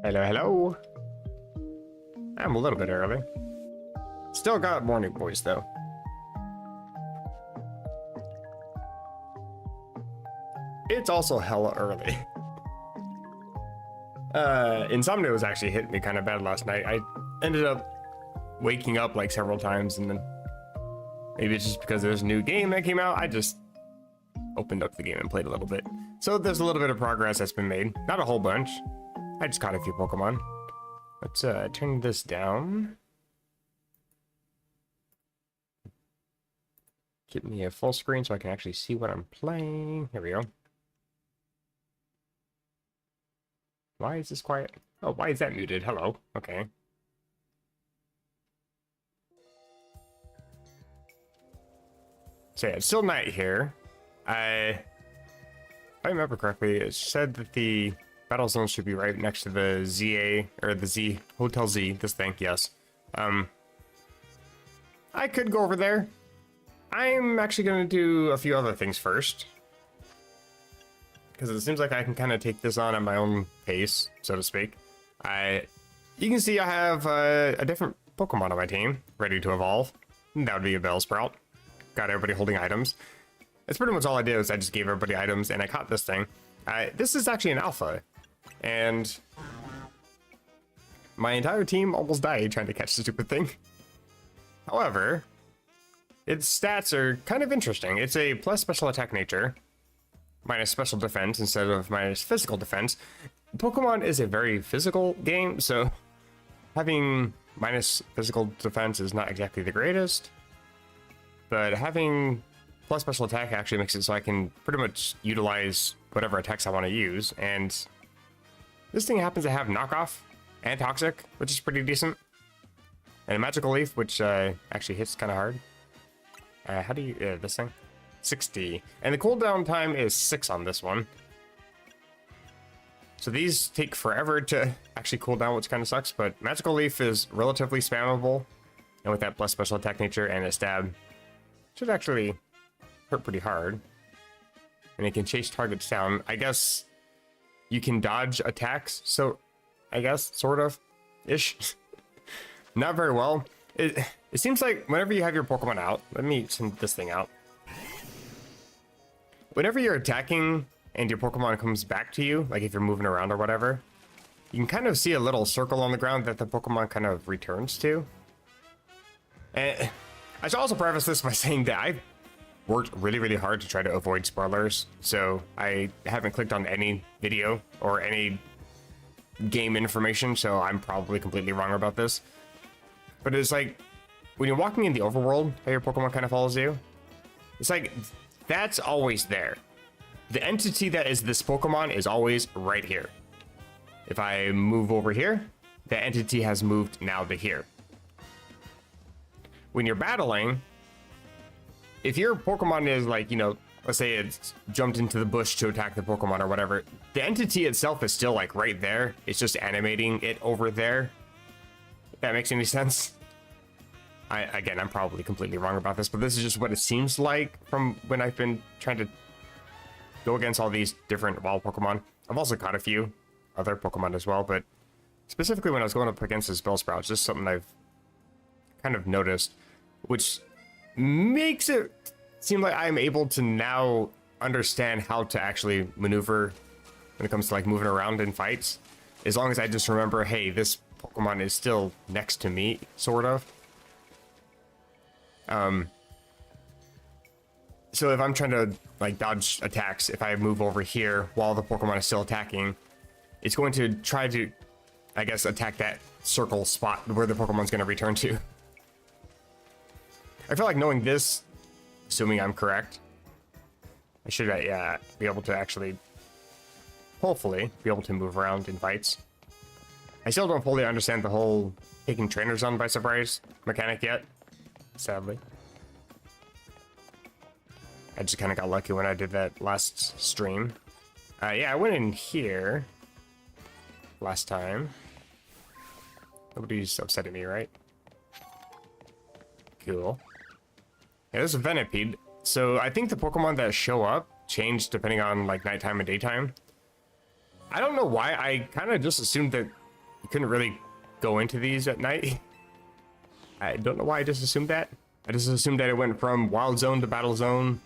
Hello, hello. I'm a little bit early. Still got morning voice though. It's also hella early. Insomnia was actually hitting me kind of bad last night. I ended up waking up like several times, and then maybe it's just because there's a new game that came out. I just opened up the game and played a little bit. So there's a little bit of progress that's been made. Not a whole bunch. I just caught a few Pokemon. Let's turn this down. Get me a full screen so I can actually see what I'm playing. Here we go. Why is this quiet? Oh, why is that muted? Hello. Okay. So yeah, it's still night here. If I remember correctly, it said that the battle zone should be right next to the ZA, or the Z, Hotel Z, this thing, yes. I could go over there. I'm actually going to do a few other things first, because it seems like I can kind of take this on at my own pace, so to speak. You can see I have a different Pokemon on my team, ready to evolve. That would be a Bellsprout. Got everybody holding items. That's pretty much all I did, was I just gave everybody items, and I caught this thing. This is actually an alpha, and my entire team almost died trying to catch the stupid thing. However, its stats are kind of interesting. It's a plus special attack nature, minus special defense instead of minus physical defense. Pokemon is a very physical game, so having minus physical defense is not exactly the greatest, but having plus special attack actually makes it so I can pretty much utilize whatever attacks I want to use, and this thing happens to have knockoff and toxic, which is pretty decent, and a magical leaf, which actually hits kind of hard. How do you, this thing? 60. And the cooldown time is 6 on this one. So these take forever to actually cool down, which kind of sucks, but Magical Leaf is relatively spammable. And with that plus special attack nature and a stab, should actually hurt pretty hard. And it can chase targets down. I guess you can dodge attacks, so I guess, sort of, ish. Not very well. It seems like whenever you have your Pokemon out, let me send this thing out. Whenever you're attacking and your Pokemon comes back to you, like if you're moving around or whatever, you can kind of see a little circle on the ground that the Pokemon kind of returns to. And I should also preface this by saying that I've worked really, really hard to try to avoid spoilers, so I haven't clicked on any video or any game information, so I'm probably completely wrong about this. But it's like, when you're walking in the overworld, how your Pokemon kind of follows you, it's like, that's always there. The entity that is this Pokemon is always right here. If I move over here, the entity has moved now to here. When you're battling, if your Pokemon is like, you know, let's say it's jumped into the bush to attack the Pokemon or whatever, the entity itself is still like right there. It's just animating it over there. If that makes any sense. Again, I'm probably completely wrong about this, but this is just what it seems like from when I've been trying to go against all these different wild Pokemon. I've also caught a few other Pokemon as well, but specifically when I was going up against this Bellsprout, it's just something I've kind of noticed, which makes it seem like I'm able to now understand how to actually maneuver when it comes to like moving around in fights, as long as I just remember, hey, this Pokemon is still next to me, sort of. So if I'm trying to like dodge attacks, if I move over here while the Pokemon is still attacking, it's going to try to, I guess, attack that circle spot where the Pokemon's going to return to. I feel like knowing this, assuming I'm correct, I should be able to actually, hopefully, be able to move around in fights. I still don't fully understand the whole taking trainers on by surprise mechanic yet, sadly. I just kind of got lucky when I did that last stream. Yeah, I went in here last time. Nobody's upsetting me, right? Cool. Yeah, this is a Venipede. So I think the Pokemon that show up change depending on like nighttime and daytime. I don't know why. I kind of just assumed that you couldn't really go into these at night. I don't know why I just assumed that. I just assumed that it went from wild zone to battle zone,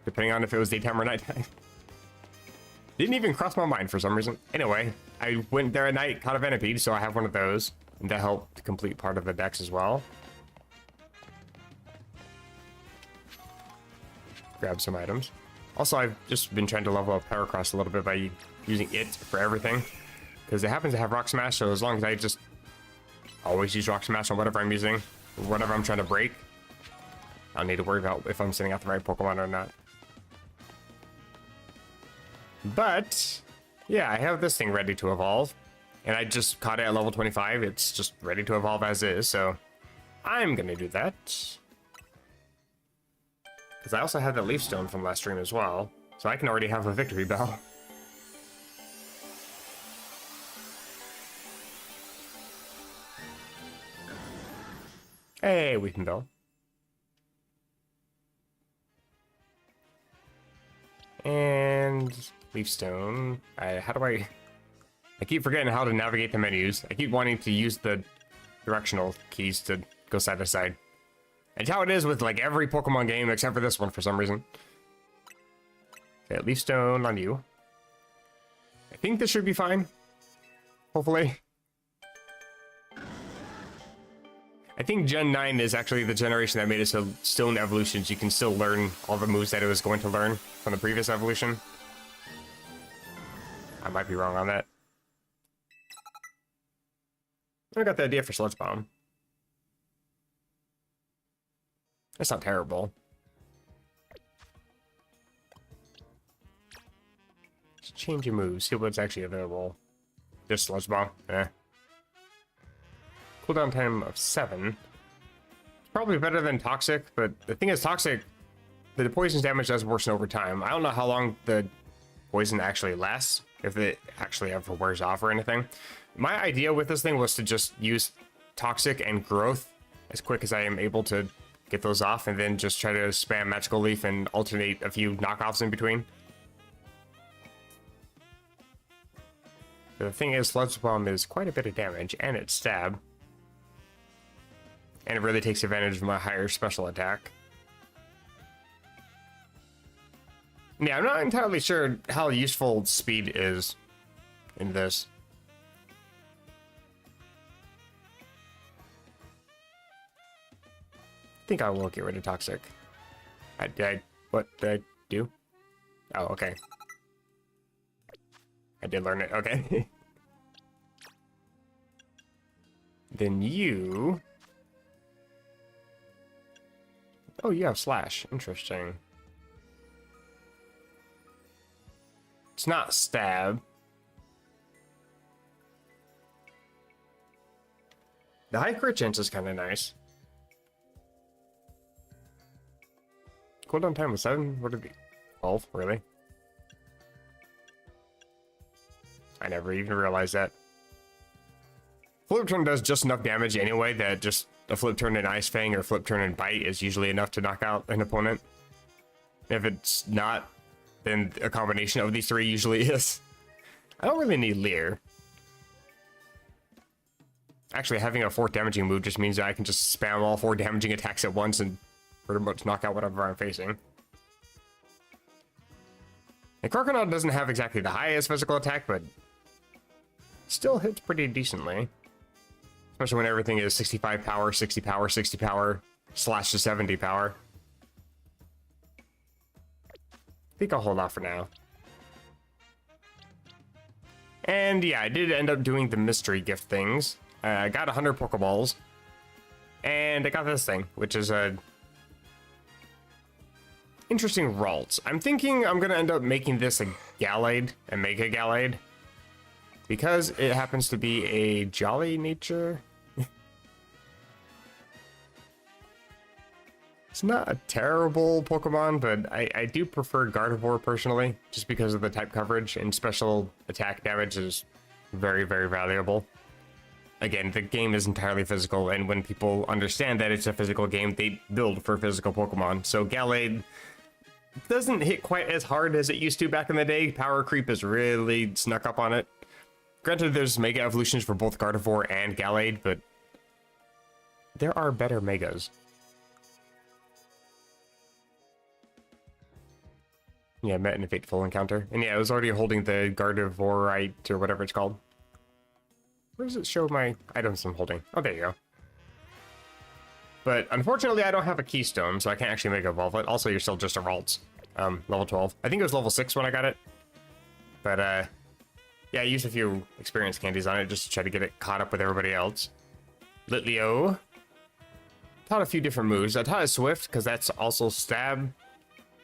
depending on if it was daytime or nighttime. Didn't even cross my mind for some reason. Anyway, I went there at night, caught a Venipede, so I have one of those. And that helped complete part of the dex as well. Grab some items. Also, I've just been trying to level up Heracross a little bit by using it for everything. Because it happens to have Rock Smash, so as long as I just always use Rock Smash on whatever I'm using, or whatever I'm trying to break, I don't need to worry about if I'm sending out the right Pokemon or not. But, yeah, I have this thing ready to evolve. And I just caught it at level 25. It's just ready to evolve as is, so I'm gonna do that. Because I also have the Leaf Stone from last stream as well, so I can already have a Victory Bell. Hey, Weeping Bell. And Leaf Stone. How do I keep forgetting how to navigate the menus. I keep wanting to use the directional keys to go side to side. It's how it is with like every Pokemon game except for this one for some reason. Okay, Leaf Stone on you. I think this should be fine. Hopefully. I think Gen 9 is actually the generation that made it so Stone evolutions you can still learn all the moves that it was going to learn from the previous evolution. I might be wrong on that. I got the idea for Sludge Bomb. That's not terrible. Just change your moves, see what's actually available. Just Sludge Bomb, eh. Cooldown time of 7. It's probably better than Toxic, but the thing is, Toxic, the poison's damage does worsen over time. I don't know how long the poison actually lasts, if it actually ever wears off or anything. My idea with this thing was to just use Toxic and Growth as quick as I am able to get those off, and then just try to spam Magical Leaf and alternate a few knockoffs in between. The thing is, Sludge Bomb is quite a bit of damage, and it's stab. And it really takes advantage of my higher special attack. Yeah, I'm not entirely sure how useful speed is in this. I think I will get rid of Toxic. What did I do? Oh, okay. I did learn it, okay. Then you... Oh, you have Slash. Interesting. It's not Stab. The high crit chance is kind of nice. Cooldown time was 7? What did it be? 12? Really? I never even realized that. Flip Turn does just enough damage anyway that just a Flip Turn and Ice Fang or Flip Turn and Bite is usually enough to knock out an opponent. If it's not, then a combination of these three usually is. I don't really need Leer. Actually, having a 4th damaging move just means that I can just spam all 4 damaging attacks at once and pretty much knock out whatever I'm facing. And Crocodile doesn't have exactly the highest physical attack, but still hits pretty decently. Especially when everything is 65 power, 60 power, 60 power, slash to 70 power. I think I'll hold off for now. And yeah, I did end up doing the mystery gift things. I got 100 Pokeballs. And I got this thing, which is a interesting Ralts. I'm thinking I'm gonna end up making this a Gallade, a Mega Gallade, because it happens to be a jolly nature. It's not a terrible Pokemon, but I do prefer Gardevoir personally, just because of the type coverage, and special attack damage is very, very valuable. Again, the game is entirely physical, and when people understand that it's a physical game, they build for physical Pokemon. So Gallade doesn't hit quite as hard as it used to back in the day. Power creep has really snuck up on it. Granted, there's Mega Evolutions for both Gardevoir and Gallade, but there are better Megas. Yeah, met in a fateful encounter. And yeah, I was already holding the Gardevoirite or whatever it's called. Where does it show my items I'm holding? Oh, there you go. But unfortunately, I don't have a Keystone, so I can't actually Mega Evolve it. Also, you're still just a Ralts. Level 12. I think it was level 6 when I got it. But, yeah, I used a few experience candies on it just to try to get it caught up with everybody else. Litleo. Taught a few different moves. I taught it Swift, because that's also Stab.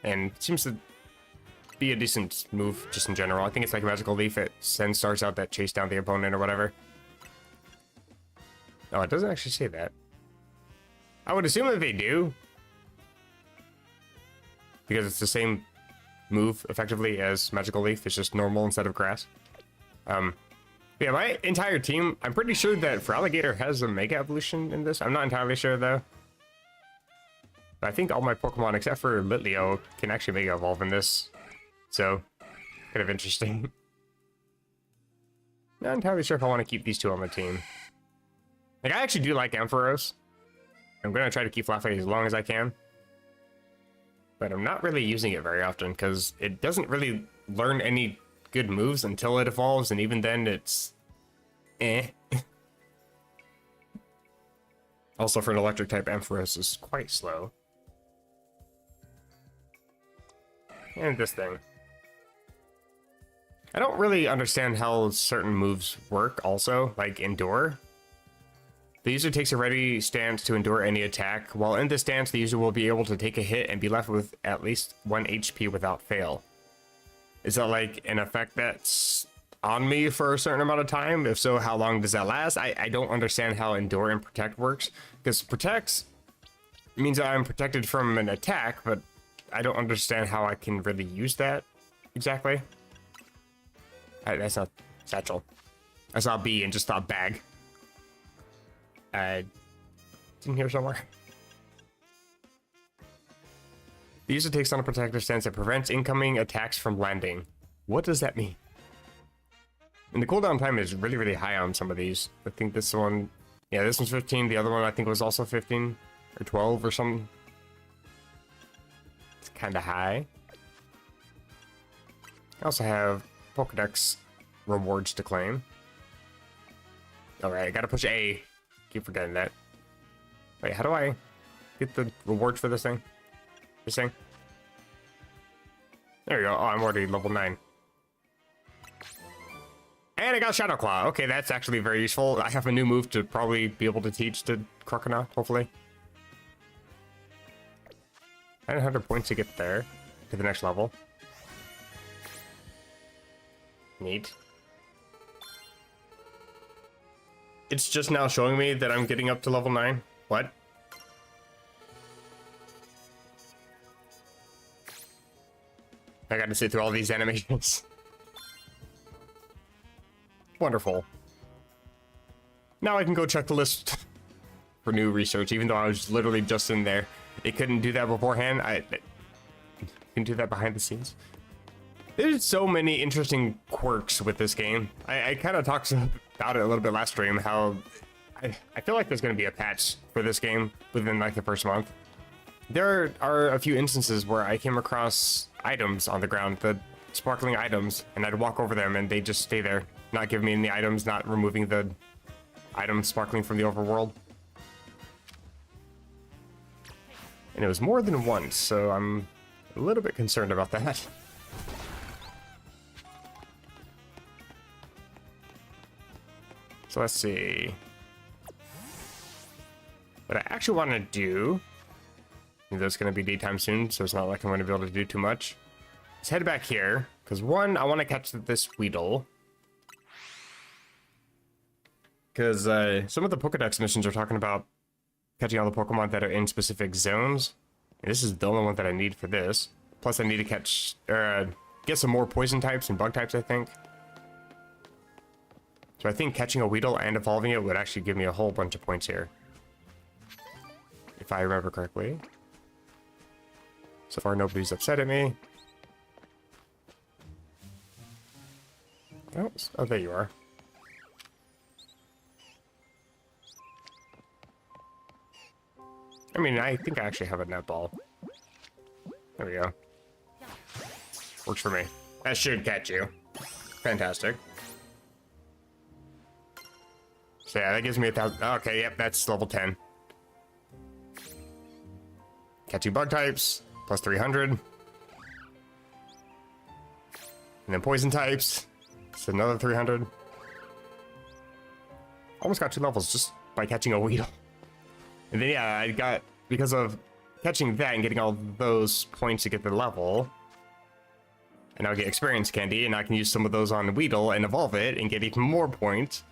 And it seems to be a decent move, just in general. I think it's like Magical Leaf. It sends stars out that chase down the opponent or whatever. Oh, it doesn't actually say that. I would assume that they do. Because it's the same move, effectively, as Magical Leaf. It's just normal instead of grass. Yeah, my entire team, I'm pretty sure that Feraligatr has a Mega Evolution in this. I'm not entirely sure, though. But I think all my Pokemon, except for Litleo, can actually Mega Evolve in this. So, kind of interesting. Not entirely sure if I want to keep these two on the team. Like, I actually do like Ampharos. I'm going to try to keep Flaaffy as long as I can. But I'm not really using it very often, because it doesn't really learn any good moves until it evolves, and even then it's... eh. Also, for an electric type, Ampharos is quite slow. And this thing. I don't really understand how certain moves work also, like Endure. The user takes a ready stance to endure any attack. While in this stance, the user will be able to take a hit and be left with at least 1 HP without fail. Is that like an effect that's on me for a certain amount of time? If so, how long does that last? I don't understand how Endure and Protect works. Because Protects means I'm protected from an attack, but I don't understand how I can really use that exactly. That's not Satchel. I saw B and just thought bag. It's in here somewhere. The user takes on a protective stance that prevents incoming attacks from landing. What does that mean? And the cooldown time is really, really high on some of these. I think this one... yeah, this one's 15. The other one I think was also 15. Or 12 or something. It's kind of high. I also have Pokedex rewards to claim. Alright, I gotta push A. Keep forgetting that. Wait, how do I get the reward for this thing? This thing? There we go. Oh, I'm already level 9. And I got Shadow Claw. Okay, that's actually very useful. I have a new move to probably be able to teach to Croconaw, hopefully. 900 points to get there, to the next level. Neat. It's just now showing me that I'm getting up to level 9. What? I got to sit through all these animations. Wonderful. Now I can go check the list for new research, even though I was literally just in there. It couldn't do that beforehand. I can do that behind the scenes. There's so many interesting quirks with this game. I kind of talked about it a little bit last stream, how I feel like there's going to be a patch for this game within like the first month. There are a few instances where I came across items on the ground, the sparkling items, and I'd walk over them and they just stay there, not giving me any items, not removing the items sparkling from the overworld. And it was more than once, so I'm a little bit concerned about that. So let's see. What I actually want to do, and that's going to be daytime soon, so it's not like I'm going to be able to do too much. Let's head back here, because one, I want to catch this Weedle. Because some of the Pokedex missions are talking about catching all the Pokemon that are in specific zones. And this is the only one that I need for this. Plus I need to catch, get some more poison types and bug types, I think. So I think catching a Weedle and evolving it would actually give me a whole bunch of points here. If I remember correctly. So far nobody's upset at me. Oh, there you are. I mean, I think I actually have a netball. There we go. Works for me. That should catch you. Fantastic. So yeah, that gives me 1,000. Okay, yep, that's level 10. Catching bug types, plus 300. And then poison types, it's another 300. Almost got 2 levels just by catching a Weedle. And then yeah, I got, because of catching that and getting all those points to get the level, and I'll get experience candy, and I can use some of those on Weedle and evolve it and get even more points.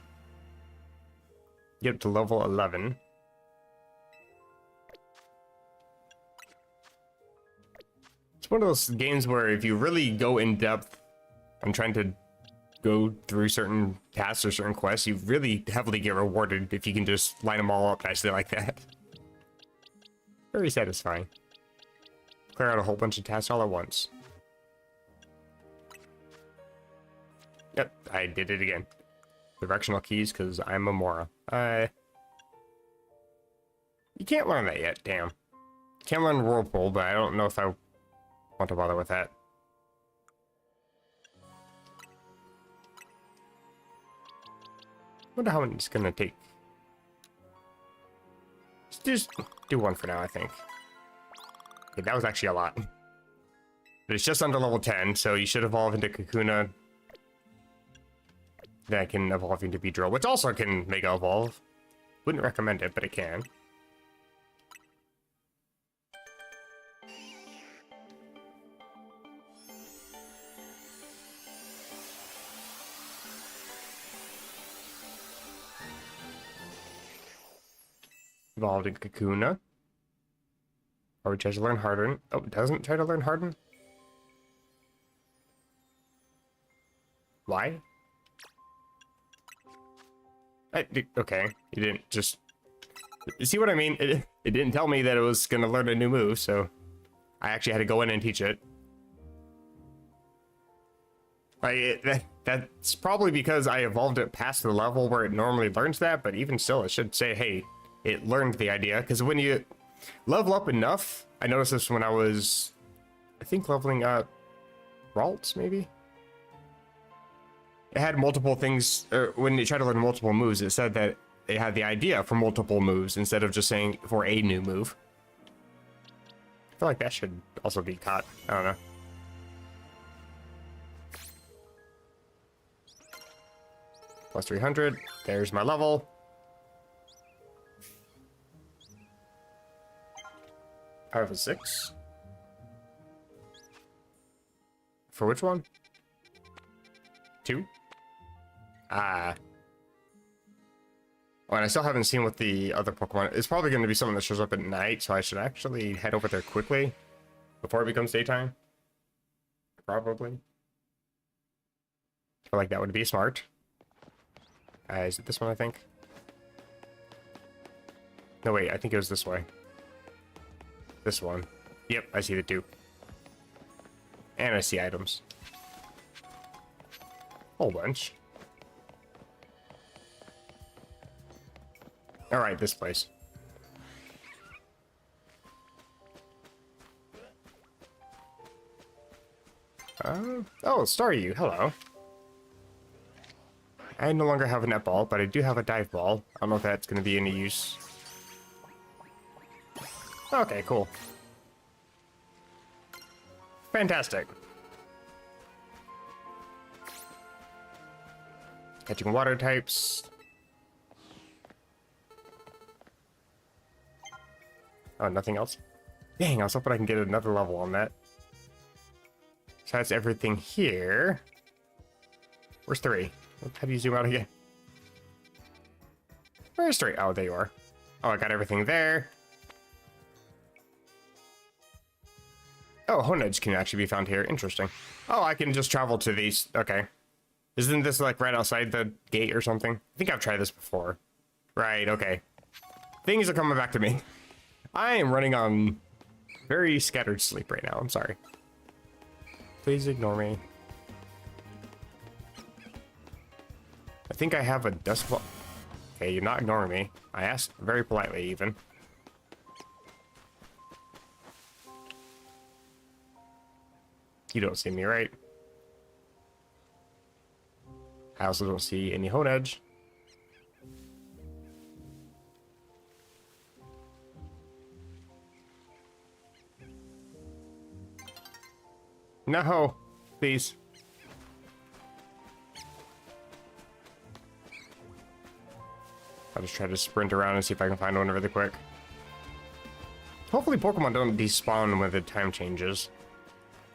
Get up to level 11. It's one of those games where if you really go in depth on trying to go through certain tasks or certain quests, you really heavily get rewarded if you can just line them all up nicely like that. Very satisfying. Clear out a whole bunch of tasks all at once. Yep, I did it again. Directional keys, because I'm a Mora. You can't learn that yet, damn. Can't learn Whirlpool, but I don't know if I want to bother with that. Wonder how much it's gonna take. Let's just do one for now, I think. Okay, that was actually a lot. But it's just under level 10, so you should evolve into Kakuna. That can evolve into Beedrill, which also can Mega Evolve. Wouldn't recommend it, but it can. Evolved in Kakuna. Or we tries to learn Harden. Oh, it doesn't try to learn Harden? Why? Okay, you didn't just... You see what I mean? It didn't tell me that it was going to learn a new move, so... I actually had to go in and teach it. That's probably because I evolved it past the level where it normally learns that, but even still, it should say, hey, it learned the idea. Because when you level up enough... I noticed this when I was... I think leveling up... Ralts, maybe? It had multiple things, or when you try to learn multiple moves, it said that it had the idea for multiple moves instead of just saying for a new move. I feel like that should also be caught. I don't know. Plus 300. There's my level. Power of a 6. For which one? 2? Oh, and I still haven't seen what the other Pokemon... It's probably going to be something that shows up at night, so I should actually head over there quickly before it becomes daytime. Probably. I feel like that would be smart. Is it this one, I think? No, wait, I think it was this way. This one. Yep, I see the 2. And I see items. Whole bunch. Alright, this place. Oh, Staryu, hello. I no longer have a netball, but I do have a dive ball. I don't know if that's going to be any use. Okay, cool. Fantastic. Catching water types. Oh, nothing else? Dang, I was hoping I can get another level on that. So that's everything here. Where's 3? How do you zoom out again? Where's 3? Oh, there you are. Oh, I got everything there. Oh, Honedge can actually be found here. Interesting. Oh, I can just travel to these. Okay. Isn't this like right outside the gate or something? I think I've tried this before. Right, okay. Things are coming back to me. I am running on very scattered sleep right now. I'm sorry. Please ignore me. I think I have a dust ball. Okay, you're not ignoring me. I asked very politely, even. You don't see me, right? I also don't see any Hone Edge. No, please. I'll just try to sprint around and see if I can find one really quick. Hopefully Pokemon don't despawn when the time changes.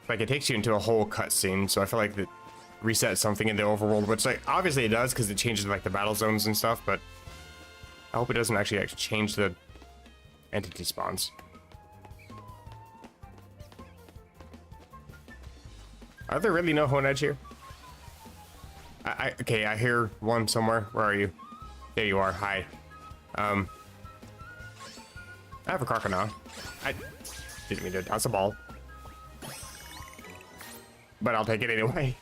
Like, it takes you into a whole cutscene, so I feel like that resets something in the overworld, which, like, obviously it does because it changes, like, the battle zones and stuff, but I hope it doesn't actually change the entity spawns. Are there really no Hone Edge here? Okay, I hear one somewhere. Where are you? There you are. Hi. I have a Crocodile. I didn't mean to. That's a ball. But I'll take it anyway.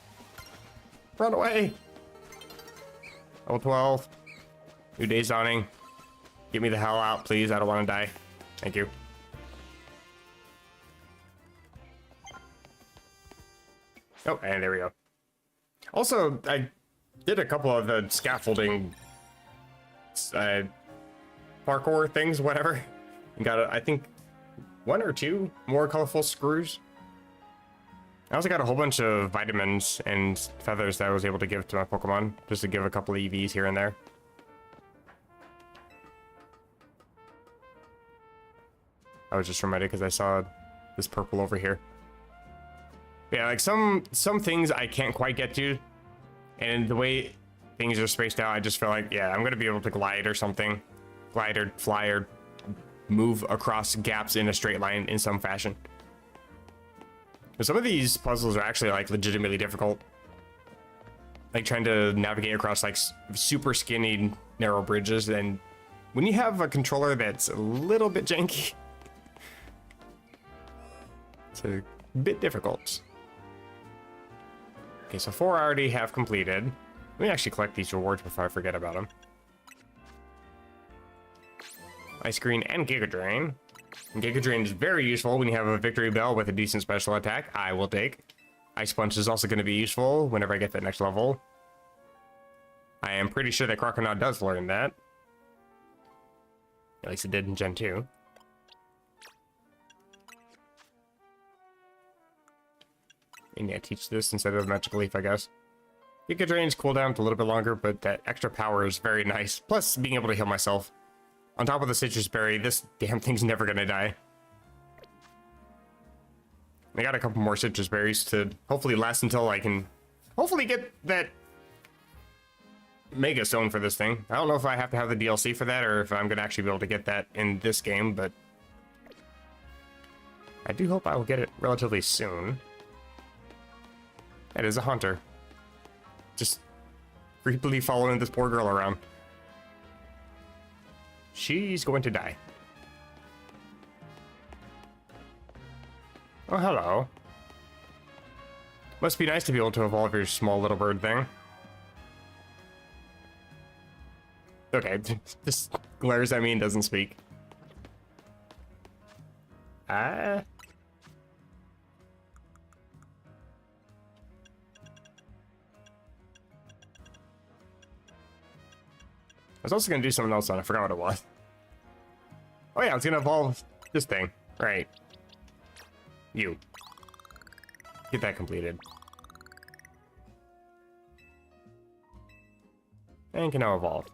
Run away. Level 12. New day's dawning. Get me the hell out, please. I don't want to die. Thank you. Oh, and there we go. Also, I did a couple of the scaffolding parkour things, whatever. And got, I think, 1 or 2 more colorful screws. I also got a whole bunch of vitamins and feathers that I was able to give to my Pokemon, just to give a couple of EVs here and there. I was just reminded because I saw this purple over here. Yeah, like some things I can't quite get to, and the way things are spaced out, I just feel like, yeah, I'm gonna be able to glide or something, glide or fly or move across gaps in a straight line in some fashion. But some of these puzzles are actually like legitimately difficult, like trying to navigate across like super skinny narrow bridges, and when you have a controller that's a little bit janky, it's a bit difficult. Okay, so 4 I already have completed. Let me actually collect these rewards before I forget about them. Ice Screen and Giga Drain. And Giga Drain is very useful when you have a Victory Bell with a decent special attack. I will take. Ice Punch is also going to be useful whenever I get that next level. I am pretty sure that Croconaw does learn that. At least it did in Gen 2. And yeah, teach this instead of Magical Leaf, I guess. Giga Drain's cooldown's a little bit longer, but that extra power is very nice. Plus, being able to heal myself. On top of the Citrus Berry, this damn thing's never gonna die. I got a couple more Citrus Berries to hopefully last until I can hopefully get that Mega Stone for this thing. I don't know if I have to have the DLC for that or if I'm gonna actually be able to get that in this game, but I do hope I will get it relatively soon. It is a hunter. Just creepily following this poor girl around. She's going to die. Oh, hello. Must be nice to be able to evolve your small little bird thing. Okay, just glares at me and doesn't speak. Ah. I was also going to do something else on it. I forgot what it was. Oh yeah, I was going to evolve this thing. Right. You. Get that completed. And can now evolve.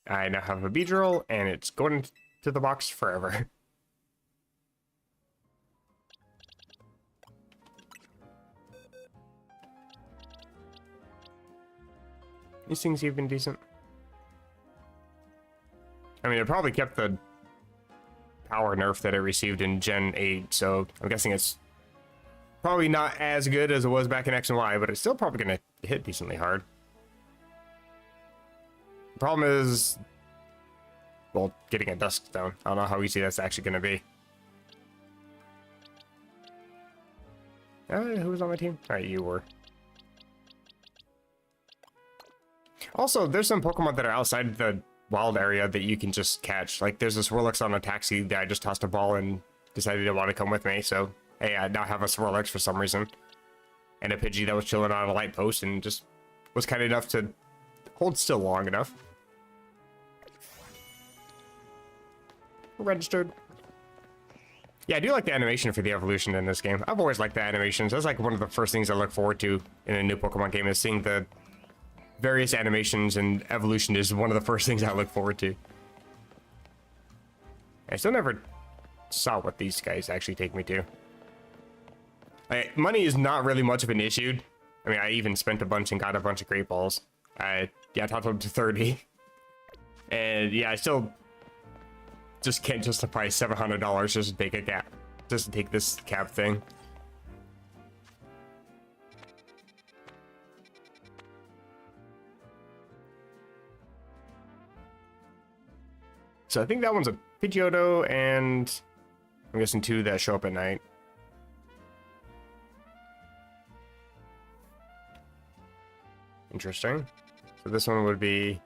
I now have a Beedrill, and it's going to the box forever. These things have been decent. I mean, it probably kept the power nerf that it received in Gen 8, so I'm guessing it's probably not as good as it was back in X and Y, but it's still probably going to hit decently hard. The problem is, well, getting a Dusk Stone. I don't know how easy that's actually going to be. Who was on my team? Alright, you were. Also, there's some Pokemon that are outside the wild area that you can just catch. Like, there's this Swirlix on a taxi that I just tossed a ball and decided it wanted to come with me. So, hey, I now have a Swirlix for some reason. And a Pidgey that was chilling on a light post and just was kind enough to hold still long enough. Registered. Yeah, I do like the animation for the evolution in this game. I've always liked the animations. That's like one of the first things I look forward to in a new Pokemon game, is seeing the various animations, and evolution is one of the first things I look forward to. I still never saw what these guys actually take me to. Money is not really much of an issue. I mean, I even spent a bunch and got a bunch of Great Balls. Yeah, I topped up to 30. And yeah, I still just can't justify $700 just to take a cab, just to take this cab thing. So I think that one's a Pidgeotto, and I'm guessing 2 that show up at night. Interesting. So this one would be,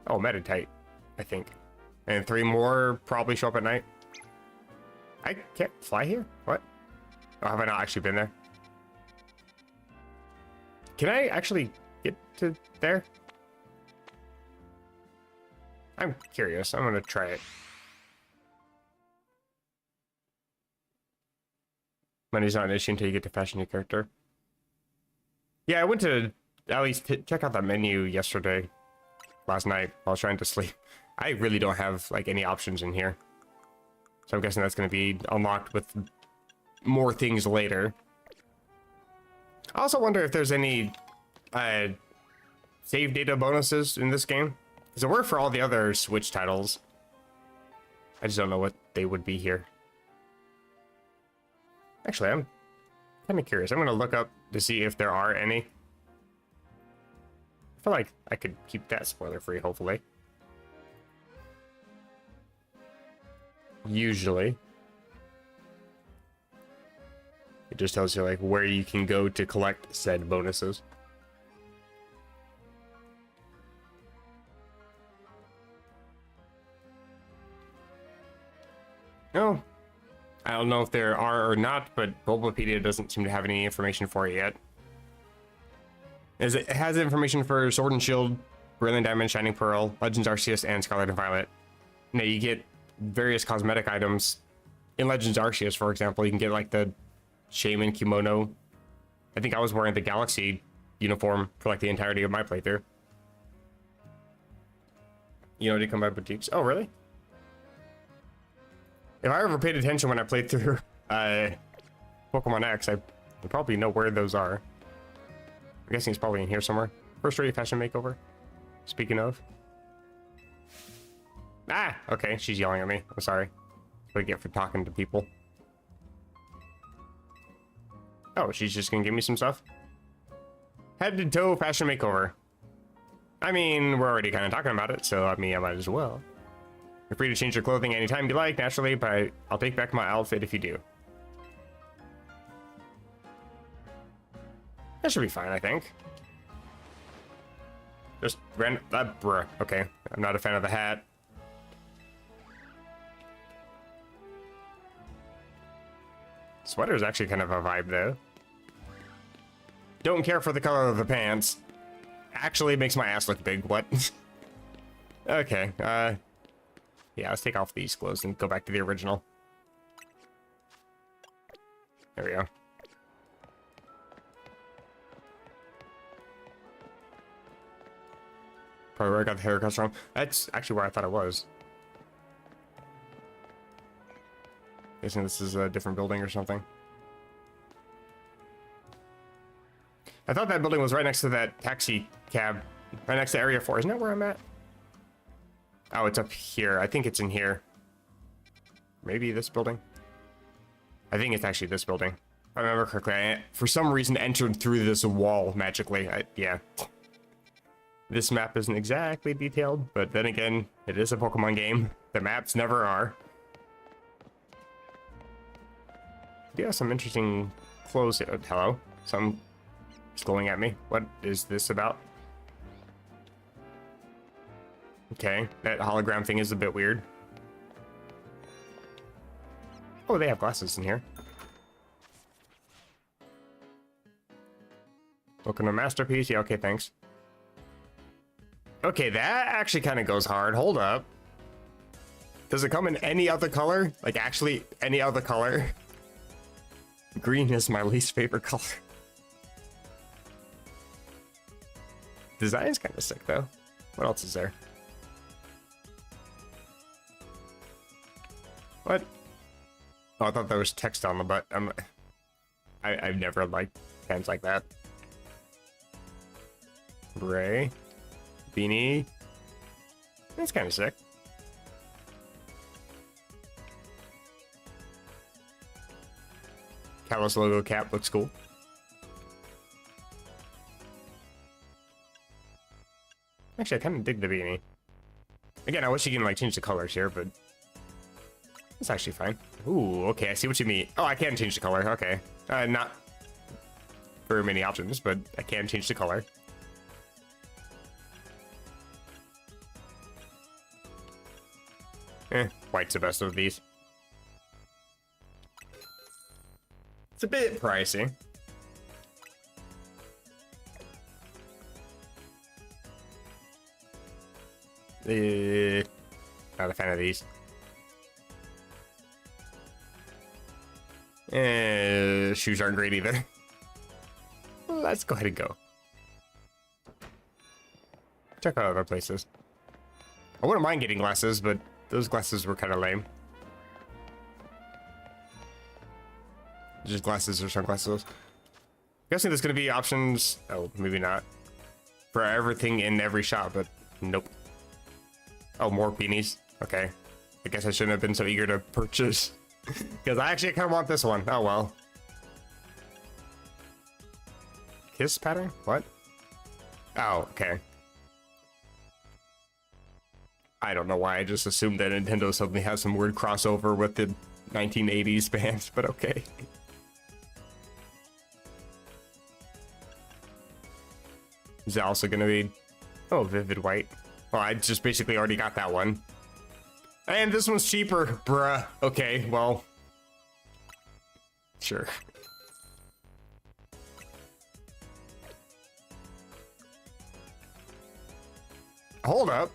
oh, Meditite, I think. And 3 more probably show up at night. I can't fly here? What? Oh, have I not actually been there? Can I actually get to there? I'm curious. I'm gonna try it. Money's not an issue until you get to fashion your character. Yeah, I went to at least check out that menu yesterday, last night, while I was trying to sleep. I really don't have like any options in here, so I'm guessing that's going to be unlocked with more things later. I also wonder if there's any save data bonuses in this game, because there were for all the other Switch titles. I just don't know what they would be here. Actually, I'm kind of curious. I'm going to look up to see if there are any. I feel like I could keep that spoiler free, hopefully. Usually. It just tells you like where you can go to collect said bonuses. No. I don't know if there are or not, but Bulbapedia doesn't seem to have any information for it yet. It has information for Sword and Shield, Brilliant Diamond, Shining Pearl, Legends Arceus, and Scarlet and Violet. Now you get various cosmetic items. In Legends Arceus, for example, you can get like the Shaman kimono. I think I was wearing the Galaxy uniform for like the entirety of my playthrough. You know, to come by boutiques. Oh, really? If I ever paid attention when I played through Pokemon X, I would probably know where those are. I'm guessing it's probably in here somewhere. First rate fashion makeover. Speaking of. Ah! Okay, she's yelling at me. I'm sorry. What I get for talking to people. Oh, she's just gonna give me some stuff? Head to toe fashion makeover. I mean, we're already kind of talking about it, so I mean, I might as well. You're free to change your clothing anytime you like, naturally, but I'll take back my outfit if you do. That should be fine, I think. Just ran... bruh. Okay, I'm not a fan of the hat. Sweater is actually kind of a vibe, though. Don't care for the color of the pants. Actually makes my ass look big. What? Okay, yeah, let's take off these clothes and go back to the original. There we go. Probably where I got the haircuts from. That's actually where I thought it was. Guessing this is a different building or something. I thought that building was right next to that taxi cab. Right next to Area 4. Isn't that where I'm at? Oh, it's up here. I think it's in here. Maybe this building? I think it's actually this building. If I remember correctly, I, for some reason, entered through this wall magically. Yeah. This map isn't exactly detailed, but then again, it is a Pokemon game. The maps never are. You have some interesting clothes. Hello? Some glowing at me. What is this about? Okay, that hologram thing is a bit weird. Oh, they have glasses in here. Looking a masterpiece. Yeah, okay, thanks. Okay, that actually kind of goes hard. Hold up. Does it come in any other color? Like, actually, any other color? Green is my least favorite color. Design's kind of sick, though. What else is there? What? Oh, I thought there was text on the butt. I've never liked pens like that. Gray. Beanie. That's kind of sick. Kalos logo cap looks cool. Actually, I kind of dig the beanie. Again, I wish you can like change the colors here, but it's actually fine. Ooh, okay, I see what you mean. Oh, I can change the color. Okay, not very many options, but I can change the color. White's the best of these. It's a bit pricey. Not a fan of these. Shoes aren't great either. Let's go ahead and go. Check out other places. I wouldn't mind getting glasses, but those glasses were kind of lame. Just glasses or sunglasses. I'm guessing there's going to be options. Oh, maybe not. For everything in every shop, but nope. Oh, more beanies. Okay. I guess I shouldn't have been so eager to purchase. Because I actually kind of want this one. Oh, well. Kiss pattern? What? Oh, okay. I don't know why I just assumed that Nintendo suddenly has some weird crossover with the 1980s bands, but okay. Is it also gonna be... Oh, Vivid White. Well, I just basically already got that one. And this one's cheaper, bruh. Okay, well... Sure. Hold up.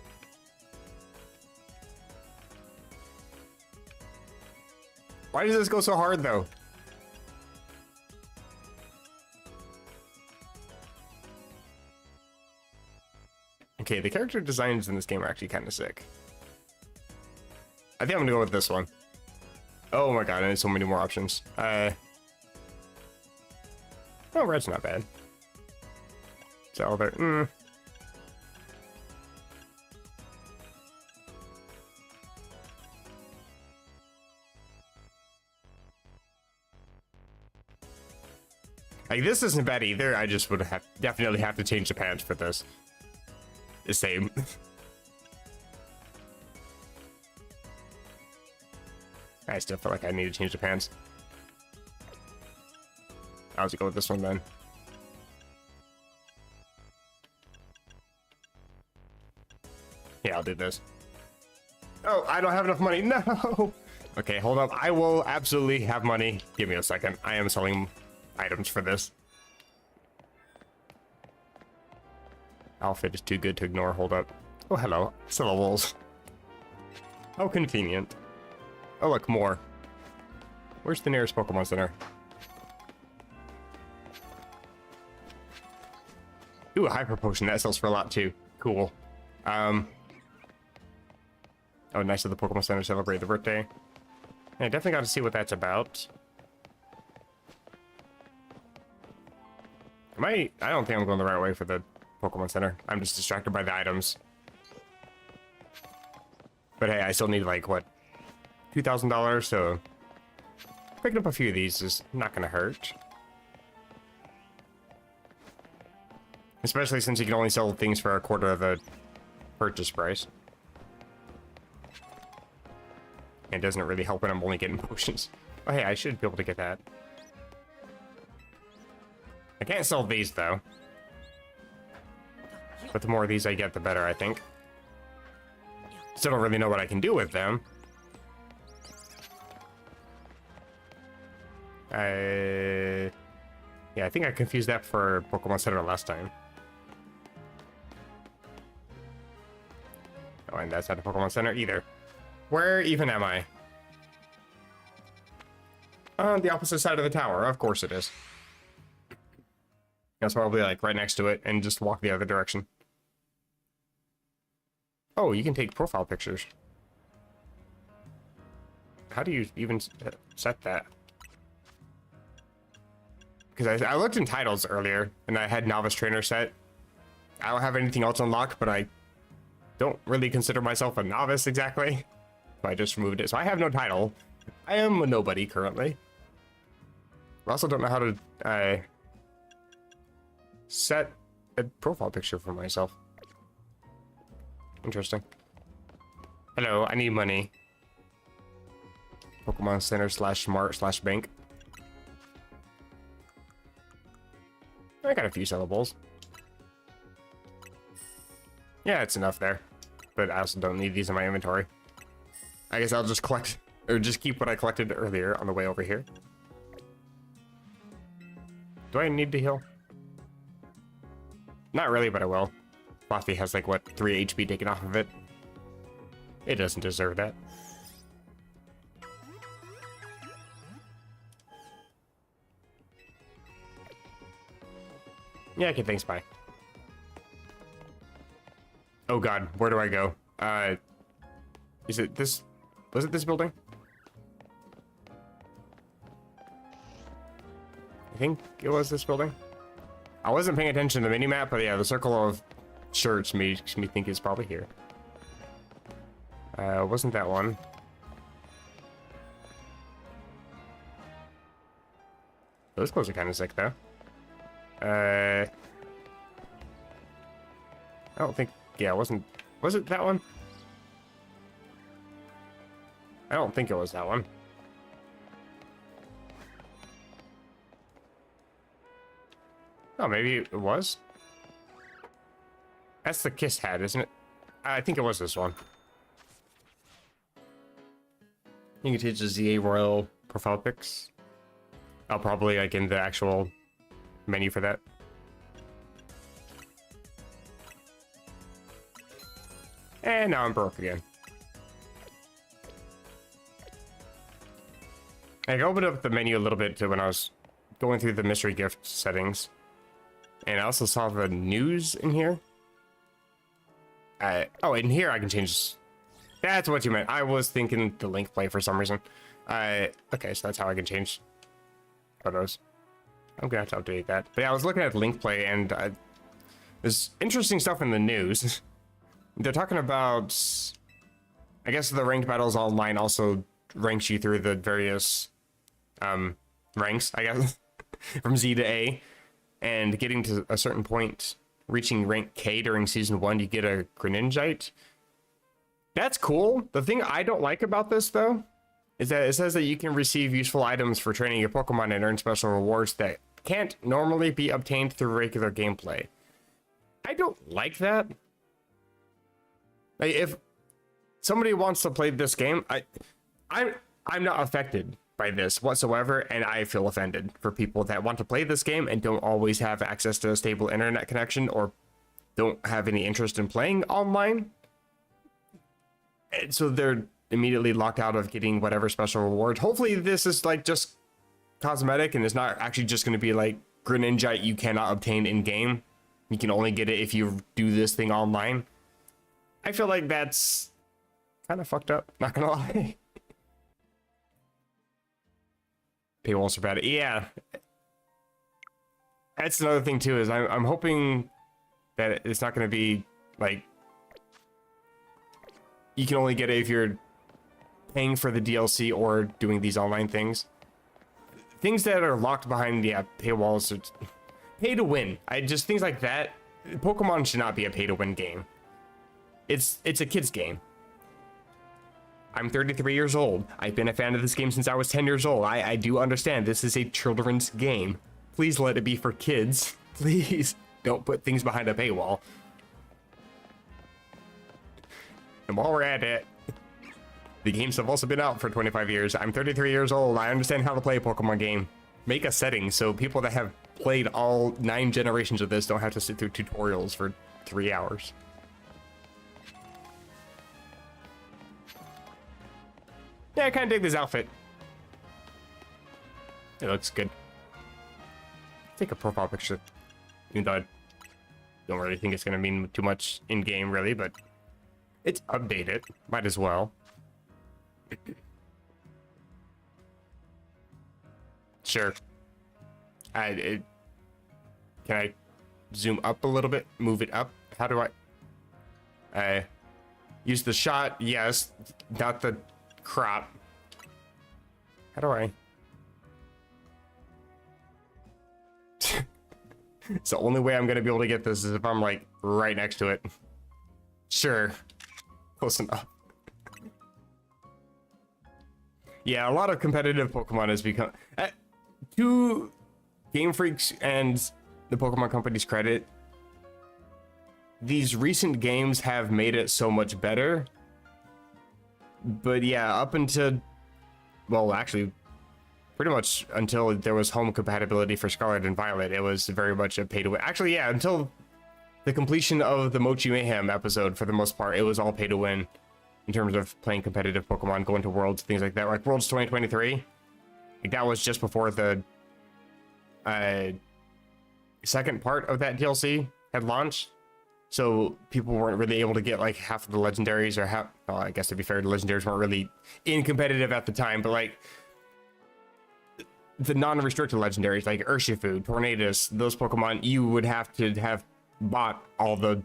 Why does this go so hard, though? Okay, the character designs in this game are actually kind of sick. I think I'm gonna go with this one. Oh my god, I need so many more options. Oh, red's not bad. So there. Like, this isn't bad either. I just would have definitely have to change the pants for this. The same. I still feel like I need to change the pants. I'll just go with this one then. Yeah, I'll do this. Oh, I don't have enough money. No! Okay, hold up. I will absolutely have money. Give me a second. I am selling items for this. Outfit is too good to ignore. Hold up. Oh, hello. Syllables. How convenient. Oh, look, more. Where's the nearest Pokemon Center? Ooh, a Hyper Potion. That sells for a lot, too. Cool. Oh, nice of the Pokemon Center celebrate the birthday. Yeah, I definitely got to see what that's about. I don't think I'm going the right way for the Pokemon Center. I'm just distracted by the items. But hey, I still need, like, what? $2,000, so... Picking up a few of these is not going to hurt. Especially since you can only sell things for a quarter of the purchase price. It doesn't really help when I'm only getting potions. Oh, hey, I should be able to get that. I can't sell these, though. But the more of these I get, the better, I think. Still don't really know what I can do with them. Yeah, I think I confused that for Pokemon Center last time. Oh, and that's not a Pokemon Center either. Where even am I? On the opposite side of the tower. Of course it is. That's probably like right next to it and just walk the other direction. Oh, you can take profile pictures. How do you even set that? Because I looked in titles earlier and I had novice trainer set. I don't have anything else unlocked, but I don't really consider myself a novice exactly. So I just removed it. So I have no title. I am a nobody currently. I also don't know how to set a profile picture for myself. Interesting. Hello, I need money. Pokemon Center /smart/bank. I got a few sellables. Yeah, it's enough there. But I also don't need these in my inventory. I guess I'll just collect, or just keep what I collected earlier on the way over here. Do I need to heal? Not really, but I will. Fluffy has like, what, 3 HP taken off of it? It doesn't deserve that. Yeah, okay, thanks, bye. Oh god, where do I go? Is it this? Was it this building? I think it was this building. I wasn't paying attention to the minimap, but yeah, the circle of shirts makes me think it's probably here. Wasn't that one? Those clothes are kind of sick, though. I don't think... Yeah, it wasn't... Was it that one? I don't think it was that one. Oh, maybe it was? That's the Kiss hat, isn't it? I think it was this one. You can change the ZA Royal profile pics. I'll probably, like, in the actual menu for that. And now I'm broke again. I opened up the menu a little bit to when I was going through the mystery gift settings. And I also saw the news in here. Oh, in here I can change... That's what you meant. I was thinking the link play for some reason. Okay, so that's how I can change photos. I'm gonna have to update that. But yeah, I was looking at link play and there's interesting stuff in the news. They're talking about... I guess the ranked battles online also ranks you through the various ranks, I guess, from Z to A. And getting to a certain point, reaching rank K during Season 1, you get a Greninjite. That's cool. The thing I don't like about this, though, is that it says that you can receive useful items for training your Pokemon and earn special rewards that can't normally be obtained through regular gameplay. I don't like that. Like, if somebody wants to play this game, I'm not affected by this whatsoever, and I feel offended for people that want to play this game and don't always have access to a stable internet connection or don't have any interest in playing online. And so they're immediately locked out of getting whatever special reward. Hopefully this is like just cosmetic and it's not actually just going to be like Greninjite you cannot obtain in game. You can only get it if you do this thing online. I feel like that's kind of fucked up, not gonna lie. Paywalls are bad. Yeah. That's another thing too, is I'm hoping that it's not going to be like you can only get it if you're paying for the DLC or doing these online things. Things that are locked behind, yeah, paywalls, pay to win. Things like that. Pokemon should not be a pay to win game. It's a kid's game. I'm 33 years old. I've been a fan of this game since I was 10 years old. I do understand this is a children's game. Please let it be for kids. Please don't put things behind a paywall. And while we're at it, the games have also been out for 25 years. I'm 33 years old. I understand how to play a Pokemon game. Make a setting so people that have played all 9 generations of this don't have to sit through tutorials for 3 hours. Yeah, I kind of dig this outfit. It looks good. Take a profile picture. Even though I don't really think it's going to mean too much in-game, really, but it's updated. Might as well. Sure. Can I zoom up a little bit? Move it up? How do I use the shot? Yes. Not the crop. How do I? It's the only way I'm gonna be able to get this is if I'm like right next to it. Sure. Close enough. Yeah, a lot of competitive Pokemon has become... to Game Freak's and the Pokemon Company's credit, these recent games have made it so much better. But yeah, up until... well, actually, pretty much until there was home compatibility for Scarlet and Violet, it was very much a pay-to-win. Actually, yeah, until the completion of the Mochi Mayhem episode, for the most part, it was all pay-to-win. In terms of playing competitive Pokemon, going to Worlds, things like that. Like Worlds 2023, like that was just before the second part of that DLC had launched. So people weren't really able to get like half of the legendaries, or half, well, I guess to be fair, the legendaries weren't really in competitive at the time, but like the non-restricted legendaries like Urshifu, Tornadus, those Pokemon, you would have to have bought all the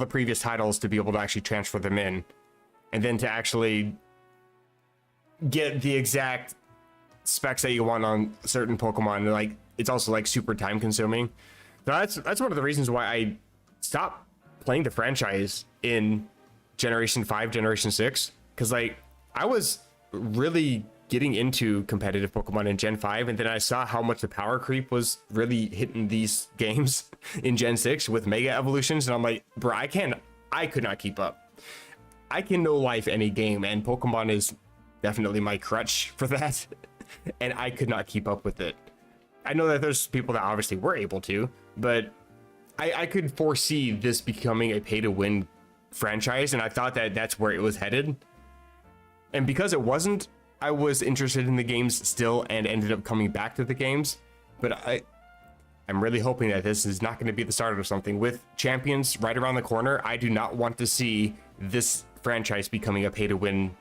previous titles to be able to actually transfer them in, and then to actually get the exact specs that you want on certain Pokemon. Like it's also like super time consuming. So that's one of the reasons why I stopped playing the franchise in Generation 5, Generation 6, because like I was really getting into competitive Pokemon in Gen 5, and then I saw how much the power creep was really hitting these games in Gen 6 with Mega Evolutions, and I'm like, bro, I could not keep up. I can no life any game, and Pokemon is definitely my crutch for that, and I could not keep up with it. I know that there's people that obviously were able to, but I could foresee this becoming a pay-to-win franchise, and I thought that that's where it was headed. And because it wasn't, I was interested in the games still and ended up coming back to the games. But I'm really hoping that this is not going to be the start of something. With Champions right around the corner, I do not want to see this franchise becoming a pay-to-win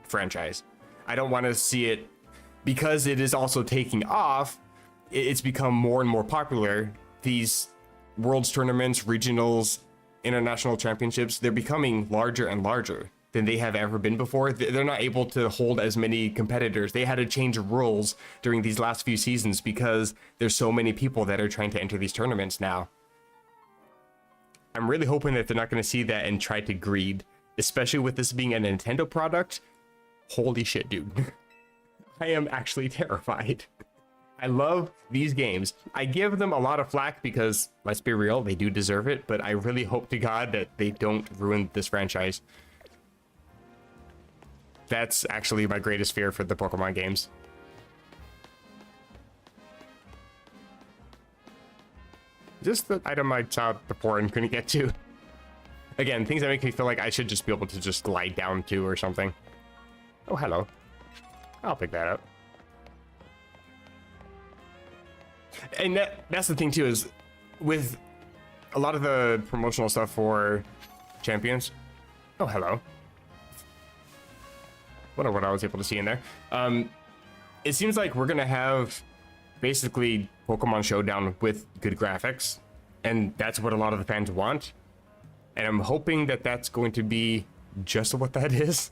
franchise. I don't want to see it, because it is also taking off, it's become more and more popular. These Worlds tournaments, regionals, international championships, they're becoming larger and larger than they have ever been before. They're not able to hold as many competitors. They had to change rules during these last few seasons because there's so many people that are trying to enter these tournaments now. I'm really hoping that they're not going to see that and try to greed, especially with this being a Nintendo product. Holy shit, dude. I am actually terrified. I love these games. I give them a lot of flack because, let's be real, they do deserve it, but I really hope to God that they don't ruin this franchise. That's actually my greatest fear for the Pokemon games. Just the item I saw before and couldn't get to. Again, things that make me feel like I should just be able to just glide down to or something. Oh, hello. I'll pick that up. And that's the thing too, is with a lot of the promotional stuff for Champions. Oh, hello. Wonder what I was able to see in there. It seems like we're gonna have basically Pokemon Showdown with good graphics, and that's what a lot of the fans want. And I'm hoping that that's going to be just what that is,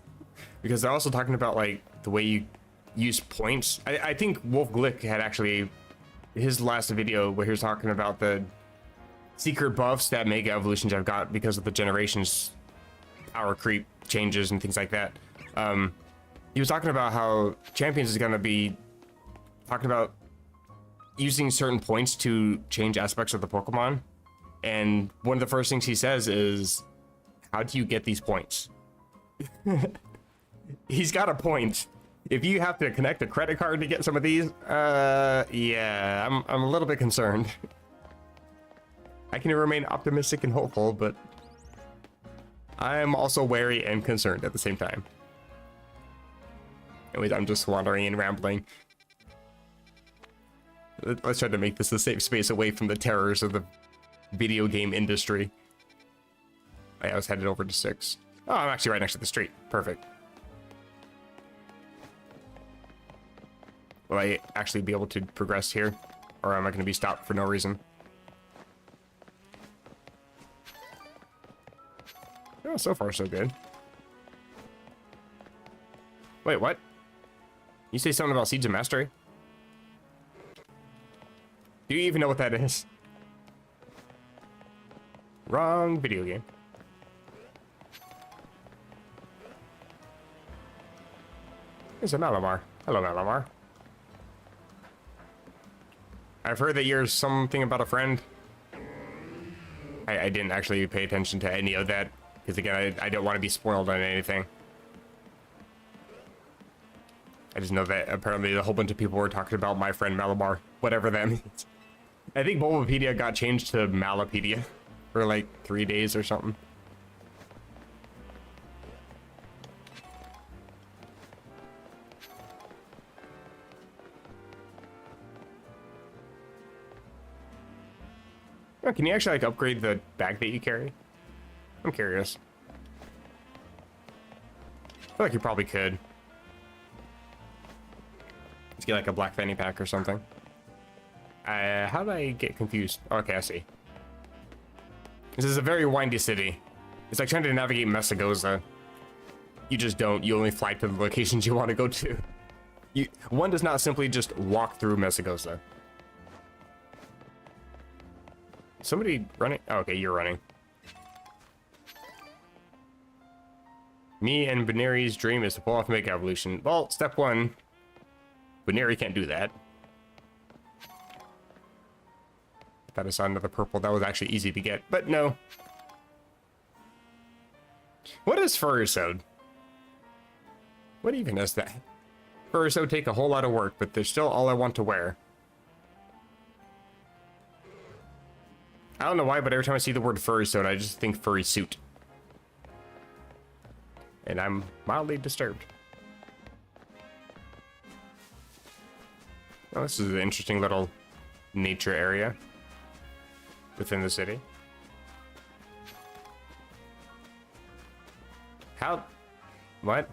because they're also talking about like the way you use points. I think Wolf Glick had actually his last video where he was talking about the secret buffs that Mega Evolutions have got because of the generations power creep changes and things like that. He was talking about how Champions is going to be talking about using certain points to change aspects of the Pokemon. And one of the first things he says is, how do you get these points? He's got a point. If you have to connect a credit card to get some of these, yeah, I'm a little bit concerned. I can remain optimistic and hopeful, but I'm also wary and concerned at the same time. Anyways, I'm just wandering and rambling. Let's try to make this a safe space away from the terrors of the video game industry. I was headed over to 6. Oh, I'm actually right next to the street. Perfect. Will I actually be able to progress here? Or am I going to be stopped for no reason? Oh, so far so good. Wait, what? You say something about Seeds of Mastery? Do you even know what that is? Wrong video game. There's a Malamar. Hello, Malamar. I've heard that you're something about a friend. I didn't actually pay attention to any of that, because again, I don't want to be spoiled on anything. I just know that apparently a whole bunch of people were talking about my friend Malamar, whatever that means. I think Bulbapedia got changed to Malapedia for like 3 days or something. Oh, can you actually like upgrade the bag that you carry? I'm curious. I feel like you probably could. Let's get like a black fanny pack or something. How did I get confused? Okay, I see. This is a very windy city. It's like trying to navigate Messagoza. You just don't. You only fly to the locations you want to go to. One does not simply just walk through Messagoza. Somebody running? Oh, okay, you're running. Me and Baneri's dream is to pull off Mega Evolution. Well, step 1. Baneri can't do that. That is another purple. That was actually easy to get, but no. What is Furisode? What even is that? Furisode take a whole lot of work, but they're still all I want to wear. I don't know why, but every time I see the word Furisode, I just think furry suit. And I'm mildly disturbed. Well, this is an interesting little nature area within the city. How? What?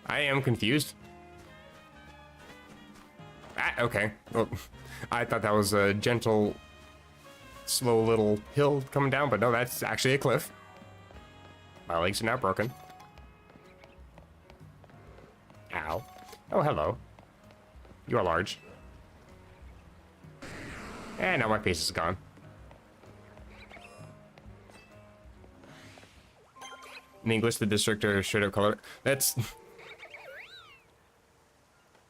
I am confused. Ah, okay. Well, I thought that was a gentle, slow little hill coming down, but no, that's actually a cliff. My legs are now broken. Ow. Oh, hello. You are large. And now my face is gone. In English, the district are straight up color. That's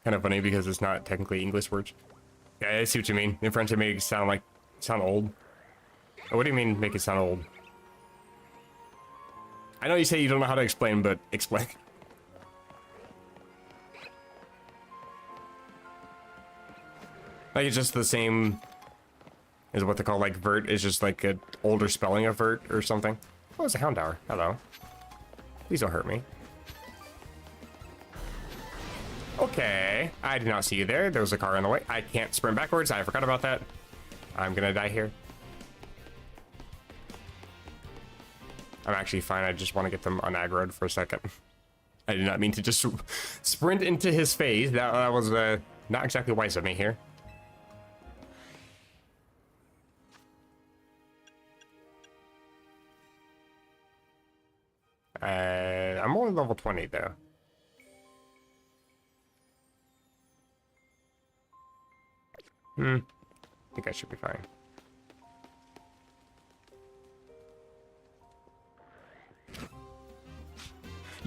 kind of funny because it's not technically English words. Yeah, I see what you mean. In French, it makes it sound old. Oh, what do you mean, make it sound old? I know you say you don't know how to explain, but explain. Like, it's just the same as what they call, like, vert. It's just, like, an older spelling of vert or something. Oh, it's a Houndour. Hello. Please don't hurt me. Okay. I did not see you there. There was a car on the way. I can't sprint backwards. I forgot about that. I'm gonna die here. I'm actually fine. I just want to get them unaggroed for a second. I did not mean to just sprint into his face. That was not exactly wise of me here. I'm only level 20 though. I think I should be fine.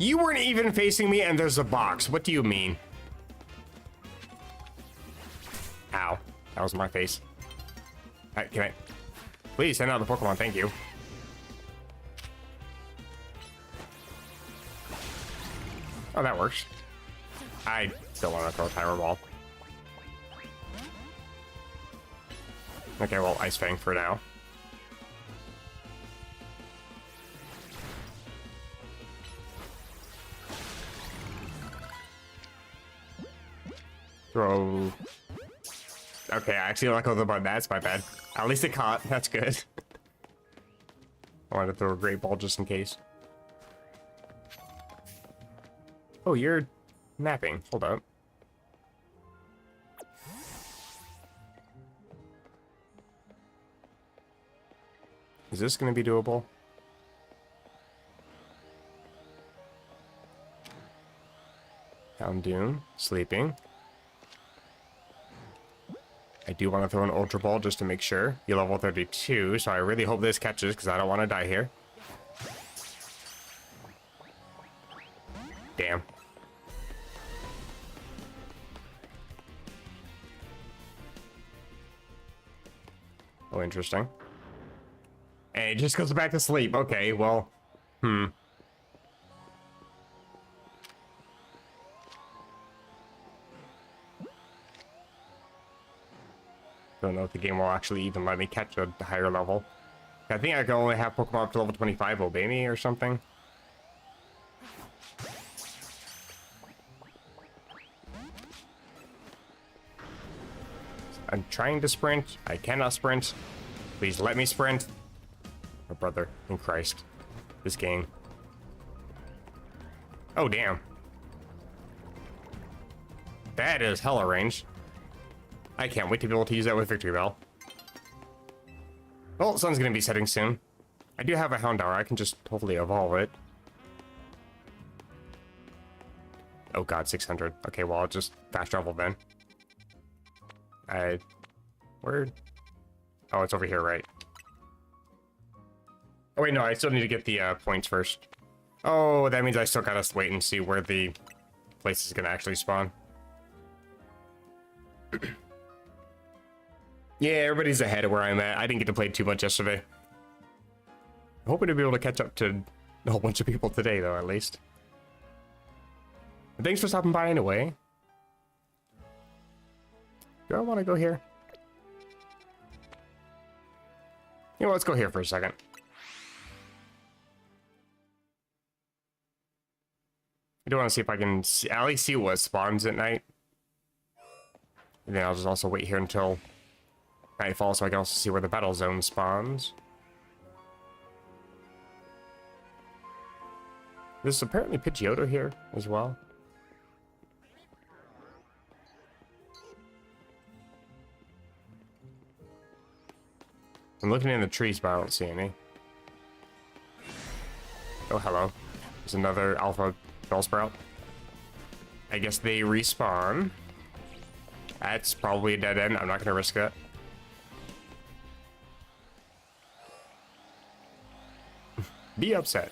You weren't even facing me and there's a box. What do you mean? Ow. That was my face. Alright, can I... Please send out the Pokemon, thank you. Oh, that works. I still want to throw a Timer Ball. Okay, well, Ice Fang for now. Throw... Okay, I actually let go of the button. That's my bad. At least it caught. That's good. I wanted to throw a Great Ball just in case. Oh, you're napping. Hold up. Is this going to be doable? Houndoom, sleeping. I do want to throw an Ultra Ball just to make sure. You level 32, so I really hope this catches because I don't want to die here. Damn. Oh, interesting. And it just goes back to sleep. Okay, well, Don't know if the game will actually even let me catch a higher level. I think I can only have Pokemon up to level 25 obey me or something. I'm trying to sprint. I cannot sprint. Please let me sprint. Oh, brother in Christ. This game. Oh, damn. That is hella range. I can't wait to be able to use that with Victory Bell. Well, the sun's gonna be setting soon. I do have a Houndour. I can just hopefully evolve it. Oh god, 600. Okay, well, I'll just fast travel then. Where? Oh, it's over here, right? Oh wait, no, I still need to get the points first. Oh, that means I still gotta wait and see where the place is gonna actually spawn. Yeah, everybody's ahead of where I'm at. I didn't get to play too much yesterday. I'm hoping to be able to catch up to a whole bunch of people today, though, at least. And thanks for stopping by anyway. Do I want to go here? You know, let's go here for a second. I do want to see if I can at least see what spawns at night. And then I'll just also wait here until nightfall so I can also see where the battle zone spawns. There's apparently Pidgeotto here as well. I'm looking in the trees, but I don't see any. Oh, hello. There's another Alpha Bellsprout. I guess they respawn. That's probably a dead end. I'm not going to risk that. Be upset.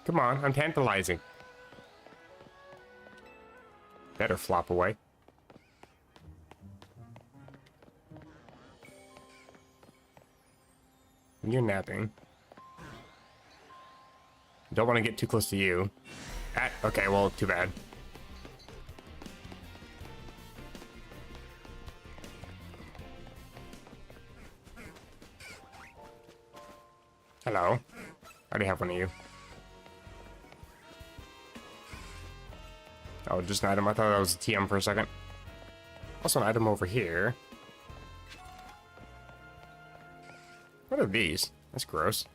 Come on, I'm tantalizing. Better flop away. You're napping. Don't want to get too close to you. Okay, well, too bad. Hello. I already have one of you. Oh, just an item. I thought that was a TM for a second. Also an item over here. What are these? That's gross.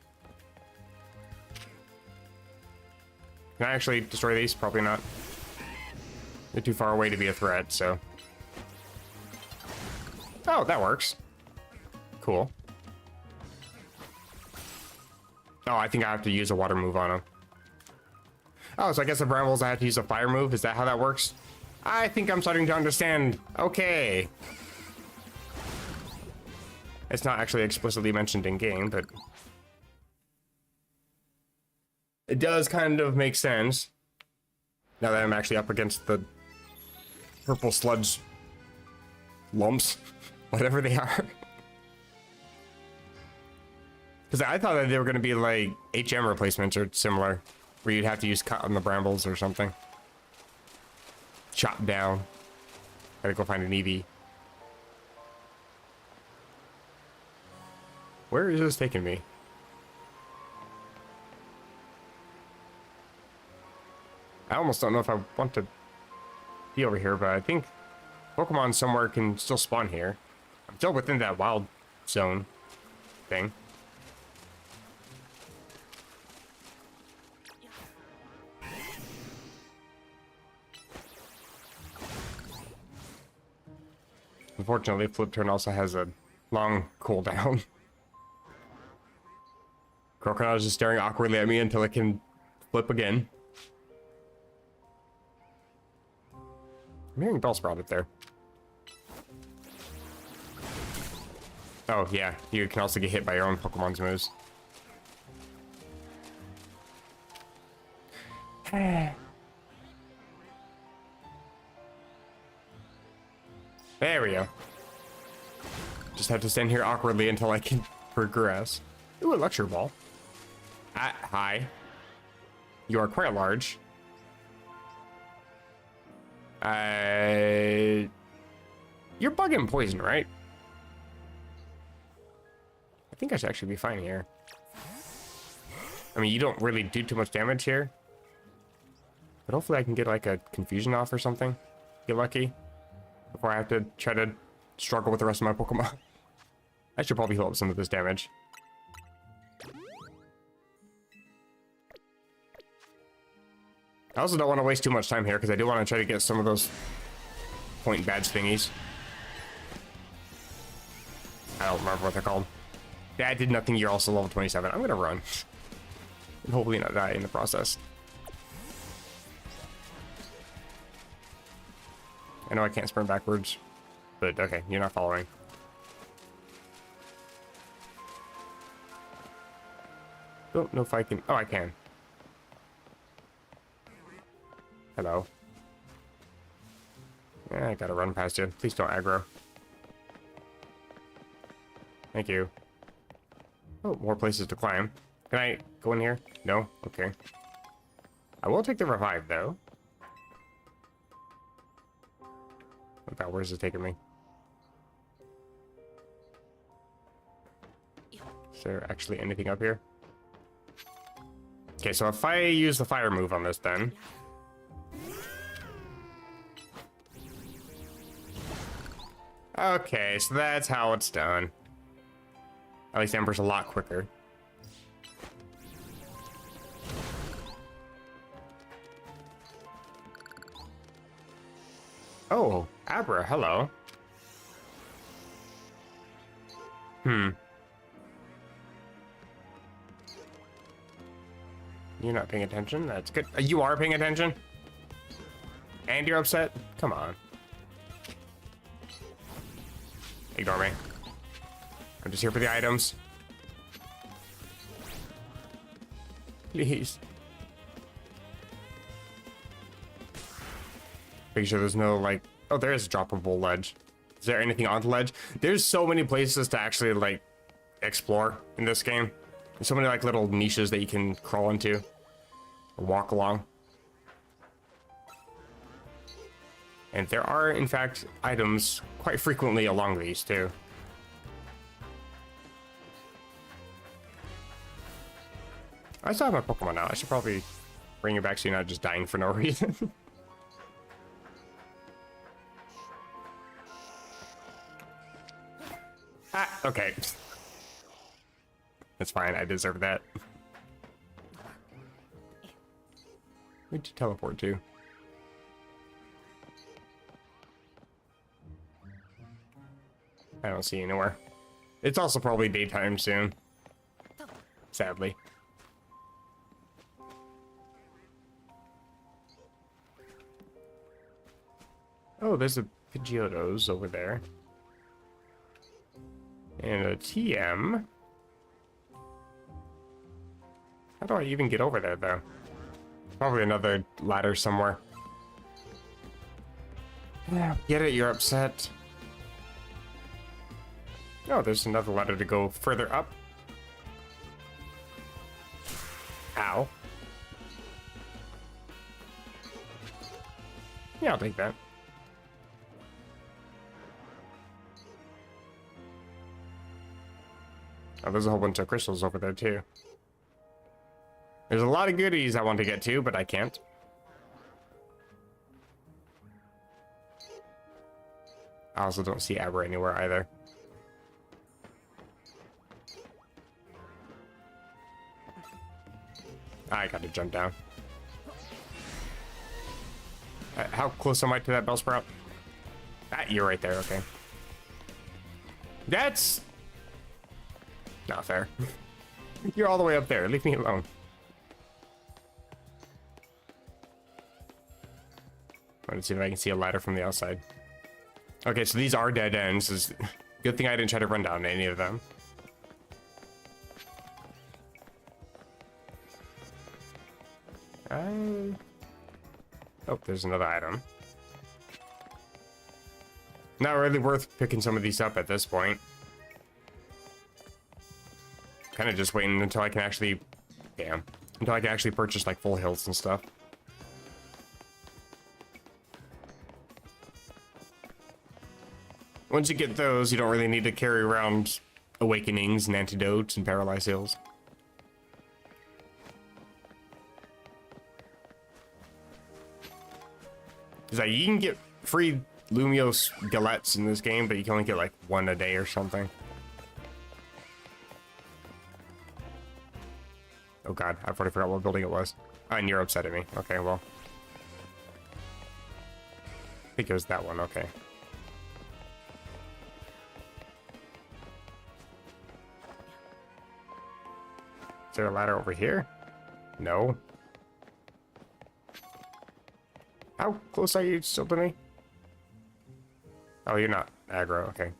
Can I actually destroy these? Probably not. They're too far away to be a threat, so... Oh, that works. Cool. Oh, I think I have to use a water move on him. Oh, so I guess the Brambles I have to use a fire move? Is that how that works? I think I'm starting to understand. Okay. It's not actually explicitly mentioned in game, but it does kind of make sense now that I'm actually up against the purple sludge lumps, whatever they are. Because I thought that they were going to be like HM replacements or similar, where you'd have to use cut on the brambles or something. Chop down. Gotta go find an EV. Where is this taking me? I almost don't know if I want to be over here, but I think Pokemon somewhere can still spawn here. I'm still within that wild zone thing. Unfortunately, Flip Turn also has a long cooldown. Crocodile is just staring awkwardly at me until it can flip again. I'm hearing Bellsprout up there. Oh, yeah. You can also get hit by your own Pokemon's moves. There we go. Just have to stand here awkwardly until I can progress. Ooh, a lecture ball. Hi. You are quite large. You're bug and poison, right? I think I should actually be fine here. I mean, you don't really do too much damage here. But hopefully I can get like a confusion off or something. Get lucky. Before I have to try to struggle with the rest of my Pokemon. I should probably heal up some of this damage. I also don't want to waste too much time here because I do want to try to get some of those point badge thingies. I don't remember what they're called. That did nothing. You're also level 27. I'm gonna run and hopefully not die in the process. I know I can't sprint backwards, but okay, you're not following. Don't know if I can. Oh, I can. Hello. Yeah, I gotta run past you. Please don't aggro. Thank you. Oh, more places to climb. Can I go in here? No? Okay. I will take the revive, though. Okay, where's it taking me? Is there actually anything up here? Okay, so if I use the fire move on this, then... Okay, so that's how it's done. At least Ember's a lot quicker. Oh, Abra, hello. You're not paying attention? That's good. You are paying attention? And you're upset? Come on. Ignore me. I'm just here for the items. Please. Make sure there's no, like... Oh, there is a droppable ledge. Is there anything on the ledge? There's so many places to actually, like, explore in this game. There's so many, like, little niches that you can crawl into. Or walk along. And there are, in fact, items quite frequently along these, too. I still have my Pokemon now. I should probably bring you back so you're not just dying for no reason. Ah, okay. That's fine. I deserve that. Where'd you teleport to? I don't see you anywhere. It's also probably daytime soon. Sadly. Oh, there's a Pidgeotto's over there. And a TM. How do I even get over there, though? Probably another ladder somewhere. Yeah, get it, you're upset. Oh, there's another ladder to go further up. Ow. Yeah, I'll take that. Oh, there's a whole bunch of crystals over there, too. There's a lot of goodies I want to get to, but I can't. I also don't see Aber anywhere either. I gotta jump down. How close am I to that Bellsprout? Ah, you're right there, okay. That's not fair. You're all the way up there, leave me alone. Let's see if I can see a ladder from the outside. Okay, so these are dead ends. Good thing I didn't try to run down any of them. Oh, there's another item. Not really worth picking some of these up at this point. Kind of just waiting until I can actually... Damn. Until I can actually purchase, like, full heals and stuff. Once you get those, you don't really need to carry around awakenings and antidotes and paralyzed heals. It's like, you can get free Lumios galettes in this game, but you can only get like one a day or something. Oh god, I've already forgot what building it was. Oh, and you're upset at me. Okay, well. I think it was that one, okay. Is there a ladder over here? No. How close are you still to me? Oh, you're not aggro, okay.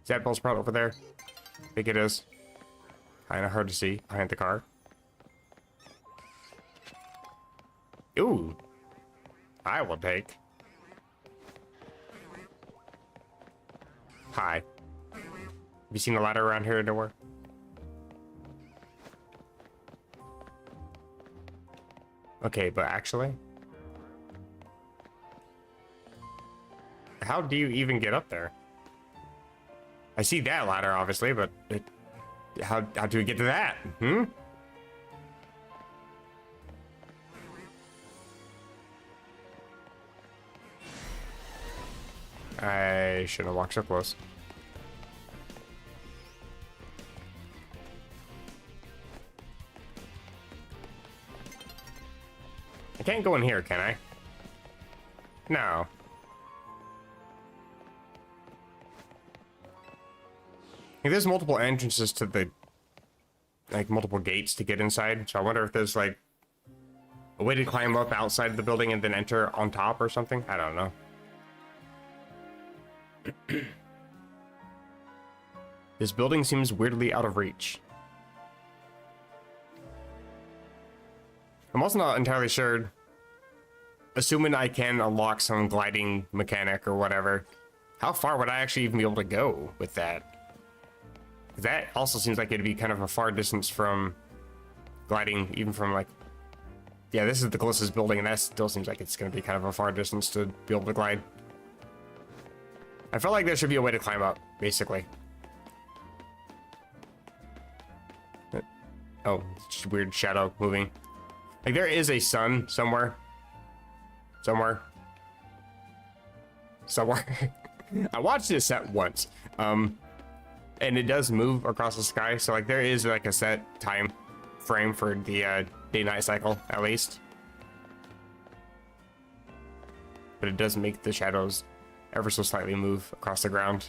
Is that Bellsprout over there? I think it is. Kinda hard to see behind the car. Ooh. I will take. Hi. Have you seen a ladder around here nowhere? Okay, but actually... How do you even get up there? I see that ladder, obviously, but... How do we get to that? Hmm? I shouldn't have walked so close. I can't go in here, can I? No. Like, there's multiple entrances to the... Like, multiple gates to get inside, so I wonder if there's, like... A way to climb up outside of the building and then enter on top or something? I don't know. This building seems weirdly out of reach. I'm also not entirely sure, assuming I can unlock some gliding mechanic or whatever, how far would I actually even be able to go with that? That also seems like it'd be kind of a far distance from gliding, even from like... Yeah, this is the closest building, and that still seems like it's going to be kind of a far distance to be able to glide. I felt like there should be a way to climb up, basically. Oh, just weird shadow moving. Like, there is a sun somewhere. Somewhere. I watched this set once. And it does move across the sky. So, like, there is, like, a set time frame for the day-night cycle, at least. But it does make the shadows ever so slightly move across the ground.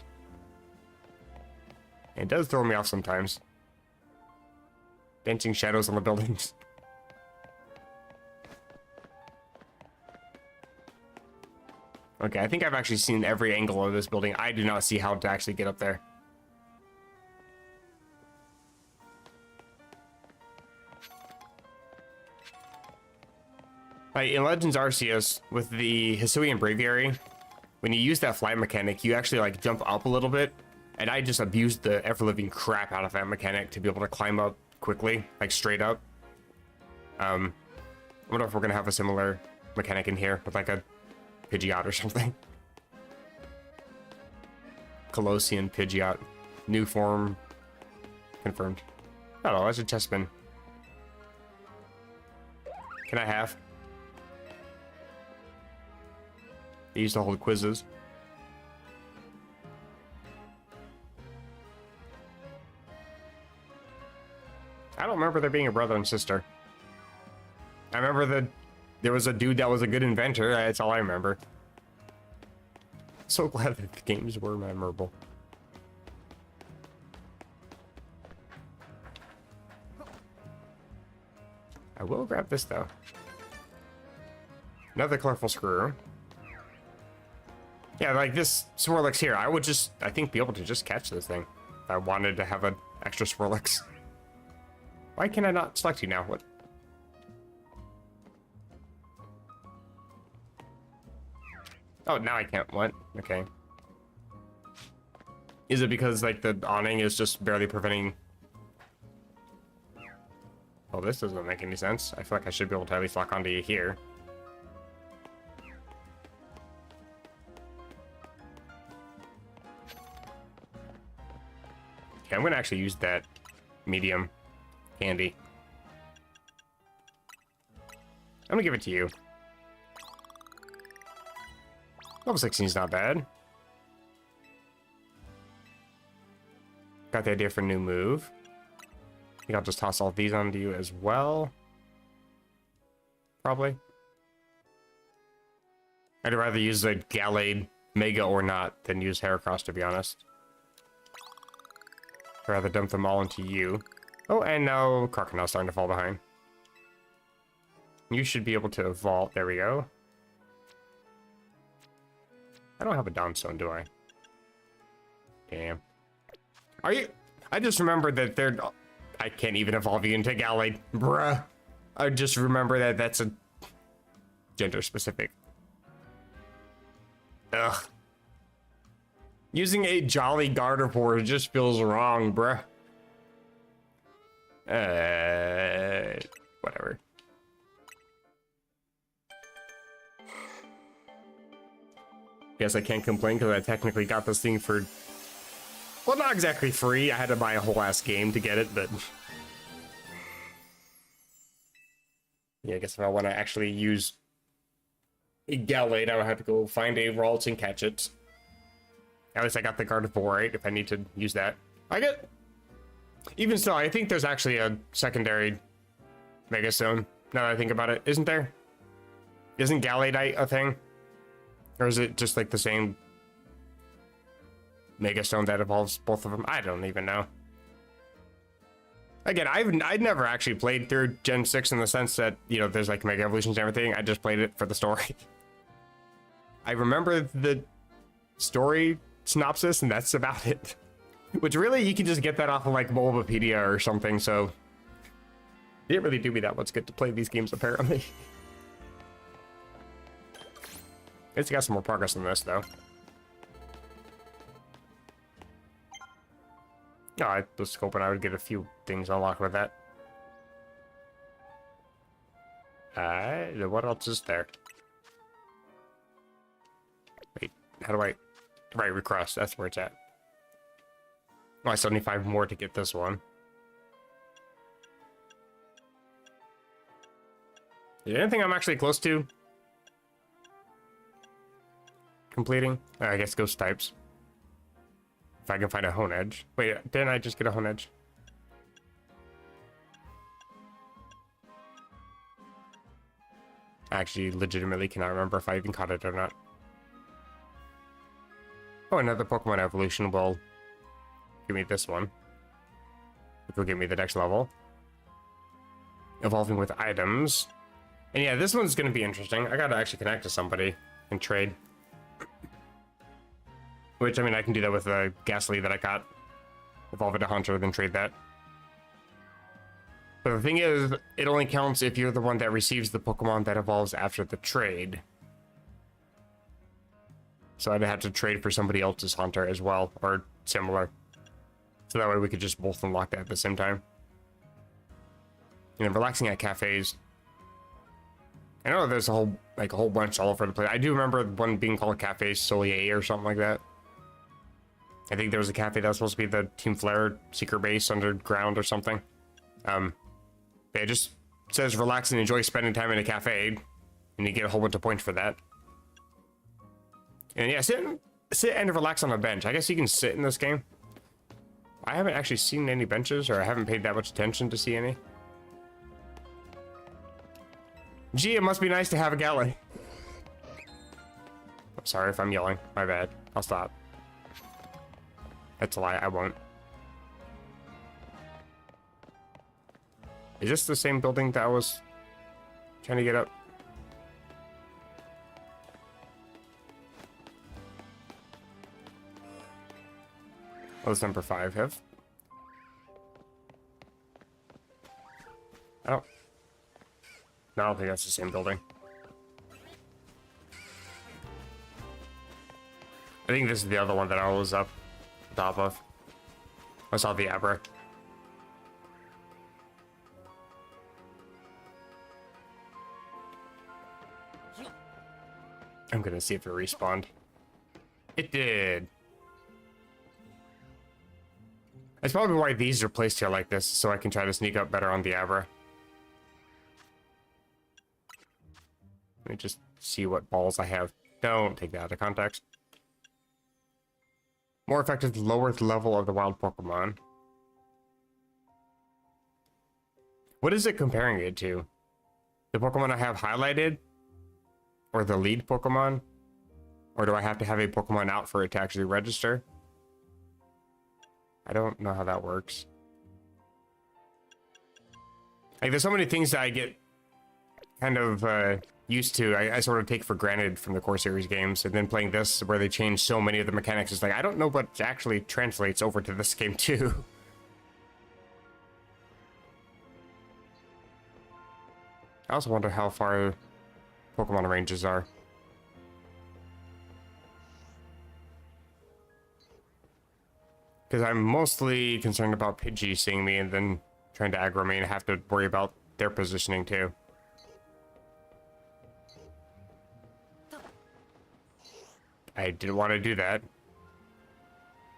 It does throw me off sometimes. Dancing shadows on the buildings. Okay, I think I've actually seen every angle of this building. I do not see how to actually get up there. Like in Legends Arceus, with the Hisuian Braviary, when you use that flight mechanic, you actually like jump up a little bit. And I just abused the ever-living crap out of that mechanic to be able to climb up quickly, like straight up. I wonder if we're gonna have a similar mechanic in here with like a Pidgeot or something. Colossian Pidgeot. New form confirmed. Oh, that's a chestman. Can I have? They used to hold quizzes. I don't remember there being a brother and sister. I remember that there was a dude that was a good inventor. That's all I remember. So glad that the games were memorable. I will grab this though. Another colorful screw. Yeah, like this Swirlix here, I would just, I think, be able to just catch this thing. If I wanted to have an extra Swirlix. Why can I not select you now? What? Oh, now I can't. What? Okay. Is it because, like, the awning is just barely preventing... Well, this doesn't make any sense. I feel like I should be able to at least lock onto you here. Okay, I'm gonna actually use that medium candy. I'm gonna give it to you. Level 16 is not bad. Got the idea for a new move. I think I'll just toss all these onto you as well. Probably. I'd rather use the Gallade Mega or not than use Heracross, to be honest. I'd rather dump them all into you. Oh, and now Crocodile's starting to fall behind. You should be able to evolve. There we go. I don't have a Downstone, do I? Damn. Are you... I just remembered that they're... I can't even evolve you into Gallade. Bruh. I just remember that that's a... gender specific. Ugh. Using a Jolly Gardevoir just feels wrong, bruh. Whatever. Guess I can't complain because I technically got this thing for... Well, not exactly free. I had to buy a whole ass game to get it, but... Yeah, I guess if I want to actually use a Gallade, I would have to go find a Ralts and catch it. At least I got the Gardevoir, right? If I need to use that. I get... Even so, I think there's actually a secondary Megastone, now that I think about it. Isn't there? Isn't Galladite a thing? Or is it just like the same Megastone that evolves both of them? I don't even know. Again, I'd never actually played through Gen 6 in the sense that, you know, there's like Mega Evolutions and everything. I just played it for the story. I remember the story synopsis, and that's about it. Which really, you can just get that off of like Bulbapedia or something, so... It didn't really do me that much good to play these games, apparently. It's got some more progress than this, though. No, I was hoping I would get a few things unlocked with that. What else is there? Wait, how do I... Right, recross, that's where it's at. Oh, I still need 5 more to get this one. Is there anything I'm actually close to completing? I guess ghost types. If I can find a Hone Edge. Wait, didn't I just get a Hone Edge? I actually legitimately cannot remember if I even caught it or not. Oh, another Pokemon evolution will give me this one, which will give me the next level. Evolving with items. And yeah, this one's going to be interesting. I got to actually connect to somebody and trade. Which, I mean, I can do that with the Ghastly that I got. Evolve it to Hunter, then trade that. But the thing is, it only counts if you're the one that receives the Pokemon that evolves after the trade. So I'd have to trade for somebody else's Hunter as well, or similar. So that way we could just both unlock that at the same time. You know, relaxing at cafes. I know there's a whole bunch all over the place. I do remember one being called Cafe Solier or something like that. I think there was a cafe that was supposed to be the Team Flare secret base underground or something. It just says relax and enjoy spending time in a cafe, and you get a whole bunch of points for that. And yeah, sit and relax on a bench. I guess you can sit in this game. I haven't actually seen any benches, or I haven't paid that much attention to see any. Gee, it must be nice to have a galley. I'm sorry if I'm yelling. My bad. I'll stop. That's a lie. I won't. Is this the same building that I was trying to get up? Oh, it's number 5, Have. Oh. No, I don't think that's the same building. I think this is the other one that I was up top of. I saw the Abra. I'm gonna see if it respawned. It did. That's probably why these are placed here like this, so I can try to sneak up better on the Abra. Let me just see what balls I have. Don't take that out of context. More effective, lower level of the wild Pokemon. What is it comparing it to? The Pokemon I have highlighted? Or the lead Pokemon? Or do I have to have a Pokemon out for it to actually register? I don't know how that works. Like, there's so many things that I get kind of used to. I sort of take for granted from the core series games, and then playing this where they change so many of the mechanics, it's like I don't know what actually translates over to this game too. I also wonder how far Pokemon ranges are. Because I'm mostly concerned about Pidgey seeing me and then trying to aggro me and have to worry about their positioning too. I didn't want to do that.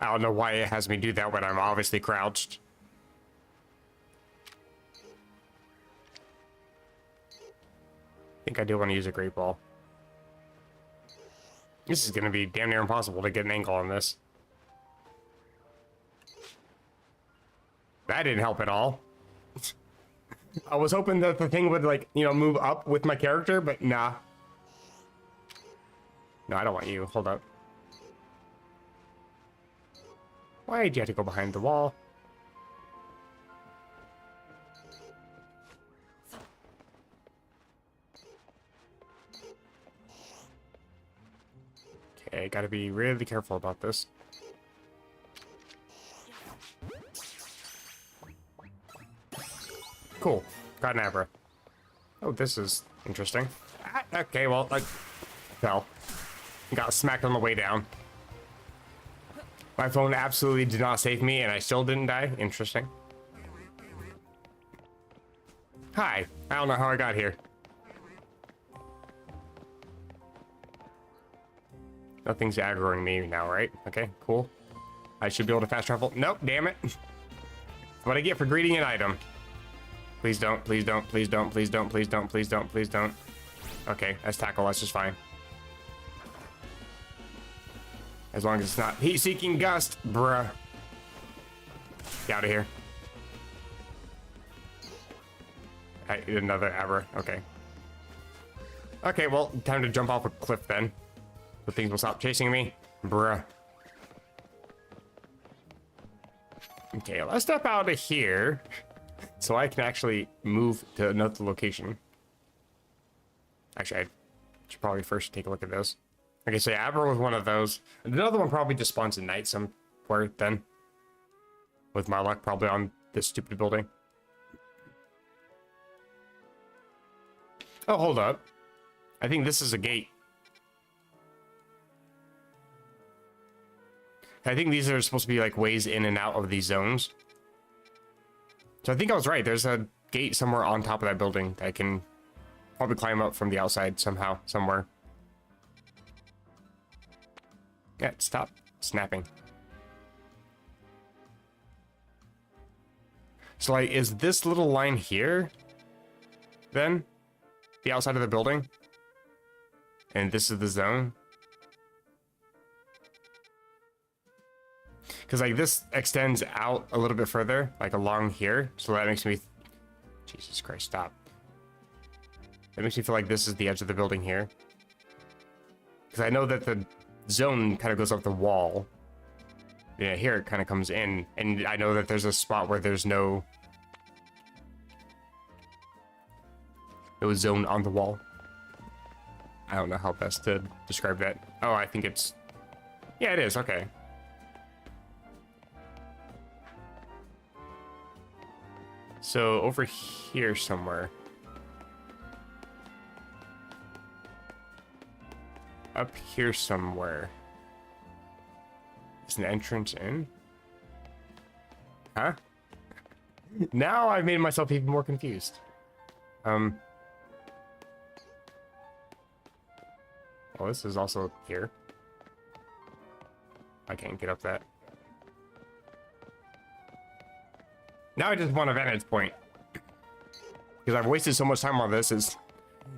I don't know why it has me do that when I'm obviously crouched. I think I do want to use a Great Ball. This is going to be damn near impossible to get an angle on this. That didn't help at all. I was hoping that the thing would, like, you know, move up with my character, but nah. No, I don't want you. Hold up. Why did you have to go behind the wall? Okay, gotta be really careful about this. Cool. Got an Abra. Oh, this is interesting. Ah, okay, well, I fell. Got smacked on the way down. My phone absolutely did not save me, and I still didn't die. Interesting. Hi. I don't know how I got here. Nothing's aggroing me now, right? Okay, cool. I should be able to fast travel. Nope, damn it. What I get for greeting an item. Please don't, please don't, please don't, please don't, please don't, please don't, please don't. Okay, that's tackle, that's just fine. As long as it's not heat-seeking gust, bruh. Get out of here. Another Abra, okay. Okay, well, time to jump off a cliff then. So things will stop chasing me, bruh. Okay, let's step out of here. So I can actually move to another location. Actually, I should probably first take a look at this. Okay, so yeah, Abra was one of those. Another one probably just spawns at night somewhere then. With my luck, probably on this stupid building. Oh, hold up. I think this is a gate. I think these are supposed to be like ways in and out of these zones. So I think I was right. There's a gate somewhere on top of that building that I can probably climb up from the outside somehow, somewhere. Yeah, stop snapping. So like, is this little line here then the outside of the building? And this is the zone? Because like this extends out a little bit further, like along here. So that makes me, Jesus Christ, stop. That makes me feel like this is the edge of the building here. Because I know that the zone kind of goes up the wall. Yeah, here it kind of comes in. And I know that there's a spot where there's no zone on the wall. I don't know how best to describe that. Oh, I think it's, yeah, it is. Okay. So over here somewhere. Up here somewhere. Is an entrance in? Huh? Now I've made myself even more confused. Oh, this is also here. I can't get up that. Now I just want a vantage point. Because I've wasted so much time on this. It's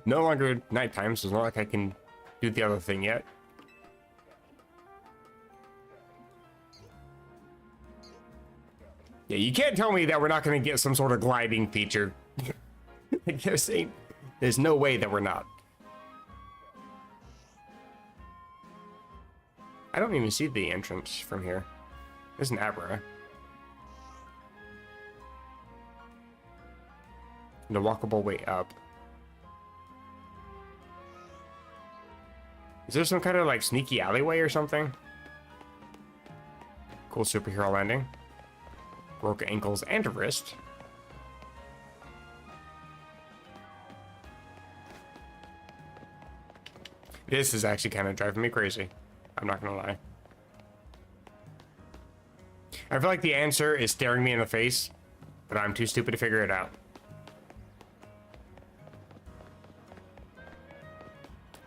no longer nighttime, so it's not like I can do the other thing yet. Yeah, you can't tell me that we're not going to get some sort of gliding feature. Like, there's no way that we're not. I don't even see the entrance from here. There's an Abra. The walkable way up. Is there some kind of like sneaky alleyway or something? Cool superhero landing. Broke ankles and a wrist. This is actually kind of driving me crazy. I'm not gonna lie. I feel like the answer is staring me in the face, but I'm too stupid to figure it out.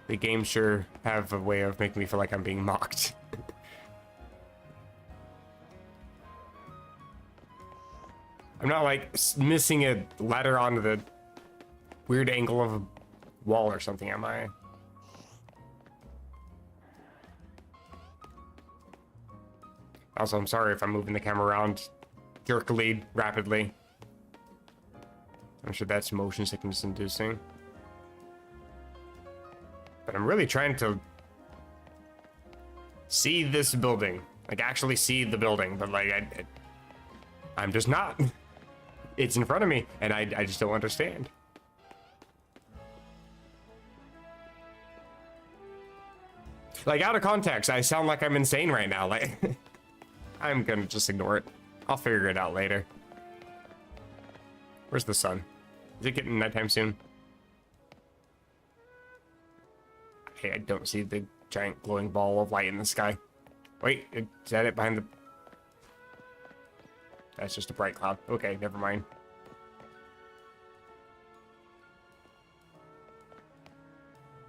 The games sure have a way of making me feel like I'm being mocked. I'm not like missing a ladder onto the weird angle of a wall or something, am I? Also, I'm sorry if I'm moving the camera around jerkily, rapidly. I'm sure that's motion sickness inducing. But I'm really trying to see this building. Like, actually see the building, but like, I'm just not. It's in front of me, and I just don't understand. Like, out of context, I sound like I'm insane right now. Like, I'm gonna just ignore it. I'll figure it out later. Where's the sun? Is it getting nighttime soon? Okay, I don't see the giant glowing ball of light in the sky. Wait, is that it behind the... That's just a bright cloud. Okay, never mind.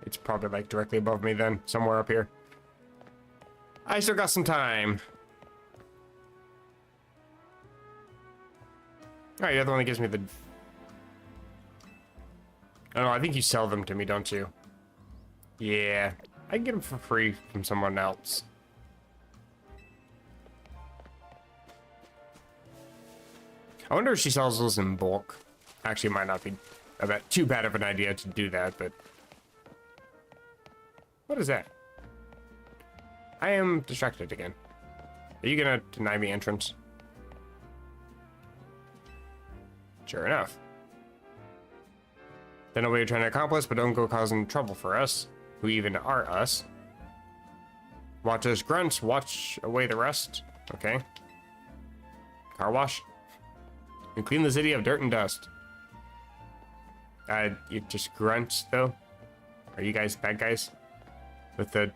It's probably like directly above me then, somewhere up here. I still got some time. Alright, you're the one that gives me the... Oh, no, I think you sell them to me, don't you? Yeah, I can get them for free from someone else. I wonder if she sells those in bulk. Actually, it might not be too bad of an idea to do that, but... What is that? I am distracted again. Are you gonna deny me entrance? Sure enough. Don't know what you're trying to accomplish, but don't go causing trouble for us. Who even are us? Watch us grunts, watch away the rest. Okay. Car wash. You clean the city of dirt and dust. You just grunts, though? Are you guys bad guys? With the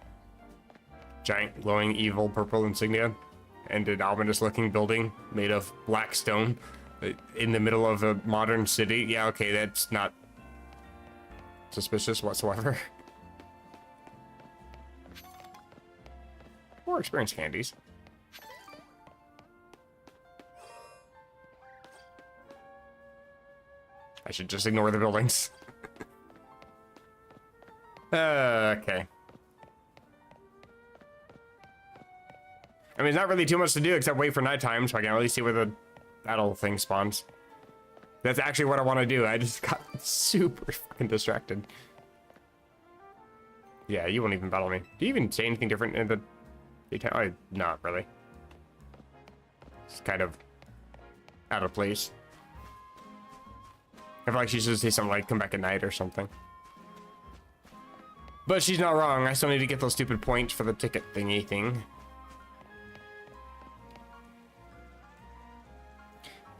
giant, glowing, evil purple insignia? And an ominous-looking building made of black stone in the middle of a modern city? Yeah, okay, that's not suspicious whatsoever. More experience candies. I should just ignore the buildings. Okay. I mean, there's not really too much to do except wait for nighttime, so I can at least see where the battle thing spawns. That's actually what I want to do. I just got super fucking distracted. Yeah, you won't even battle me. Do you even say anything different in the daytime? Oh, not really. It's kind of out of place. I feel like she should say something like, come back at night or something. But she's not wrong. I still need to get those stupid points for the ticket thingy thing.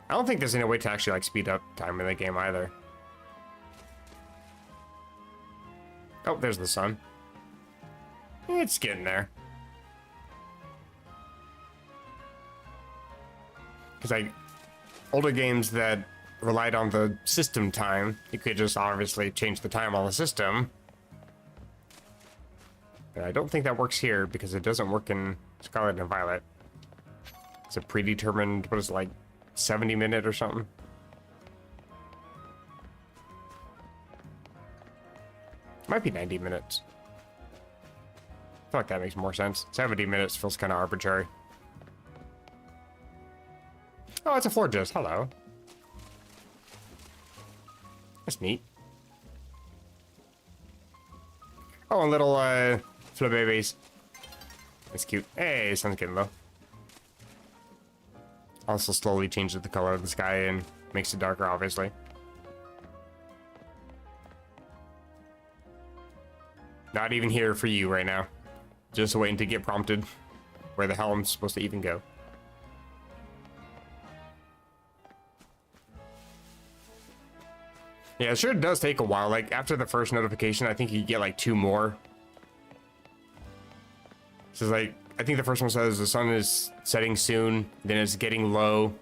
I don't think there's any way to actually like speed up time in the game either. Oh, there's the sun. It's getting there. Because like older games that relied on the system time, you could just obviously change the time on the system. But I don't think that works here because it doesn't work in Scarlet and Violet. It's a predetermined, what is it, like 70-minute or something? It might be 90 minutes. I feel like that makes more sense. 70 minutes feels kind of arbitrary. Oh, it's a floor gist. Hello. That's neat. Oh, and little flip babies. That's cute. Hey, sun's getting low. Also slowly changes the color of the sky and makes it darker, obviously. Not even here for you right now. Just waiting to get prompted where the hell I'm supposed to even go. Yeah, it sure does take a while. Like, after the first notification, I think you get like 2 more. So it's like, I think the first one says the sun is setting soon, then it's getting low.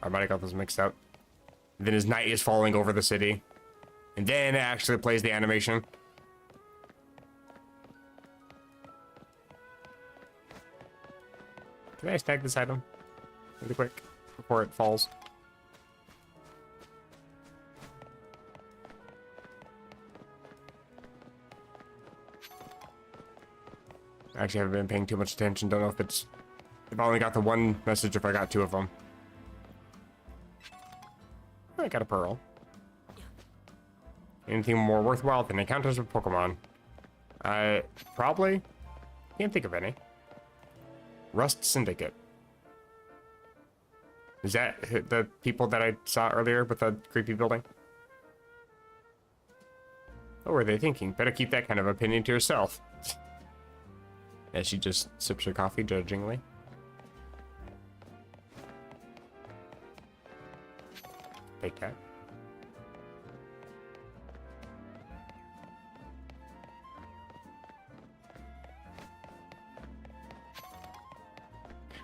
I might have got those mixed up. Then as night is falling over the city. And then it actually plays the animation. Can I snag this item really quick before it falls? I actually haven't been paying too much attention. Don't know if I only got the one message, if I got 2 of them. Oh, I got a pearl. Anything more worthwhile than encounters with Pokemon? I probably can't think of any. Rust Syndicate. Is that the people that I saw earlier with the creepy building? What were they thinking? Better keep that kind of opinion to yourself. As she just sips her coffee judgingly. Take that.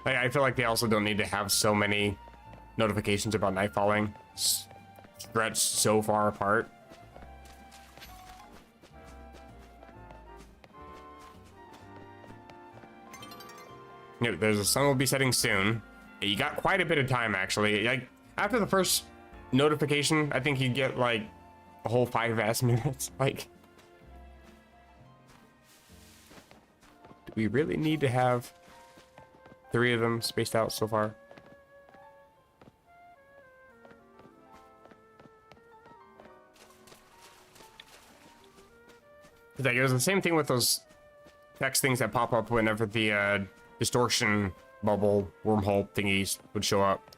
I feel like they also don't need to have so many notifications about night falling stretched so far apart. You know, there's a sun will be setting soon. You got quite a bit of time actually. Like after the first notification, I think you get like a whole 5 minutes. Like, do we really need to have 3 of them spaced out so far? Like, it was the same thing with those text things that pop up whenever the distortion bubble wormhole thingies would show up.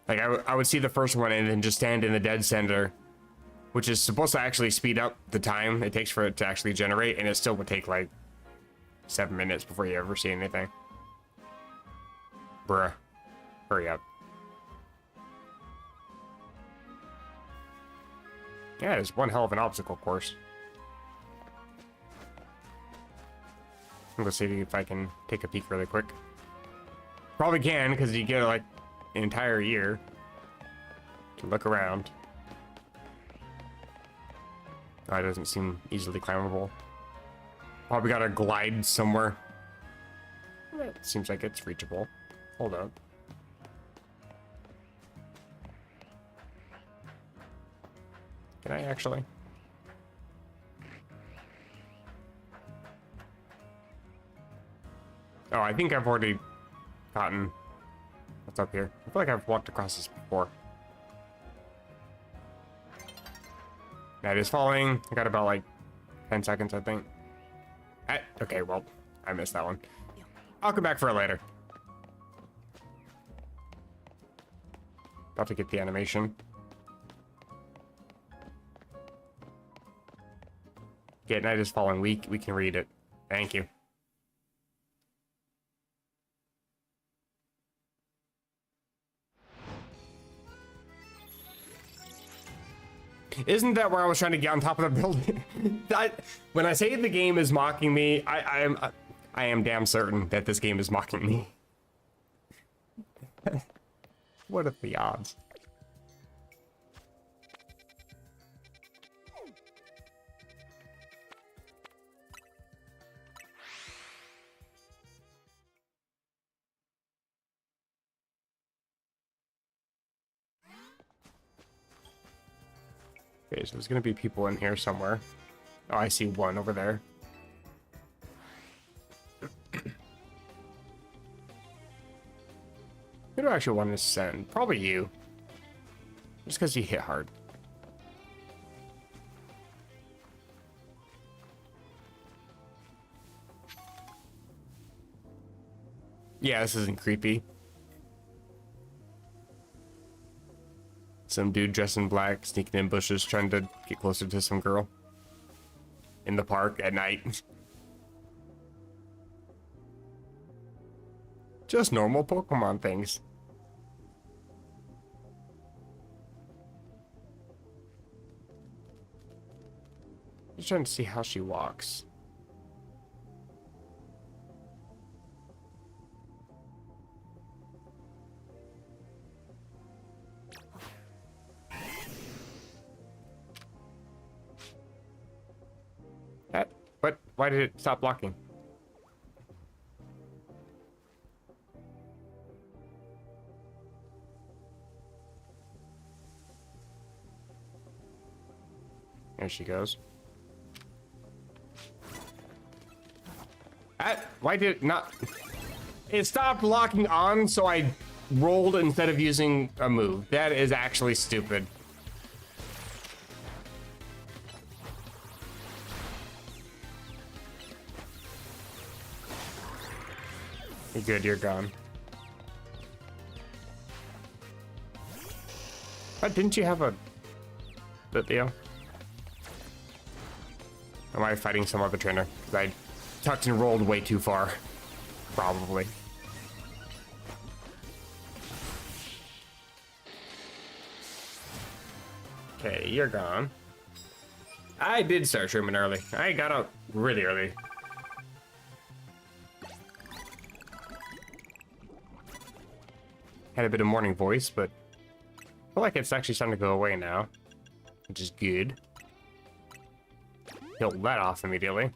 Like I would see the first one and then just stand in the dead center which is supposed to actually speed up the time it takes for it to actually generate, and it still would take like 7 minutes before you ever see anything. Bruh. Hurry up. Yeah, it's one hell of an obstacle course. I'm gonna see if I can take a peek really quick. Probably can, because you get like an entire year to look around. Oh, it doesn't seem easily climbable. Probably gotta glide somewhere. It seems like it's reachable. Hold up. Can I actually? Oh, I think I've already gotten what's up here. I feel like I've walked across this before. That is falling. I got about like 10 seconds, I think. Okay, well, I missed that one. I'll come back for it later. About to get the animation. Yeah, night is falling. We can read it. Thank you. Isn't that where I was trying to get on top of the building? When I say the game is mocking me, I am damn certain that this game is mocking me. What are the odds? Okay, so there's gonna be people in here somewhere. Oh, I see one over there. Who do I actually want to send? Probably you. Just because you hit hard. Yeah, this isn't creepy. Some dude dressed in black, sneaking in bushes, trying to get closer to some girl. In the park at night. Just normal Pokemon things. Just trying to see how she walks. What? Why did it stop blocking? There she goes. Why did it not? It stopped locking on, so I rolled instead of using a move. That is actually stupid. You're good, you're gone. But didn't you have a Lithio? Am I fighting some other trainer? Because I tucked and rolled way too far. Probably. Okay, you're gone. I did start streaming early. I got out really early. Had a bit of morning voice, but I feel like it's actually starting to go away now, which is good. He'll let off immediately.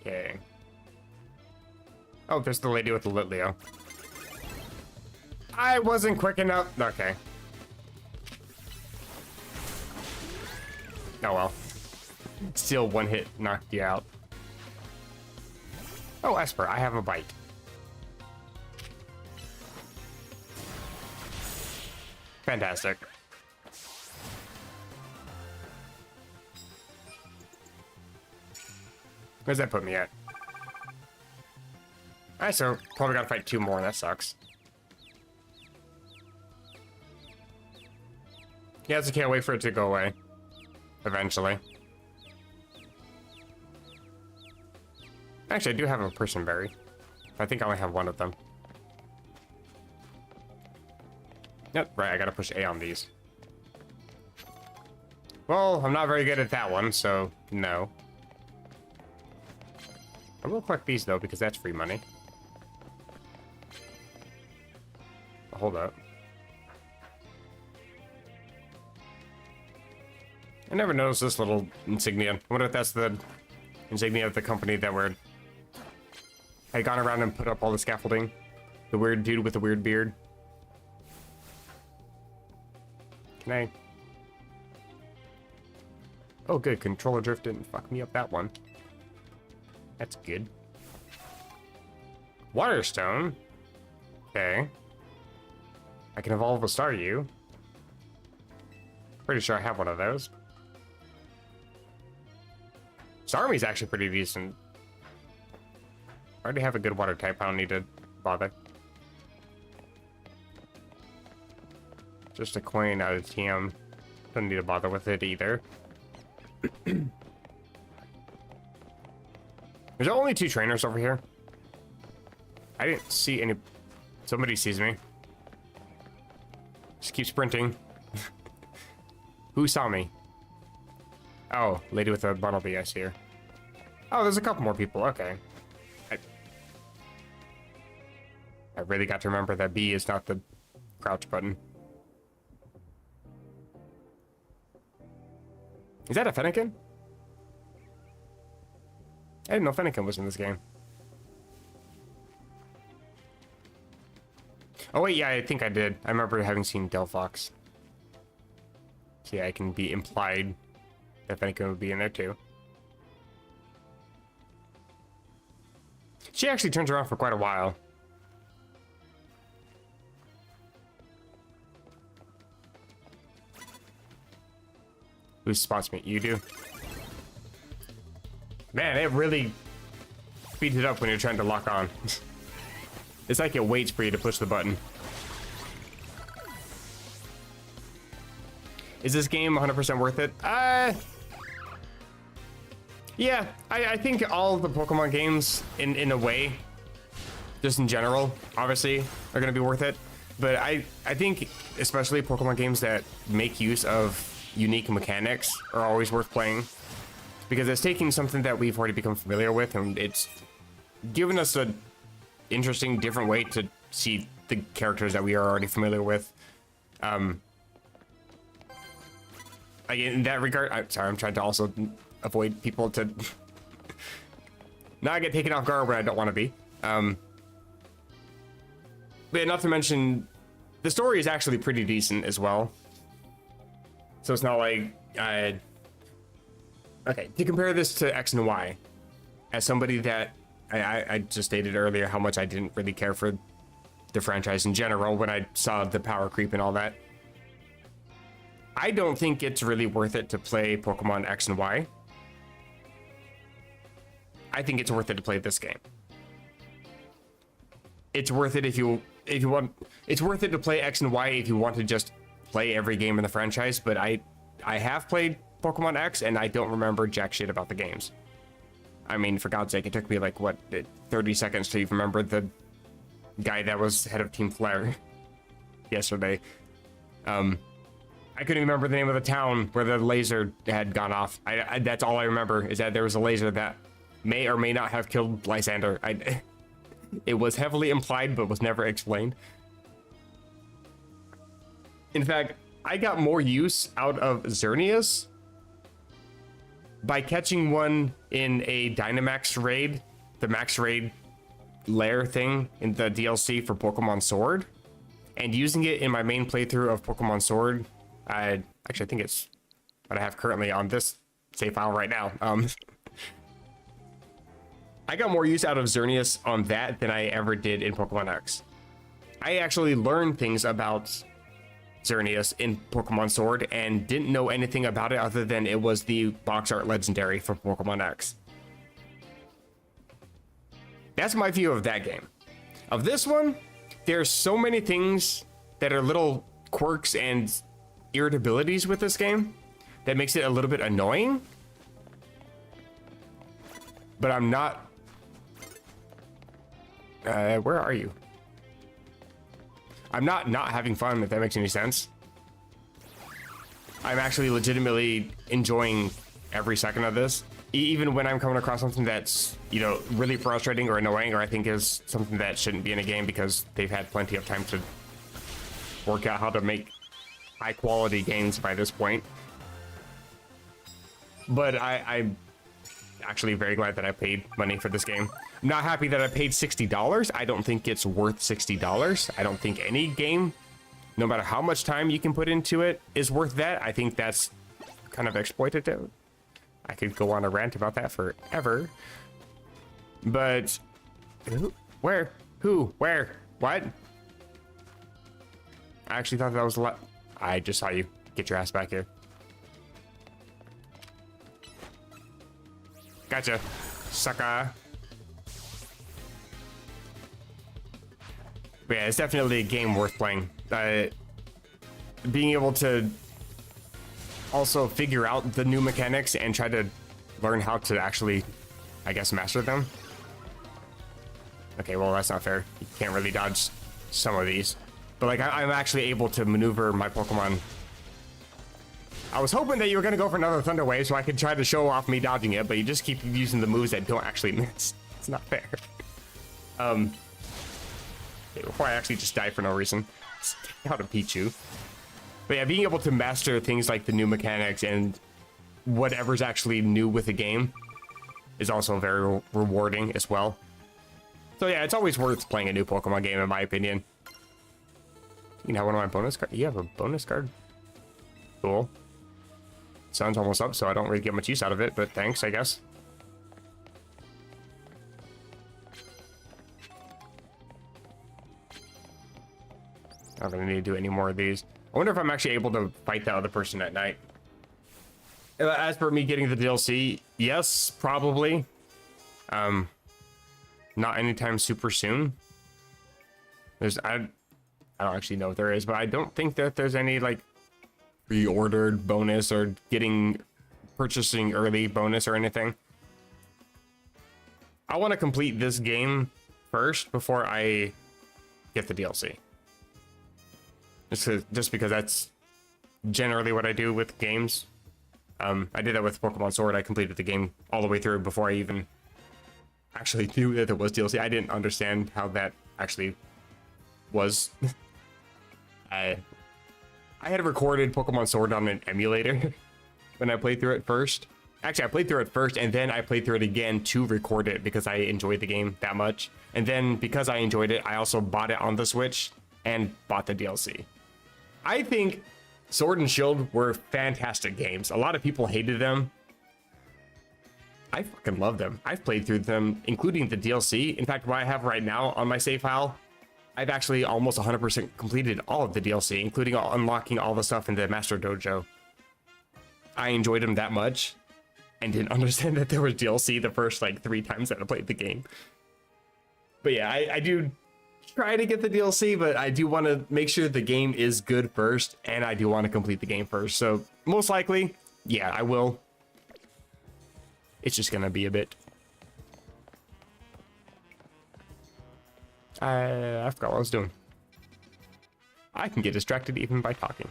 Okay. Oh, there's the lady with the Litleo. I wasn't quick enough. Okay. Oh well. Still one hit knocked you out. Oh, Esper, I have a bite. Fantastic. Where's that put me at? Alright, so probably gotta fight 2 more. That sucks. Yeah, it's okay. I'll wait for it to go away. Eventually. Actually, I do have a person berry. I think I only have 1 of them. Yep, right, I gotta push A on these. Well, I'm not very good at that one, so no. I will collect these, though, because that's free money. Hold up. I never noticed this little insignia. I wonder if that's the insignia of the company that had gone around and put up all the scaffolding. The weird dude with the weird beard. Can I... Oh, good. Controller drift didn't fuck me up that one. That's good. Waterstone. Okay. I can evolve a Staryu. Pretty sure I have one of those. Starmie's actually pretty decent. I already have a good water type. I don't need to bother. Just a coin out of TM. Don't need to bother with it either. There's only 2 trainers over here. I didn't see any... Somebody sees me. Just keep sprinting. Who saw me? Oh, lady with a bumblebee, I see her. Oh, there's a couple more people. Okay. I really got to remember that B is not the crouch button. Is that a Fennekin? I didn't know Fennekin was in this game. Oh wait, yeah, I think I did. I remember having seen Delphox. So yeah, it can be implied that Fennekin would be in there too. She actually turns around for quite a while. Who spots me? You do? Man, it really speeds it up when you're trying to lock on. It's like it waits for you to push the button. Is this game 100% worth it? Yeah, I think all of the Pokemon games, in a way, just in general, obviously, are going to be worth it. But I think, especially Pokemon games that make use of unique mechanics are always worth playing. Because it's taking something that we've already become familiar with, and it's given us an interesting, different way to see the characters that we are already familiar with. In that regard, I'm trying to also avoid people to not get taken off guard when I don't want to be. But not to mention, the story is actually pretty decent as well. So it's not like, okay, to compare this to X and Y, as somebody that I just stated earlier how much I didn't really care for the franchise in general when I saw the power creep and all that. I don't think it's really worth it to play Pokemon X and Y. I think it's worth it to play this game. It's worth it if you want. It's worth it to play X and Y if you want to just play every game in the franchise. But I have played Pokemon X and I don't remember jack shit about the games. I mean, for God's sake, it took me like what 30 seconds to even remember the guy that was head of Team Flare yesterday. I couldn't remember the name of the town where the laser had gone off. That's all I remember, is that there was a laser that may or may not have killed Lysander. It was heavily implied, but was never explained. In fact, I got more use out of Xerneas by catching one in a Dynamax raid, the Max Raid lair thing in the DLC for Pokemon Sword, and using it in my main playthrough of Pokemon Sword. Actually, I think it's what I have currently on this save file right now. I got more use out of Xerneas on that than I ever did in Pokemon X. I actually learned things about Xerneas in Pokemon Sword and didn't know anything about it other than it was the box art legendary for Pokemon X. That's my view of that game. Of this one, there's so many things that are little quirks and irritabilities with this game that makes it a little bit annoying. But I'm not... where are you? I'm not having fun, if that makes any sense. I'm actually legitimately enjoying every second of this. Even when I'm coming across something that's, you know, really frustrating or annoying, or I think is something that shouldn't be in a game because they've had plenty of time to work out how to make high quality games by this point. But I'm actually very glad that I paid money for this game. I'm not happy that I paid $60. I don't think it's worth $60. I don't think any game, no matter how much time you can put into it, is worth that. I think that's kind of exploitative. I could go on a rant about that forever. But where? Who? Where? What? I actually thought that was a lot. I just saw you. Get your ass back here. Gotcha, sucker. But yeah, it's definitely a game worth playing. Being able to also figure out the new mechanics and try to learn how to actually, I guess, master them. Okay, well, that's not fair. You can't really dodge some of these. But like, I'm actually able to maneuver my Pokemon. I was hoping that you were going to go for another Thunder Wave so I could try to show off me dodging it, but you just keep using the moves that don't actually miss. It's not fair. Okay, before I actually just die for no reason. Take out a Pichu. But yeah, being able to master things like the new mechanics and whatever's actually new with the game is also very rewarding as well. So yeah, it's always worth playing a new Pokemon game, in my opinion. You know, one of my bonus cards. You have a bonus card? Cool. Sun's almost up, so I don't really get much use out of it, but thanks, I guess. Not gonna need to do any more of these. I wonder if I'm actually able to fight that other person at night. As for me getting the DLC, yes, probably. Not anytime super soon. I don't actually know if there is, but I don't think that there's any like pre-ordered bonus or purchasing early bonus or anything. I want to complete this game first before I get the DLC. Just because that's generally what I do with games. I did that with Pokemon Sword. I completed the game all the way through before I even actually knew that there was DLC. I didn't understand how that actually was. I had recorded Pokemon Sword on an emulator when I played through it first. Actually, I played through it first, and then I played through it again to record it because I enjoyed the game that much. And then because I enjoyed it, I also bought it on the Switch and bought the DLC. I think Sword and Shield were fantastic games. A lot of people hated them. I fucking love them. I've played through them, including the DLC. In fact, what I have right now on my save file, I've actually almost 100% completed all of the DLC, including unlocking all the stuff in the Master Dojo. I enjoyed them that much and didn't understand that there was DLC the first like 3 times that I played the game. But yeah, I do try to get the DLC, but I do want to make sure the game is good first, and I do want to complete the game first. So most likely, yeah, I will. It's just gonna be a bit. I forgot what I was doing. I can get distracted even by talking.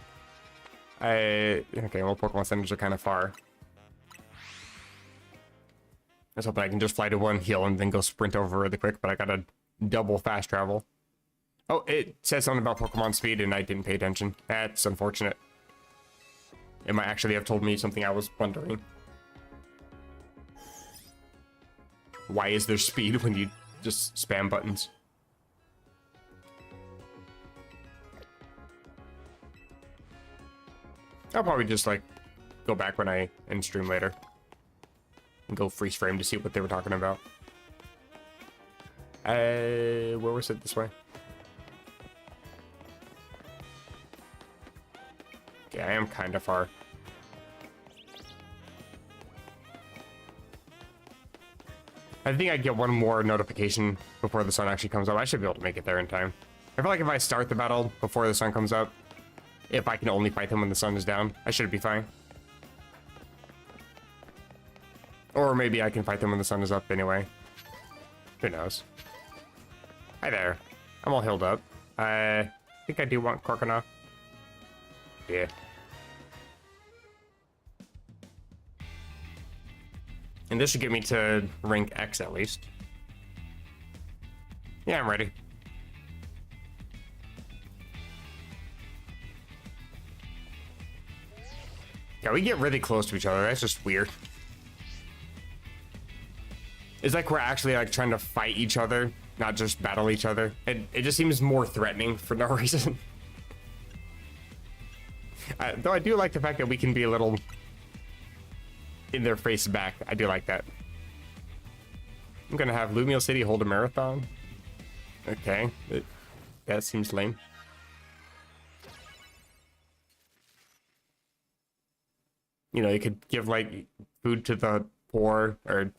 Okay, well, Pokemon centers are kind of far. I was hoping I can just fly to one, heal, and then go sprint over really quick, but I gotta double fast travel. Oh, it says something about Pokemon speed, and I didn't pay attention. That's unfortunate. It might actually have told me something I was wondering. Why is there speed when you just spam buttons? I'll probably just like go back when I end stream later and go freeze frame to see what they were talking about. Where was it? This way? Okay, I am kind of far. I think I get one more notification before the sun actually comes up. I should be able to make it there in time. I feel like if I start the battle before the sun comes up, if I can only fight them when the sun is down, I should be fine. Or maybe I can fight them when the sun is up anyway. Who knows? Hi there. I'm all healed up. I think I do want Korkanov. Yeah. And this should get me to rank X at least. Yeah, I'm ready. Yeah, we get really close to each other. That's just weird. It's like we're actually like trying to fight each other, not just battle each other. It just seems more threatening for no reason. Though I do like the fact that we can be a little in their face back. I do like that. I'm gonna have Lumiel City hold a marathon. Okay, that seems lame. You know, you could give like food to the poor or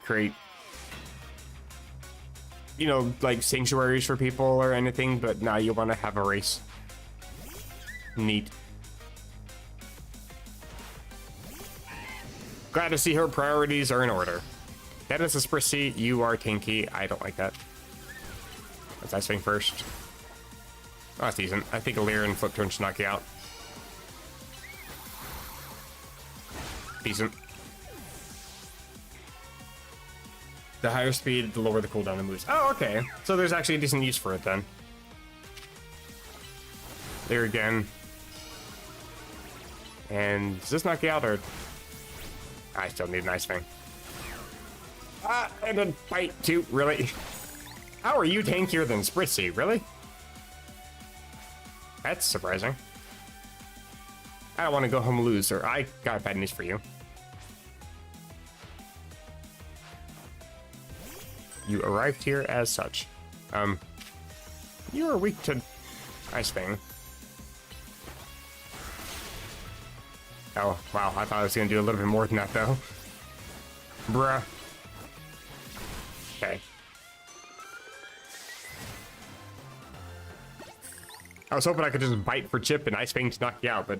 create, you know, like sanctuaries for people or anything, but now you want to have a race. Neat. Glad to see her priorities are in order. That is a Sprissy. You are tanky. I don't like that. Let's Ice Wing first. Oh, that's decent. I think a Leer and Flip Turn should knock you out. Decent. The higher speed, the lower the cooldown of moves. Oh, okay. So there's actually a decent use for it then. There again. And does this knock you out or? I still need an Ice Fang. Ah, and a bite too, really? How are you tankier than Spritsy, really? That's surprising. I don't want to go home loser. I got bad news for you. You arrived here as such. You are weak to Ice Fang. Oh, wow, I thought I was gonna do a little bit more than that, though. Bruh. Okay. I was hoping I could just bite for chip and Ice Fang to knock you out, but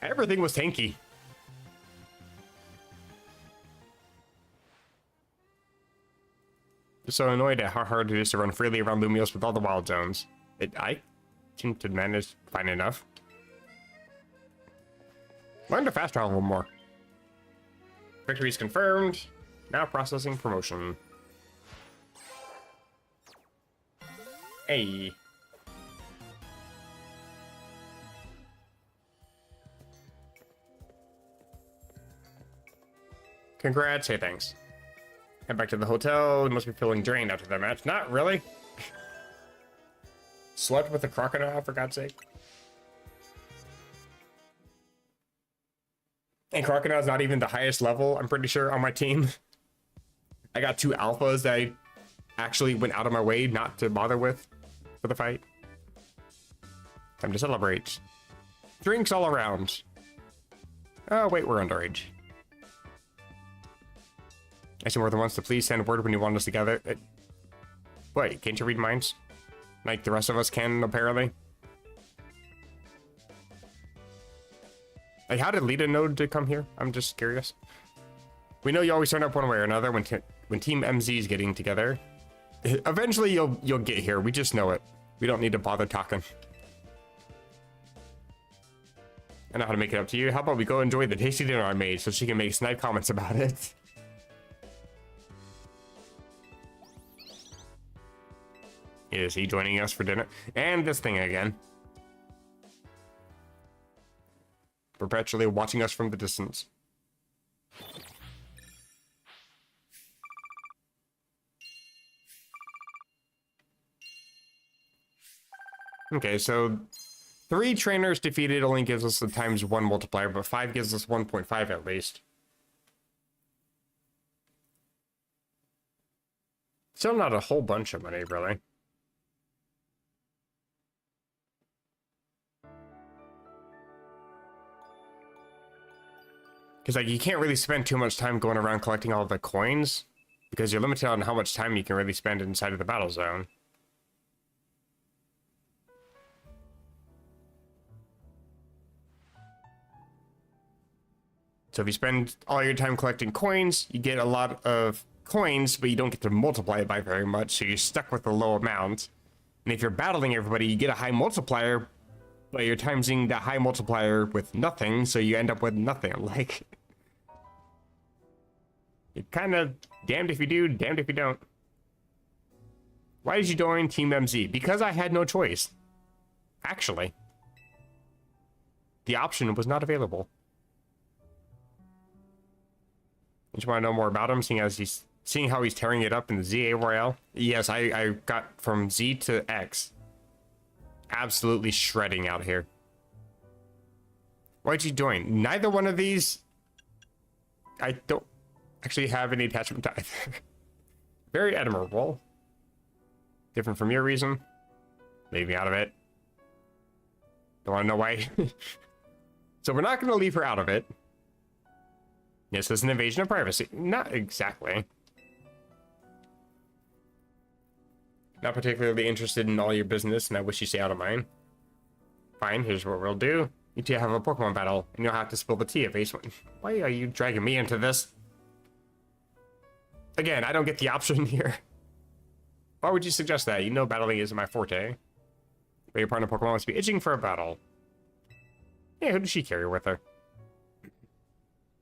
everything was tanky. Just so annoyed at how hard it is to run freely around Lumios with all the wild zones. I seem to manage fine enough. Learn to fast travel more. Victory is confirmed. Now processing promotion. Hey. Congrats. Hey, thanks. Head back to the hotel. You must be feeling drained after that match. Not really. Slept with a crocodile, for God's sake. And Crocodile's not even the highest level, I'm pretty sure, on my team. I got 2 alphas that I actually went out of my way not to bother with for the fight. Time to celebrate. Drinks all around. Oh, wait, we're underage. I see more than once to please send word when you want us together. Wait, can't you read minds? Like the rest of us can, apparently. Like, how did Lita know to come here? I'm just curious. We know you always turn up one way or another when Team MZ is getting together. Eventually, you'll get here. We just know it. We don't need to bother talking. I know how to make it up to you. How about we go enjoy the tasty dinner I made so she can make snide comments about it? Is he joining us for dinner? And this thing again. Perpetually watching us from the distance. Okay, so 3 trainers defeated only gives us the ×1 multiplier, but 5 gives us 1.5 at least. Still not a whole bunch of money, really. Because, like, you can't really spend too much time going around collecting all the coins. because you're limited on how much time you can really spend inside of the battle zone. So if you spend all your time collecting coins, you get a lot of coins, but you don't get to multiply it by very much, so you're stuck with a low amount. And if you're battling everybody, you get a high multiplier, but you're timesing that high multiplier with nothing, so you end up with nothing. Like, you're kind of damned if you do, damned if you don't. Why did you join Team MZ? Because I had no choice. Actually, the option was not available. You just want to know more about him, seeing how he's tearing it up in the ZA Royale? Yes, I got from Z to X. Absolutely shredding out here. Why'd you join? Neither one of these. I don't actually have any attachment to either. Very admirable. Different from your reason. Leave me out of it. Don't want to know why. So we're not going to leave her out of it. Yes, there's an invasion of privacy. Not exactly. Not particularly interested in all your business, and I wish you stay out of mine. Fine, here's what we'll do. You two have a Pokemon battle, and you'll have to spill the tea if Ace wins. Why are you dragging me into this? Again, I don't get the option here. Why would you suggest that? You know battling isn't my forte. But your partner Pokemon must be itching for a battle. Yeah, who does she carry with her?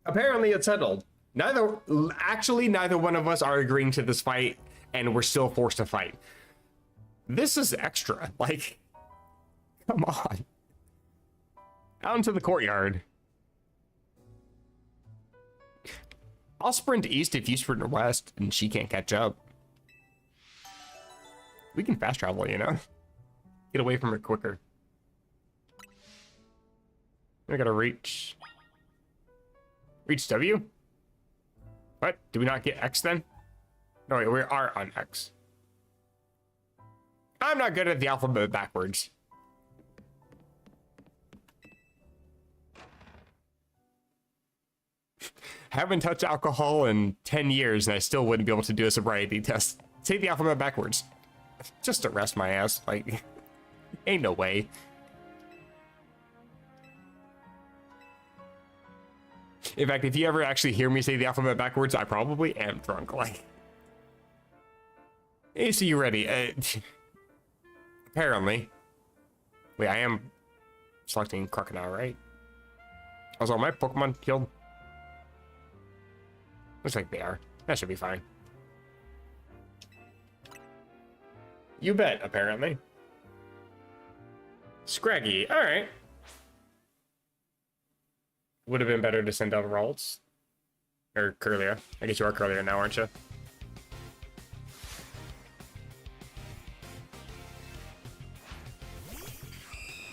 Apparently it's settled. Neither one of us are agreeing to this fight, and we're still forced to fight. This is extra. Like, come on. Out into the courtyard. I'll sprint east if you sprint west, and she can't catch up. We can fast travel, you know? Get away from her quicker. I gotta reach W? What? Do we not get X then? No, wait, we are on X. I'm not good at the alphabet backwards. Haven't touched alcohol in 10 years and I still wouldn't be able to do a sobriety test. Say the alphabet backwards. Just to rest my ass. Like, ain't no way. In fact, if you ever actually hear me say the alphabet backwards, I probably am drunk. Like, hey, so you ready? Apparently. Wait, I am selecting Crocodile, right? Also, are my Pokemon healed? Looks like they are. That should be fine. You bet, apparently. Scraggy, alright. Would have been better to send out Ralts. Or Curlia. I guess you are Curlia now, aren't you?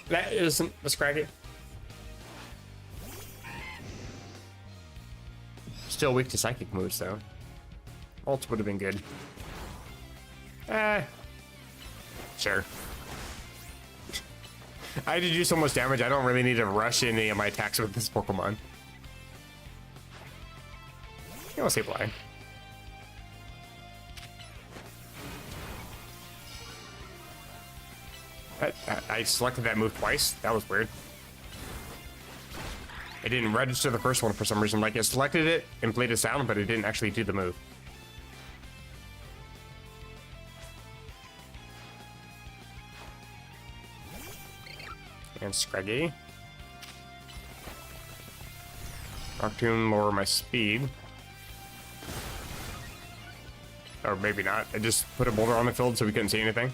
That isn't a Scraggy. Still weak to psychic moves, though. Ralts would have been good. Sure. I had to do so much damage, I don't really need to rush any of my attacks with this Pokemon. Yeah, we'll say Blind. I selected that move twice. That was weird. It didn't register the first one for some reason. Like, it selected it and played a sound, but it didn't actually do the move. And Scraggy. Rock Tomb, lower my speed. Or maybe not. I just put a boulder on the field so we couldn't see anything.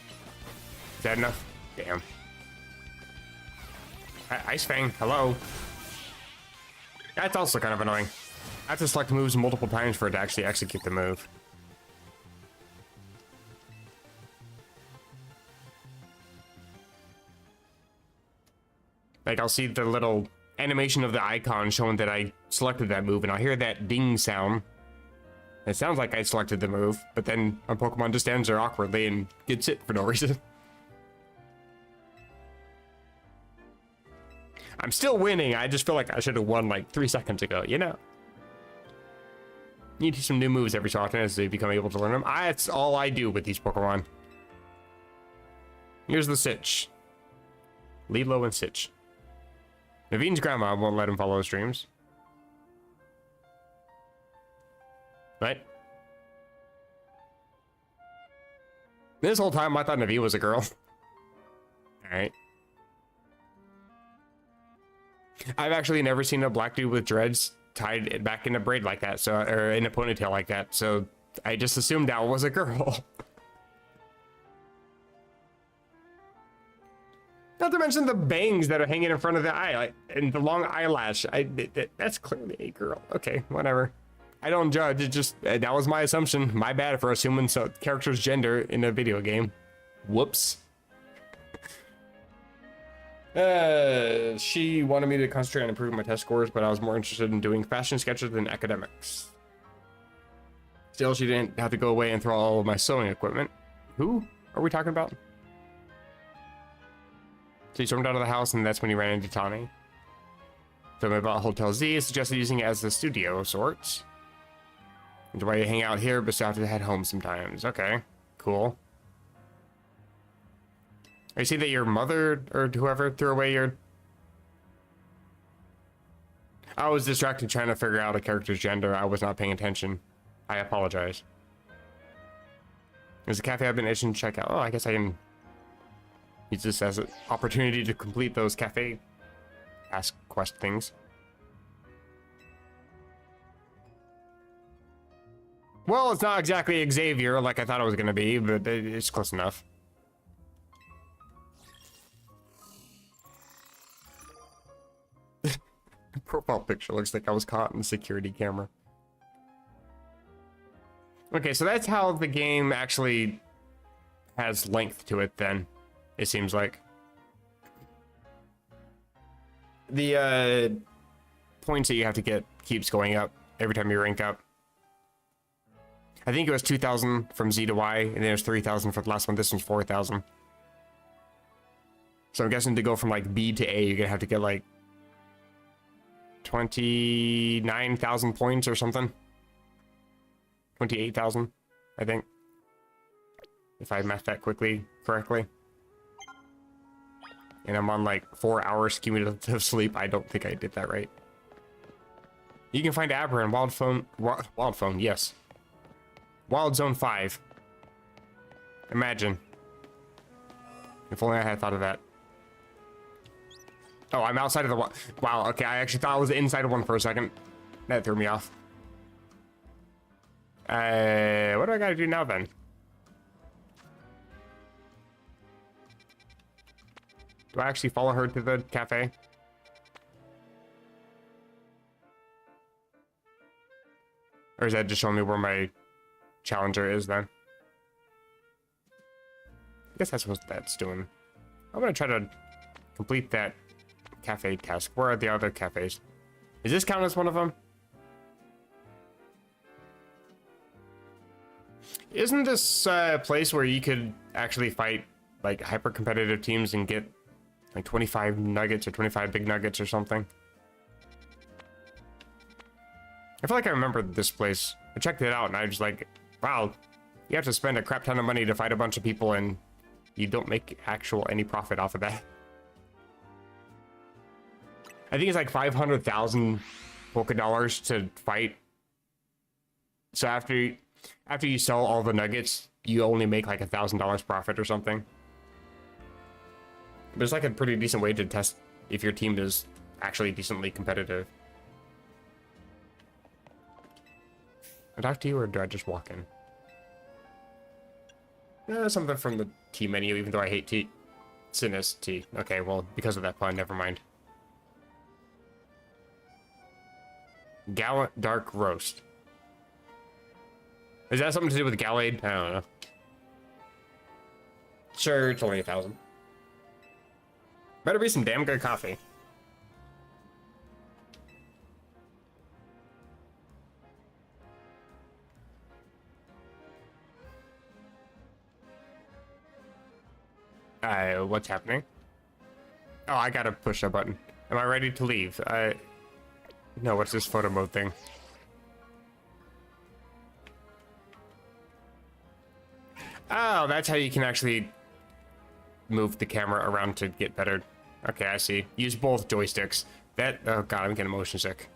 Is that enough? Damn. Ice Fang, hello. That's also kind of annoying. I have to select moves multiple times for it to actually execute the move. Like, I'll see the little animation of the icon showing that I selected that move, and I'll hear that ding sound. It sounds like I selected the move, but then a Pokemon just stands there awkwardly and gets it for no reason. I'm still winning, I just feel like I should have won like 3 seconds ago, you know? You teach some new moves every so often as they become able to learn them. That's all I do with these Pokemon. Here's the Sitch. Lilo and Sitch. Naveen's grandma won't let him follow his dreams. Right? This whole time I thought Naveen was a girl. Alright. I've actually never seen a black dude with dreads tied back in a braid like that, so or in a ponytail like that, so I just assumed that was a girl. Not to mention the bangs that are hanging in front of the eye, like, and the long eyelash. That's clearly a girl. Okay, whatever. I don't judge. It just that was my assumption. My bad for assuming so character's gender in a video game. Whoops. She wanted me to concentrate on improving my test scores, but I was more interested in doing fashion sketches than academics. Still, she didn't have to go away and throw all of my sewing equipment. Who are we talking about? So he stormed out of the house, and that's when he ran into Tani. Told me about Hotel Z, suggested using it as the studio of sorts. That's why you hang out here, but still have to head home sometimes. Okay, cool. I see that your mother, or whoever, threw away your... I was distracted trying to figure out a character's gender. I was not paying attention. I apologize. There's a cafe I've been itching to check out. Oh, I guess I can use this as an opportunity to complete those cafe ask quest things. Well, it's not exactly Xavier like I thought it was going to be, but it's close enough. Profile picture looks like I was caught in the security camera. Okay, so that's how the game actually has length to it then, it seems like. The points that you have to get keeps going up every time you rank up. I think it was 2,000 from Z to Y, and then it was 3,000 for the last one. This one's 4,000. So I'm guessing to go from like B to A, you're gonna have to get like 29,000 points or something. 28,000, I think. If I mathed that correctly. And I'm on like 4 hours cumulative sleep. I don't think I did that right. You can find Abra in Wild Phone, yes. Wild Zone 5. Imagine. If only I had thought of that. Oh, I'm outside of the... Wow, okay, I actually thought I was inside of one for a second. That threw me off. What do I gotta do now, then? Do I actually follow her to the cafe? Or is that just showing me where my challenger is, then? I guess that's what that's doing. I'm gonna try to complete that cafe task. Where are the other cafes? Is this count as one of them? Isn't this a place where you could actually fight like hyper competitive teams and get like 25 nuggets or 25 big nuggets or something? I feel like I remember this place. I checked it out and I was like, wow, you have to spend a crap ton of money to fight a bunch of people and you don't make any profit off of that. I think it's like 500,000 Poké Dollars to fight. So after you sell all the nuggets, you only make like $1,000 profit or something. But it's like a pretty decent way to test if your team is actually decently competitive. I talk to you, or do I just walk in? Something from the tea menu, even though I hate tea. Sinus tea. Okay, well, because of that pun, never mind. Gallant Dark Roast. Is that something to do with Gallade? I don't know. Sure, it's only 1,000. Better be some damn good coffee. What's happening? Oh, I gotta push a button. Am I ready to leave? No, what's this photo mode thing? Oh, that's how you can actually move the camera around to get better. Okay, I see. Use both joysticks. That, oh god, I'm getting motion sick.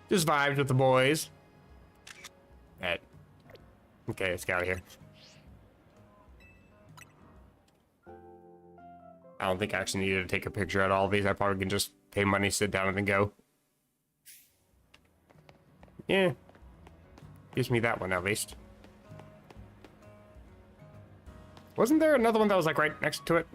Just vibes with the boys. That. Okay, let's get out of here. I don't think I actually needed to take a picture at all of these. I probably can just pay money, sit down, and then go. Yeah. Gives me that one, at least. Wasn't there another one that was, like, right next to it?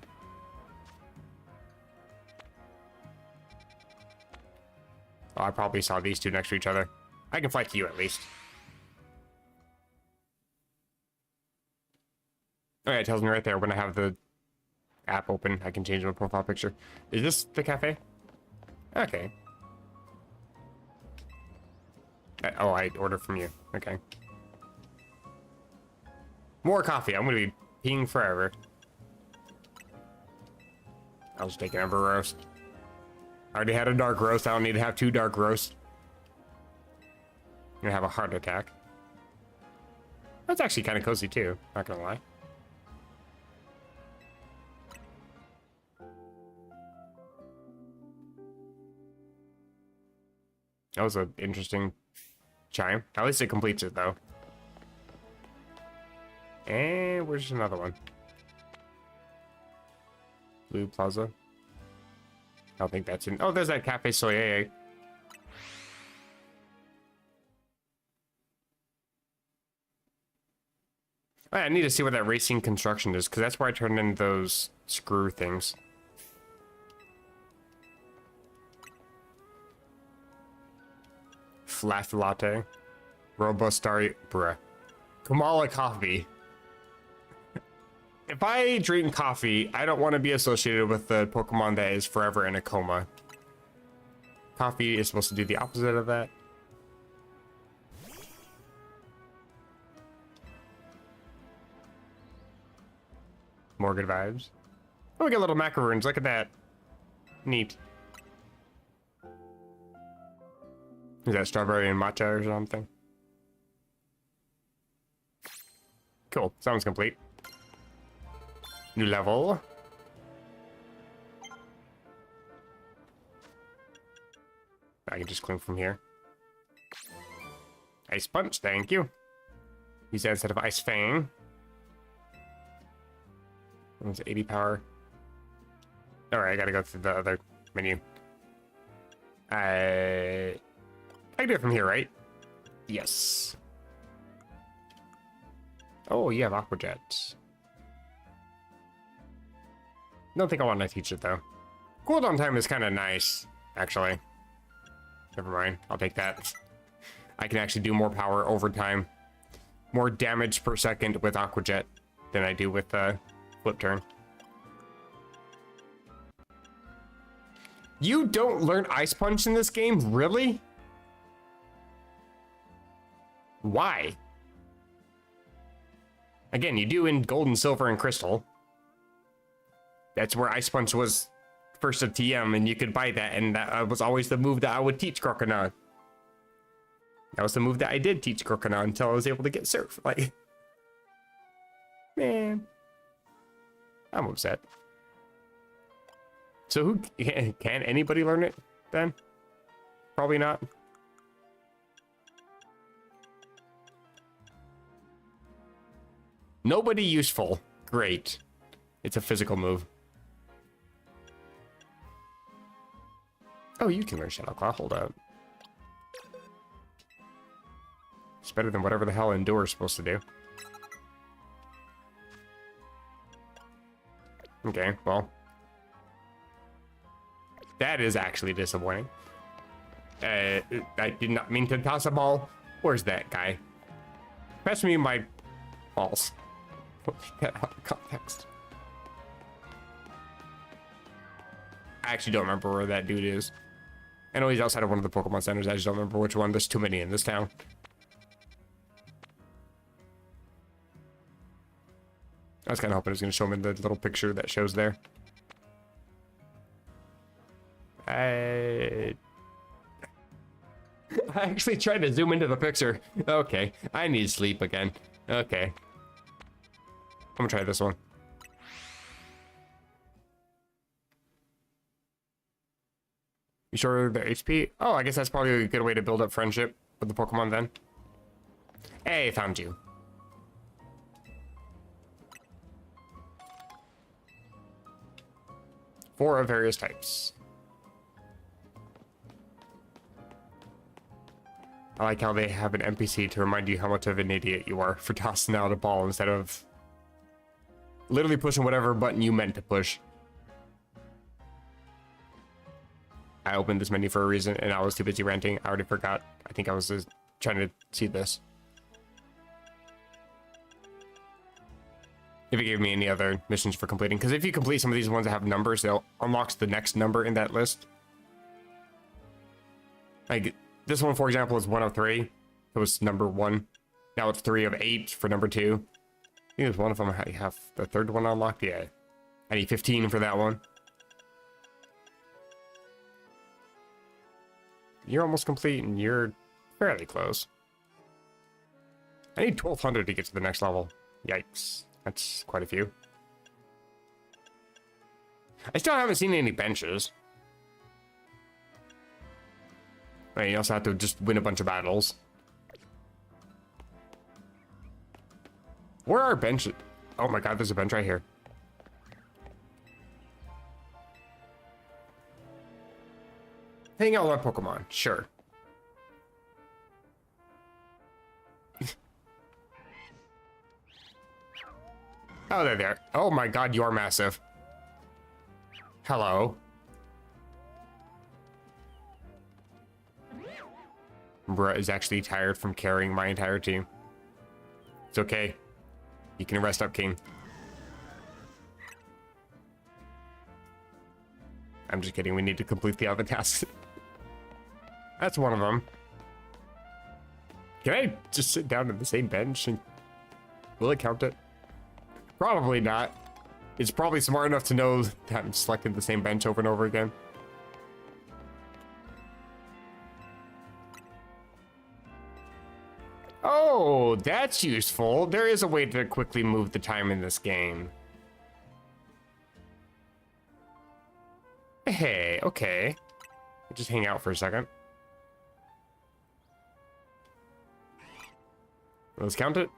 Oh, I probably saw these two next to each other. I can fly to you, at least. Oh, yeah, it tells me right there when I have the app open, I can change my profile picture. Is this the cafe? Okay. Oh, I ordered from you. Okay. More coffee. I'm gonna be peeing forever. I'll just take an Ember roast. I already had a dark roast. I don't need to have 2 dark roasts. I'm gonna have a heart attack. That's actually kind of cozy too, not gonna lie. That was an interesting chime. At least it completes it, though. And where's another one? Blue Plaza. I don't think that's in... Oh, there's that Cafe Soleil. Oh, I need to see what that racing construction is, because that's where I turned in those screw things. Flat latte. Robustari. Bruh. Kamala coffee. If I drink coffee, I don't want to be associated with the Pokemon that is forever in a coma. Coffee is supposed to do the opposite of that. More good vibes. Oh, we got little macaroons. Look at that. Neat. Is that strawberry and matcha or something? Cool. Sounds complete. New level. I can just climb from here. Ice Punch, thank you. Use that instead of Ice Fang. It's 80 power. Alright, I gotta go through the other menu. I can do it from here, right? Yes. Oh, you have Aqua Jet. Don't think I want to teach it, though. Cooldown time is kind of nice, actually. Never mind, I'll take that. I can actually do more power over time. More damage per second with Aqua Jet than I do with Flip Turn. You don't learn Ice Punch in this game? Really? Why? Again, you do in Gold and Silver and Crystal. That's where Ice Punch was first of TM, and you could buy that, and that was always the move that I would teach Croconaw. That was the move that I did teach Croconaw until I was able to get Surf. Like, man, I'm upset. So who can anybody learn it then? Probably not. Nobody useful. Great. It's a physical move. Oh, you can learn Shadow Claw. Hold up. It's better than whatever the hell Endure is supposed to do. Okay, well. That is actually disappointing. I did not mean to toss a ball. Where's that guy? Pass me my balls. Take that out of context. I actually don't remember where that dude is. I know he's outside of one of the Pokemon centers. I just don't remember which one. There's too many in this town. I was kind of hoping it was going to show me the little picture that shows there. I actually tried to zoom into the picture. Okay, I need sleep again. Okay. I'm gonna try this one. You sure the HP? Oh, I guess that's probably a good way to build up friendship with the Pokemon then. Hey, found you. Four of various types. I like how they have an NPC to remind you how much of an idiot you are for tossing out a ball instead of literally pushing whatever button you meant to push. I opened this menu for a reason and I was too busy ranting. I already forgot. I think I was just trying to see this. If it gave me any other missions for completing. Because if you complete some of these ones that have numbers, they'll unlock the next number in that list. Like this one, for example, is 1 of 3. It was number 1. Now it's 3 of 8 for number 2. I think there's one of them I have the third one unlocked. Yeah. I need 15 for that one. You're almost complete and you're fairly close. I need 1200 to get to the next level. Yikes. That's quite a few. I still haven't seen any benches. Right, you also have to just win a bunch of battles. Where are benches? Oh my god, there's a bench right here. Hang out with my Pokemon, sure. Oh, they're there. Oh my god, you are massive. Hello. Bruh is actually tired from carrying my entire team. It's okay. You can rest up, King. I'm just kidding. We need to complete the other tasks. That's one of them. Can I just sit down on the same bench and will it count it? Probably not. It's probably smart enough to know that I'm selecting the same bench over and over again. Oh, that's useful. There is a way to quickly move the time in this game. Hey, okay. Just hang out for a second. Let's count it.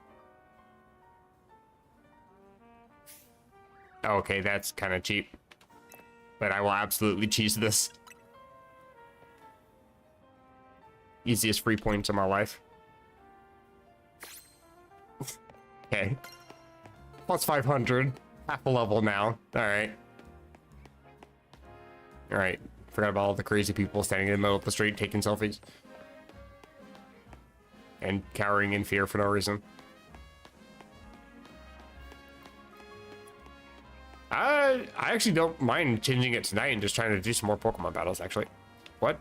Okay, that's kind of cheap. But I will absolutely cheese this. Easiest free points of my life. Okay. Plus 500. Half a level now. Alright. Alright. Forgot about all the crazy people standing in the middle of the street taking selfies. And cowering in fear for no reason. I actually don't mind changing it tonight and just trying to do some more Pokemon battles, actually. What?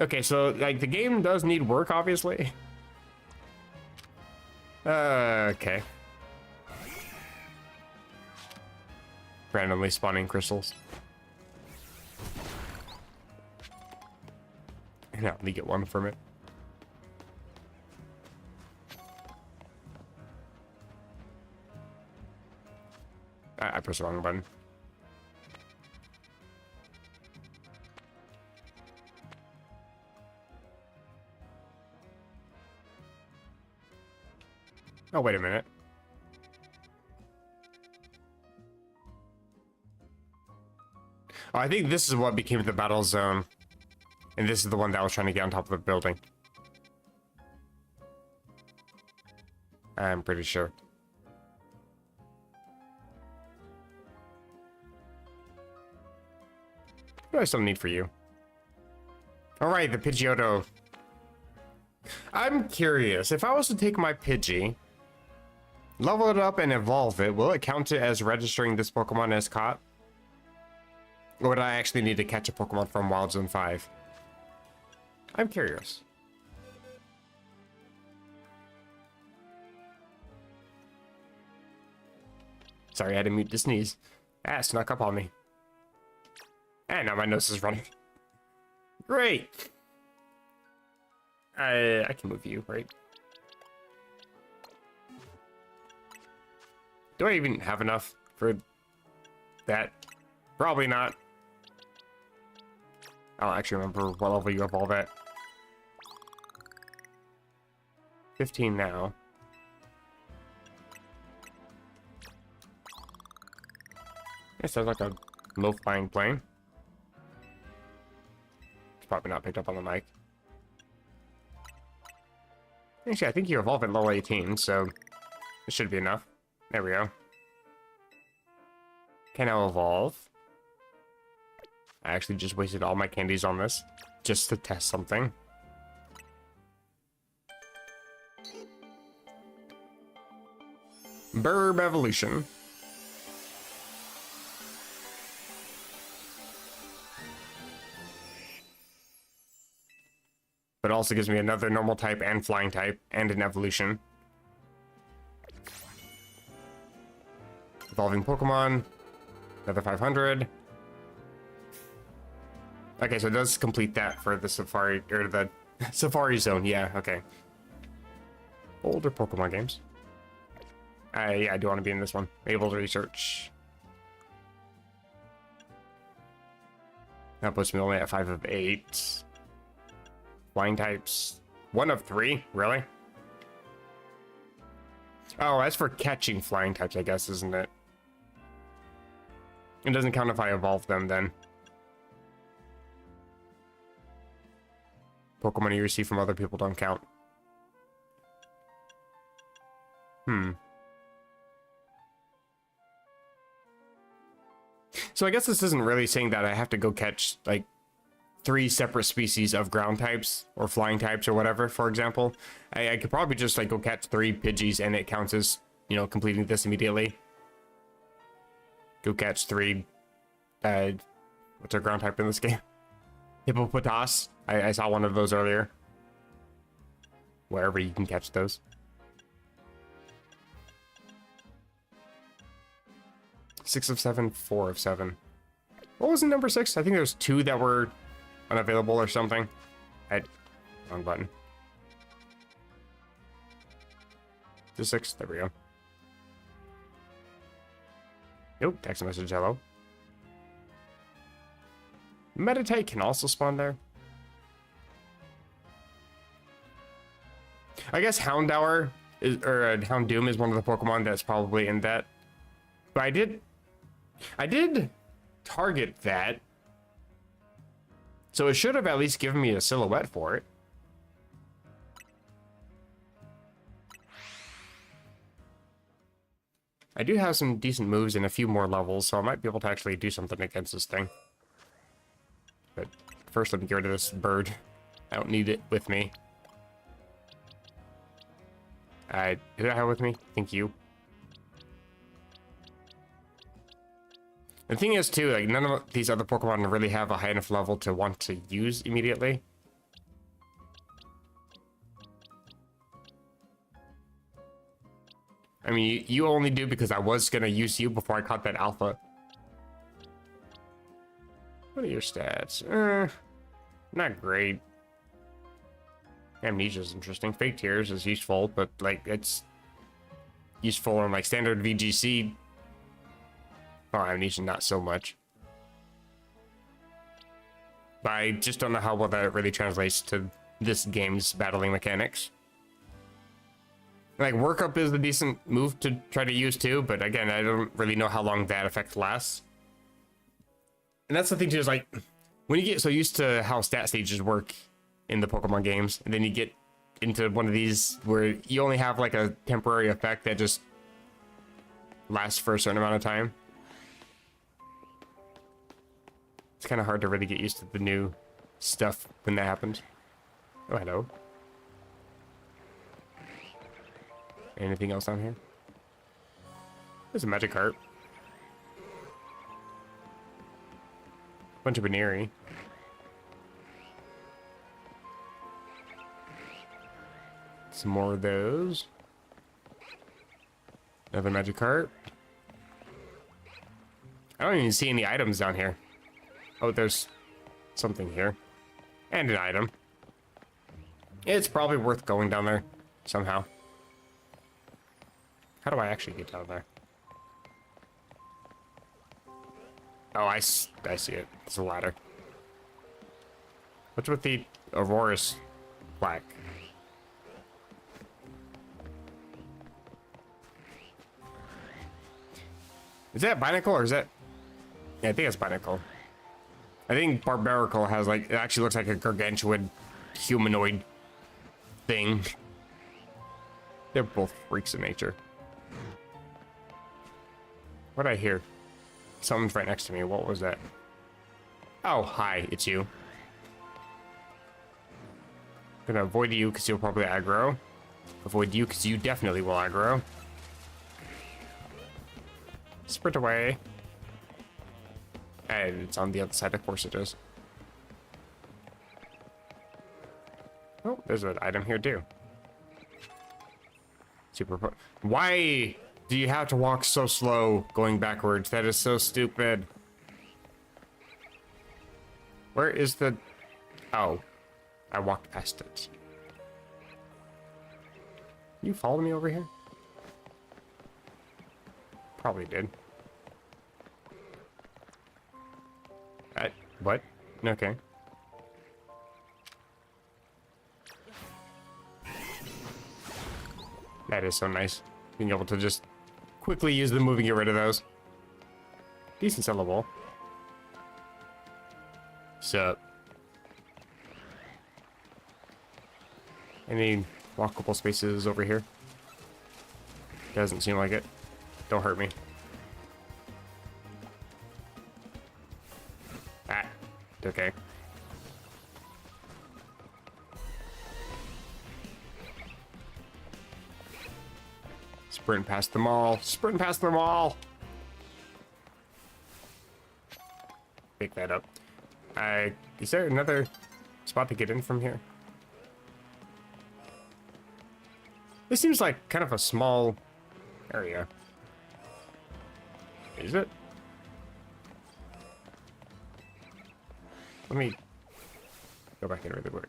Okay, so, like, the game does need work, obviously. Okay. Randomly spawning crystals. And I only get one from it. I pressed the wrong button. Oh, wait a minute. Oh, I think this is what became the battle zone. And this is the one that I was trying to get on top of the building. I'm pretty sure. What do I still need for you? Alright, the Pidgeotto. I'm curious, if I was to take my Pidgey, level it up and evolve it, will it count it as registering this Pokemon as caught? Or would I actually need to catch a Pokemon from Wild Zone 5? I'm curious. Sorry, I had to mute to sneeze. Ah, snuck up on me. And now my nose is running. Great. I can move you, right? Do I even have enough for that? Probably not. I don't actually remember what level you evolve at. 15 now. It sounds like a low-flying plane. It's probably not picked up on the mic. Actually, I think you evolve at level 18, so it should be enough. There we go. Can now evolve. I actually just wasted all my candies on this, just to test something. Burb evolution. But also gives me another normal type and flying type and an evolution. Evolving Pokemon. Another 500. Okay, so it does complete that for the Safari, or the Safari Zone. Yeah, okay. Older Pokemon games. Yeah, I do want to be in this one. Able to research. That puts me only at 5 of 8. Flying types. 1 of 3? Really? Oh, that's for catching flying types, I guess, isn't it? It doesn't count if I evolve them, then. Pokemon you receive from other people don't count. So I guess this isn't really saying that I have to go catch, like, 3 separate species of ground types or flying types or whatever, for example. I could probably just, like, go catch 3 Pidgeys and it counts as, you know, completing this immediately. Go catch 3, what's our ground type in this game? Hippopotas. I saw one of those earlier. Wherever you can catch those. 6 of 7, 4 of 7. What was in number 6? I think there's 2 that were unavailable or something. Wrong button. To 6. There we go. Nope. Text message. Hello. Meditate can also spawn there. I guess Houndour is, or Houndoom is one of the Pokemon that's probably in that. But I did target that, so it should have at least given me a silhouette for it. I do have some decent moves in a few more levels, so I might be able to actually do something against this thing. But first, let me get rid of this bird. I don't need it with me. Who I have with me? Thank you. The thing is, too, like, none of these other Pokemon really have a high enough level to want to use immediately. I mean, you only do because I was going to use you before I caught that alpha. What are your stats? Not great. Amnesia's interesting. Fake Tears is useful, but, like, it's useful in, like, standard VGC. Oh, Amnesia, not so much. But I just don't know how well that really translates to this game's battling mechanics. Like, Workup is a decent move to try to use too, but again, I don't really know how long that effect lasts. And that's the thing too, is like, when you get so used to how stat stages work in the Pokemon games, and then you get into one of these where you only have like a temporary effect that just lasts for a certain amount of time. It's kind of hard to really get used to the new stuff when that happens. Oh, hello. Anything else down here? There's a Magikarp. Bunch of Baneri. Some more of those. Another Magikarp. I don't even see any items down here. Oh, there's something here. And an item. It's probably worth going down there somehow. How do I actually get down there? Oh, I see it. It's a ladder. What's with the Aurora's plaque? Is that Binacle or is that... Yeah, I think it's Binacle. I think Barbarical has like... It actually looks like a gargantuan humanoid thing. They're both freaks of nature. What did I hear? Someone's right next to me. What was that? Oh, hi. It's you. Gonna avoid you because you'll probably aggro. Avoid you because you definitely will aggro. Sprint away. And it's on the other side. Of course it is. Oh, there's an item here too. Super. Why do you have to walk so slow going backwards? That is so stupid. Where is the... Oh, I walked past it. You follow me over here? Probably did. What? Okay. That is so nice. Being able to just quickly use the move and get rid of those. Decent sellable. Sup? Any walkable spaces over here? Doesn't seem like it. Don't hurt me. Ah, okay. Sprint past them all. Sprint past them all. Pick that up. Is there another spot to get in from here? This seems like kind of a small area. Is it? Let me go back and read the word.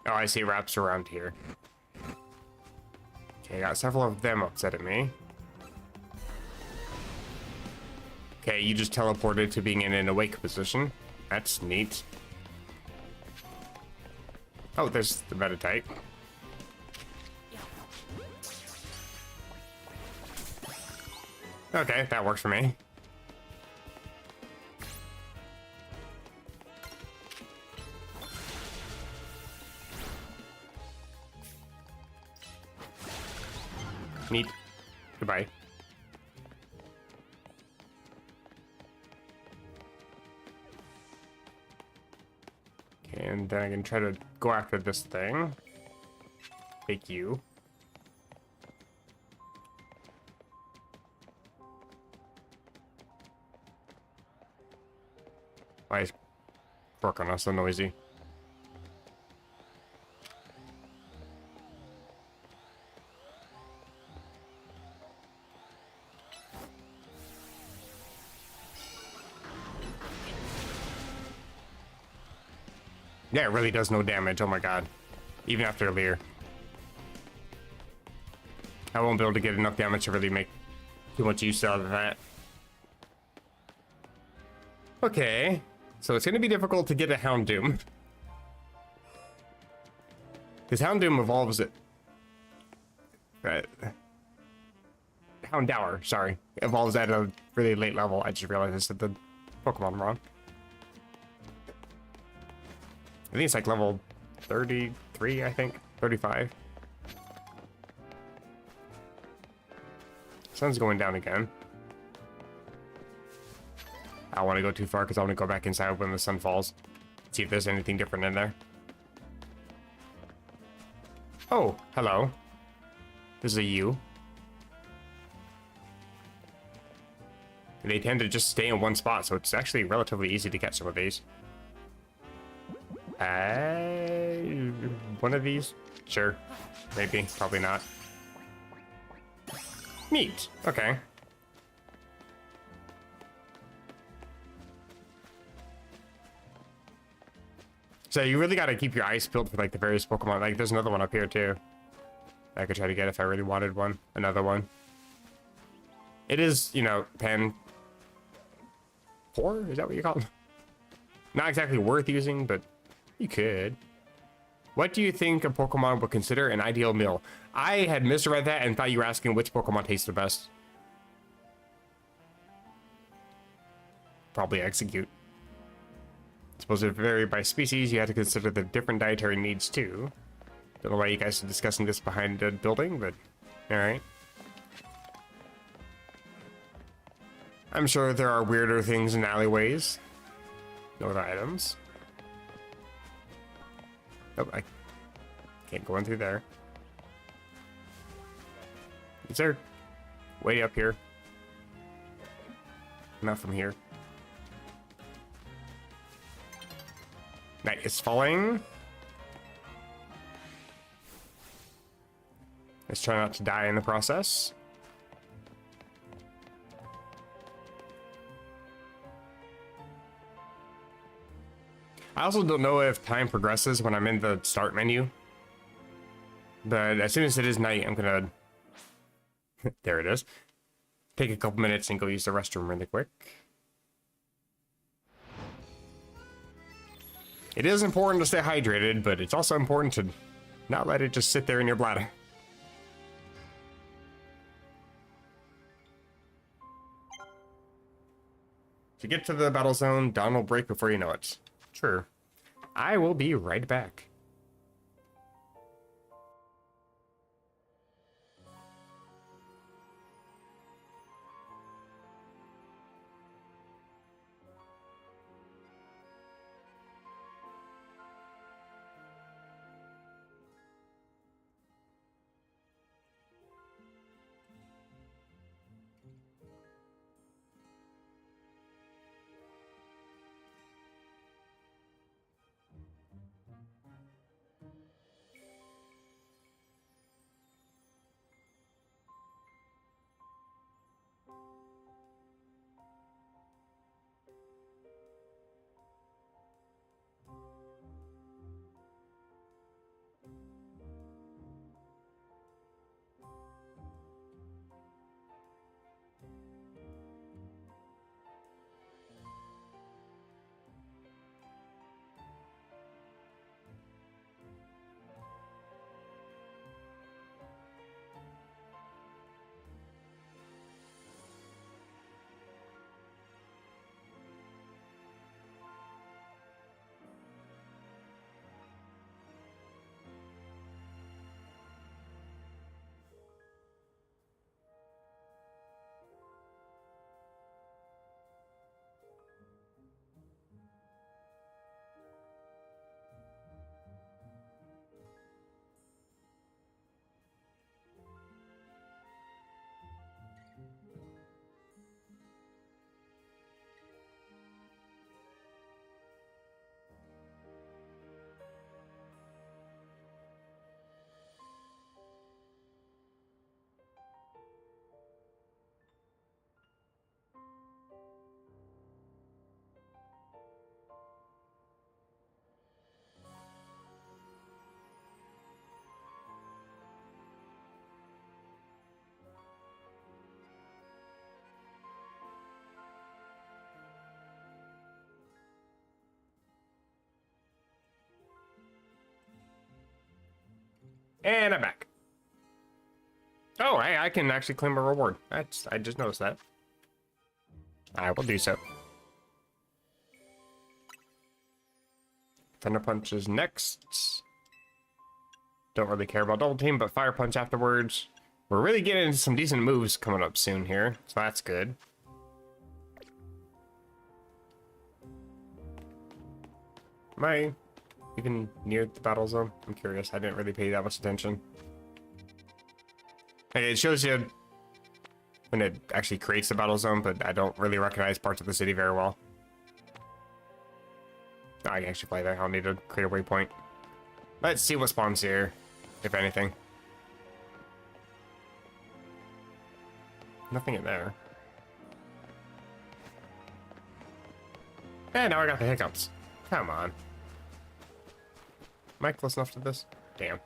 Oh, I see wraps around here. Okay, I got several of them upset at me. Okay, you just teleported to being in an awake position. That's neat. Oh, there's the Metatite. Okay, that works for me. Neat. Goodbye. Okay, and then I can try to go after this thing. Take you. Why is Croconaw so noisy? Yeah, it really does no damage. Oh my god. Even after Leer. I won't be able to get enough damage to really make too much use out of that. Okay. So it's going to be difficult to get a Houndoom. Because Houndoom evolves it. Houndour, sorry. Evolves at a really late level. I just realized I said the Pokemon wrong. I think it's like level 33, I think. 35. Sun's going down again. I don't want to go too far because I want to go back inside when the sun falls. See if there's anything different in there. Oh, hello. This is a U. They tend to just stay in one spot, so it's actually relatively easy to catch some of these. one of these? Sure. Maybe. Probably not. Neat. Okay. So you really got to keep your eyes peeled for like the various Pokemon. Like there's another one up here too. I could try to get if I really wanted one. Another one. It is, you know, pen. Poor? Is that what you call it? Not exactly worth using, but you could. What do you think a Pokemon would consider an ideal meal? I had misread that and thought you were asking which Pokemon tastes the best. Probably Execute. I suppose it vary by species. You have to consider the different dietary needs too. Don't know why you guys are discussing this behind the building, but alright. I'm sure there are weirder things in alleyways. No other items. Oh, I can't go in through there. Is there way up here? Not from here. Night is falling. Let's try not to die in the process. I also don't know if time progresses when I'm in the start menu. But as soon as it is night, I'm gonna... there it is. Take a couple minutes and go use the restroom really quick. It is important to stay hydrated, but it's also important to not let it just sit there in your bladder. To get to the battle zone, dawn will break before you know it. Sure. I will be right back. And I'm back. Oh, I can actually claim a reward. I just noticed that. I will do so. Thunder Punch is next. Don't really care about Double Team, but Fire Punch afterwards. We're really getting into some decent moves coming up soon here, so that's good. Am I even near the battle zone? I'm curious. I didn't really pay that much attention. Okay, it shows you when it actually creates the battle zone, but I don't really recognize parts of the city very well. Oh, I can actually play there. I'll need to create a waypoint. Let's see what spawns here, if anything. Nothing in there. And now I got the hiccups. Come on. Am I close enough to this? Damn.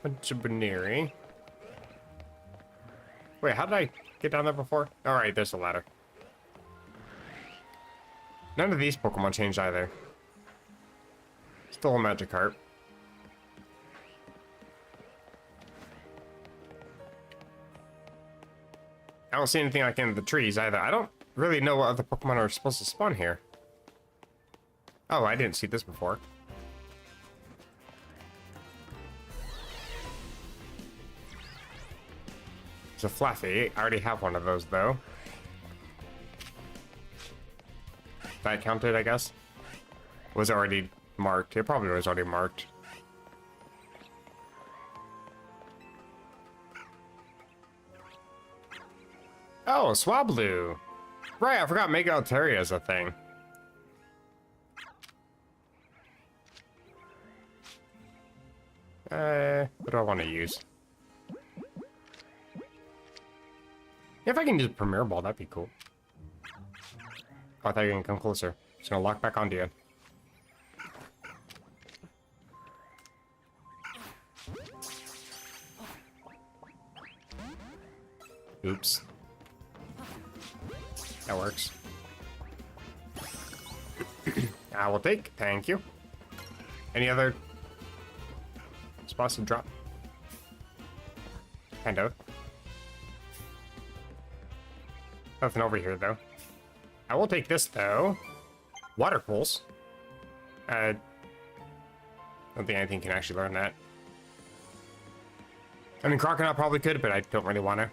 Bunch of Baneri. Wait, how did I get down there before? Alright, there's a ladder. None of these Pokemon changed either. Still a Magikarp. I don't see anything like in the trees either. I don't really know what other Pokemon are supposed to spawn here. Oh, I didn't see this before. It's a Fluffy. I already have one of those though. That counted, I guess. Was already marked. It probably was already marked. Oh, Swablu. Right, I forgot Mega Altaria is a thing. What do I want to use? If I can use Premier Ball, that'd be cool. Oh, I thought you were gonna come closer. Just gonna lock back onto you. Oops. That works. I will take. Thank you. Any other spots to drop? Kind of. Nothing over here, though. I will take this, though. Water pulse. I don't think anything can actually learn that. I mean, Crocodile probably could, but I don't really want to.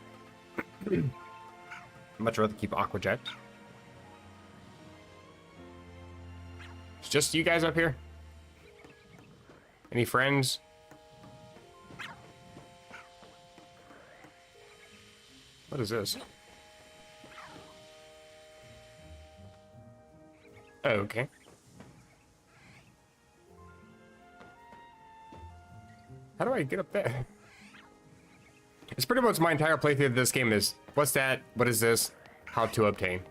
I'd much rather keep Aqua Jet. It's just you guys up here? Any friends? What is this? Oh, okay. How do I get up there? It's pretty much my entire playthrough of this game is, what's that? What is this? How to obtain.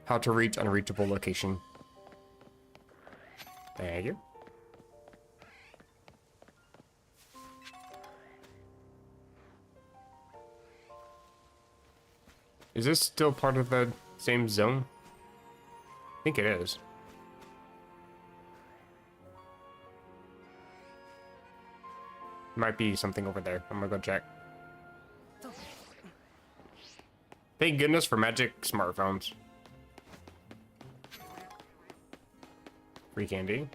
How to reach unreachable location. Thank you. Is this still part of the same zone? I think it is. Might be something over there. I'm gonna go check. Thank goodness for magic smartphones. Free candy.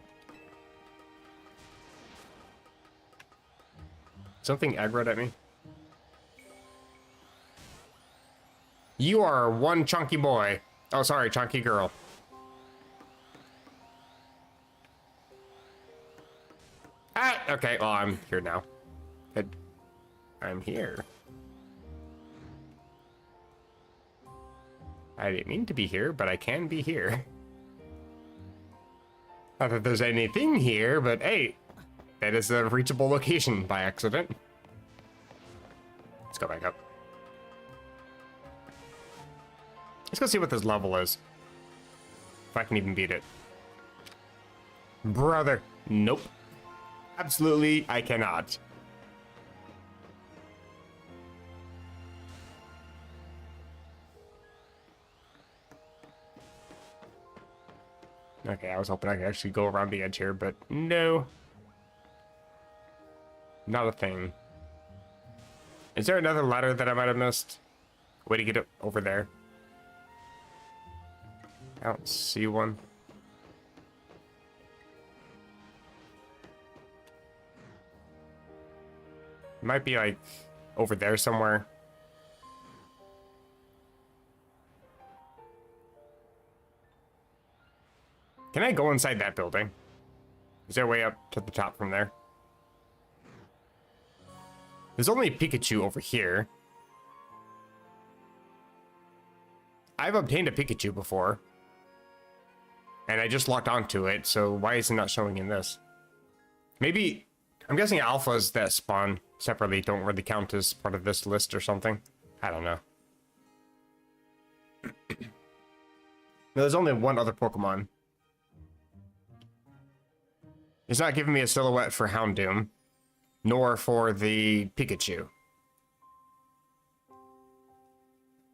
Something aggroed at me. You are one chunky boy. Oh, sorry, chunky girl. Ah, okay, well, I'm here now. I'm here. I didn't mean to be here, but I can be here. Not that there's anything here, but hey, that is a reachable location by accident. Let's go back up. Let's go see what this level is. If I can even beat it. Brother. Nope. Absolutely, I cannot. Okay, I was hoping I could actually go around the edge here, but no. Not a thing. Is there another ladder that I might have missed? Way to get it over there. I don't see one. It might be like over there somewhere. Can I go inside that building? Is there a way up to the top from there? There's only Pikachu over here. I've obtained a Pikachu before. And I just locked onto it, so why is it not showing in this? Maybe, I'm guessing alphas that spawn separately don't really count as part of this list or something. I don't know. There's only one other Pokemon. It's not giving me a silhouette for Houndoom, nor for the Pikachu.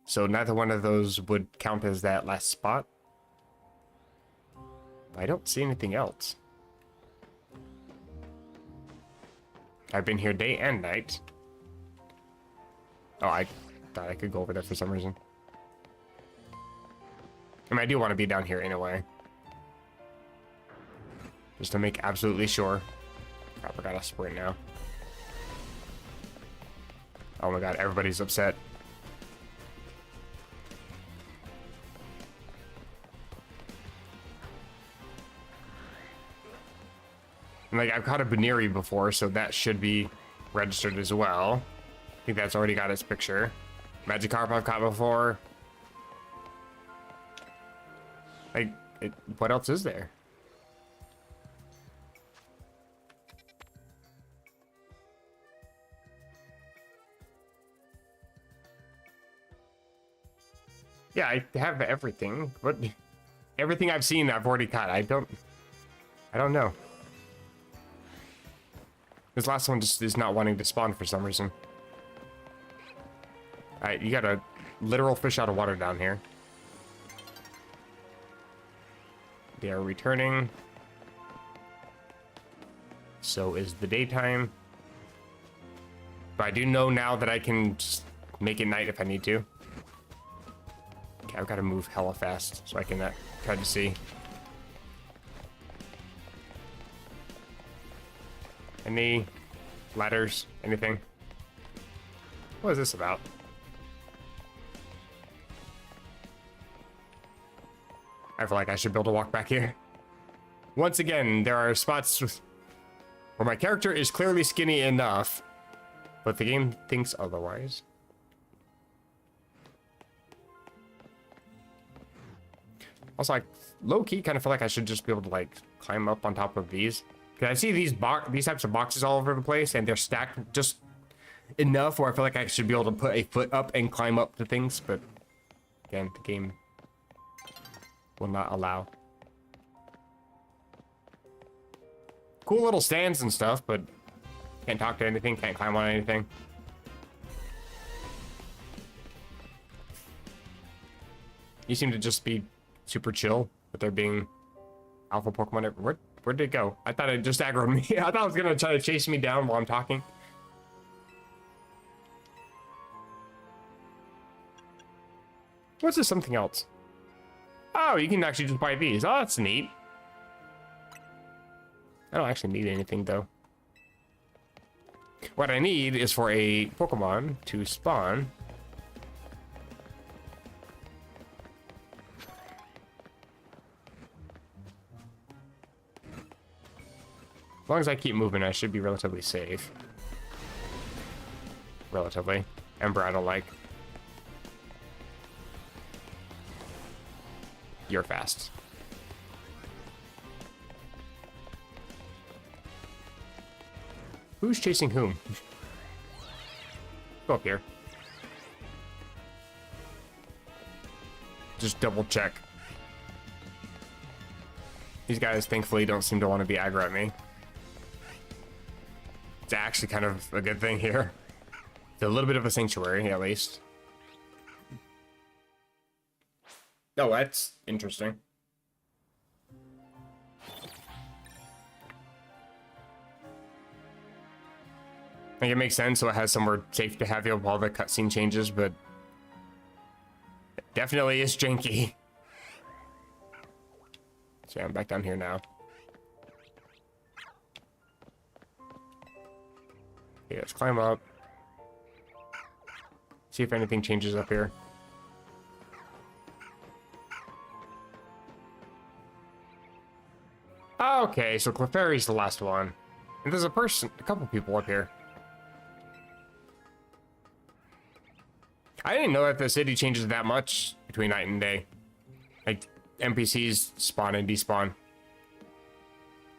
So neither one of those would count as that last spot. I don't see anything else. I've been here day and night. Oh, I thought I could go over there for some reason. I mean, I do want to be down here anyway. Just to make absolutely sure. Crap, I gotta sprint now. Oh my god, everybody's upset. And like, I've caught a Baneri before, so that should be registered as well. I think that's already got its picture. Magikarp I've caught before. Like, what else is there? Yeah, I have everything, but everything I've seen I've already caught. I don't know. This last one just is not wanting to spawn for some reason. Alright, you got a literal fish out of water down here. They are returning. So is the daytime. But I do know now that I can just make it night if I need to. Okay, I've got to move hella fast so I can try to see. Any ladders? Anything? What is this about? I feel like I should be able to walk back here. Once again, there are spots where my character is clearly skinny enough, but the game thinks otherwise. Also, like, low-key kind of feel like I should just be able to, like, climb up on top of these. Because I see these types of boxes all over the place, and they're stacked just enough where I feel like I should be able to put a foot up and climb up to things, but again, the game will not allow. Cool little stands and stuff, but can't talk to anything, can't climb on anything. You seem to just be super chill with there being alpha Pokemon. Where'd it go? I thought it just aggroed me. I thought it was gonna try to chase me down while I'm talking. What's this? Something else? Oh, you can actually just buy these. Oh, that's neat. I don't actually need anything though. What I need is for a Pokemon to spawn. As long as I keep moving, I should be relatively safe. Relatively. Ember I don't like. You're fast. Who's chasing whom? Go up here. Just double check. These guys thankfully don't seem to want to be aggro at me. It's actually kind of a good thing here. It's a little bit of a sanctuary, at least. Oh, that's interesting. I think it makes sense, so it has somewhere safe to have you while the cutscene changes, but it definitely is janky. So yeah, I'm back down here now. Okay, let's climb up. See if anything changes up here. Okay, so Clefairy's the last one. And there's a couple people up here. I didn't know that the city changes that much between night and day. Like, NPCs spawn and despawn.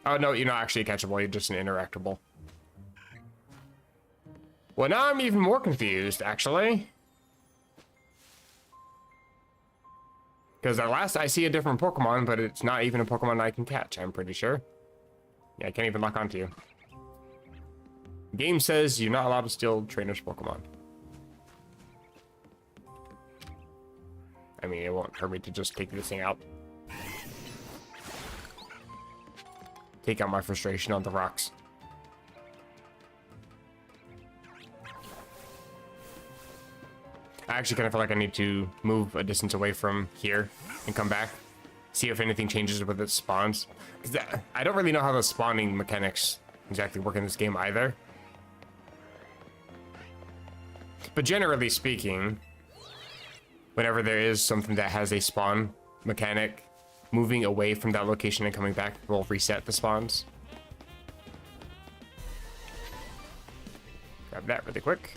Oh, no, you're not actually a catchable. You're just an interactable. Well, now I'm even more confused, actually. Because at last I see a different Pokemon, but it's not even a Pokemon I can catch, I'm pretty sure. Yeah, I can't even lock onto you. The game says you're not allowed to steal trainers' Pokemon. I mean, it won't hurt me to just take this thing out. Take out my frustration on the rocks. I actually kind of feel like I need to move a distance away from here and come back. See if anything changes with its spawns. I don't really know how the spawning mechanics exactly work in this game either. But generally speaking, whenever there is something that has a spawn mechanic, moving away from that location and coming back will reset the spawns. Grab that really quick.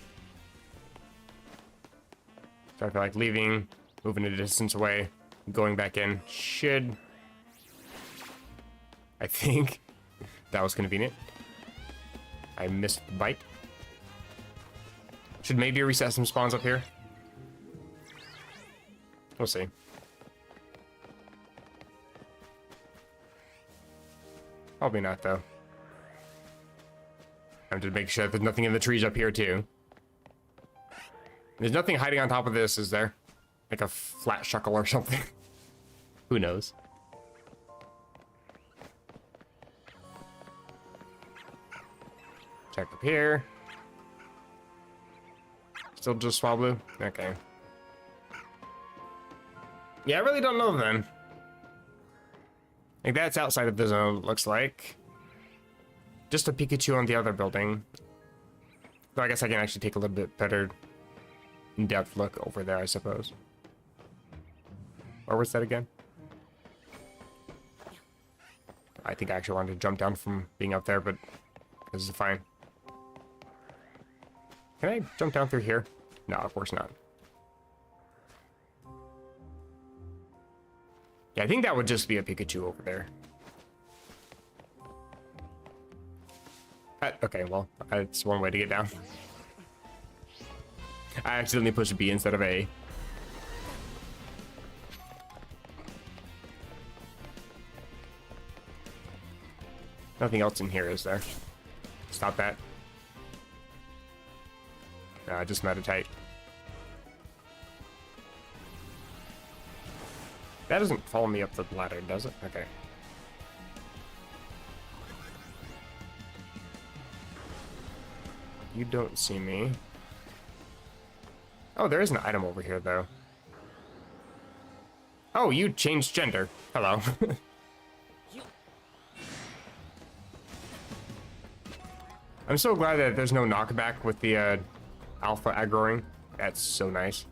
So I feel like leaving, moving a distance away, going back in should... I think that was convenient. I missed the bite. Should maybe reset some spawns up here. We'll see. Probably not, though. I'm just making sure there's nothing in the trees up here, too. There's nothing hiding on top of this, is there? Like a flat shuckle or something. Who knows? Check up here. Still just Swablu? Okay. Yeah, I really don't know then. Like, that's outside of the zone, looks like. Just a Pikachu on the other building. So I guess I can actually take a little bit better in-depth look over there, I suppose. Where was that again? I think I actually wanted to jump down from being up there, but this is fine. Can I jump down through here? No, of course not. Yeah, I think that would just be a Pikachu over there. Okay, well, that's one way to get down. I accidentally pushed B instead of A. Nothing else in here, is there? Stop that. Just meditate. That doesn't follow me up the ladder, does it? Okay. You don't see me. Oh, there is an item over here, though. Oh, you changed gender. Hello. I'm so glad that there's no knockback with the alpha aggroing. That's so nice.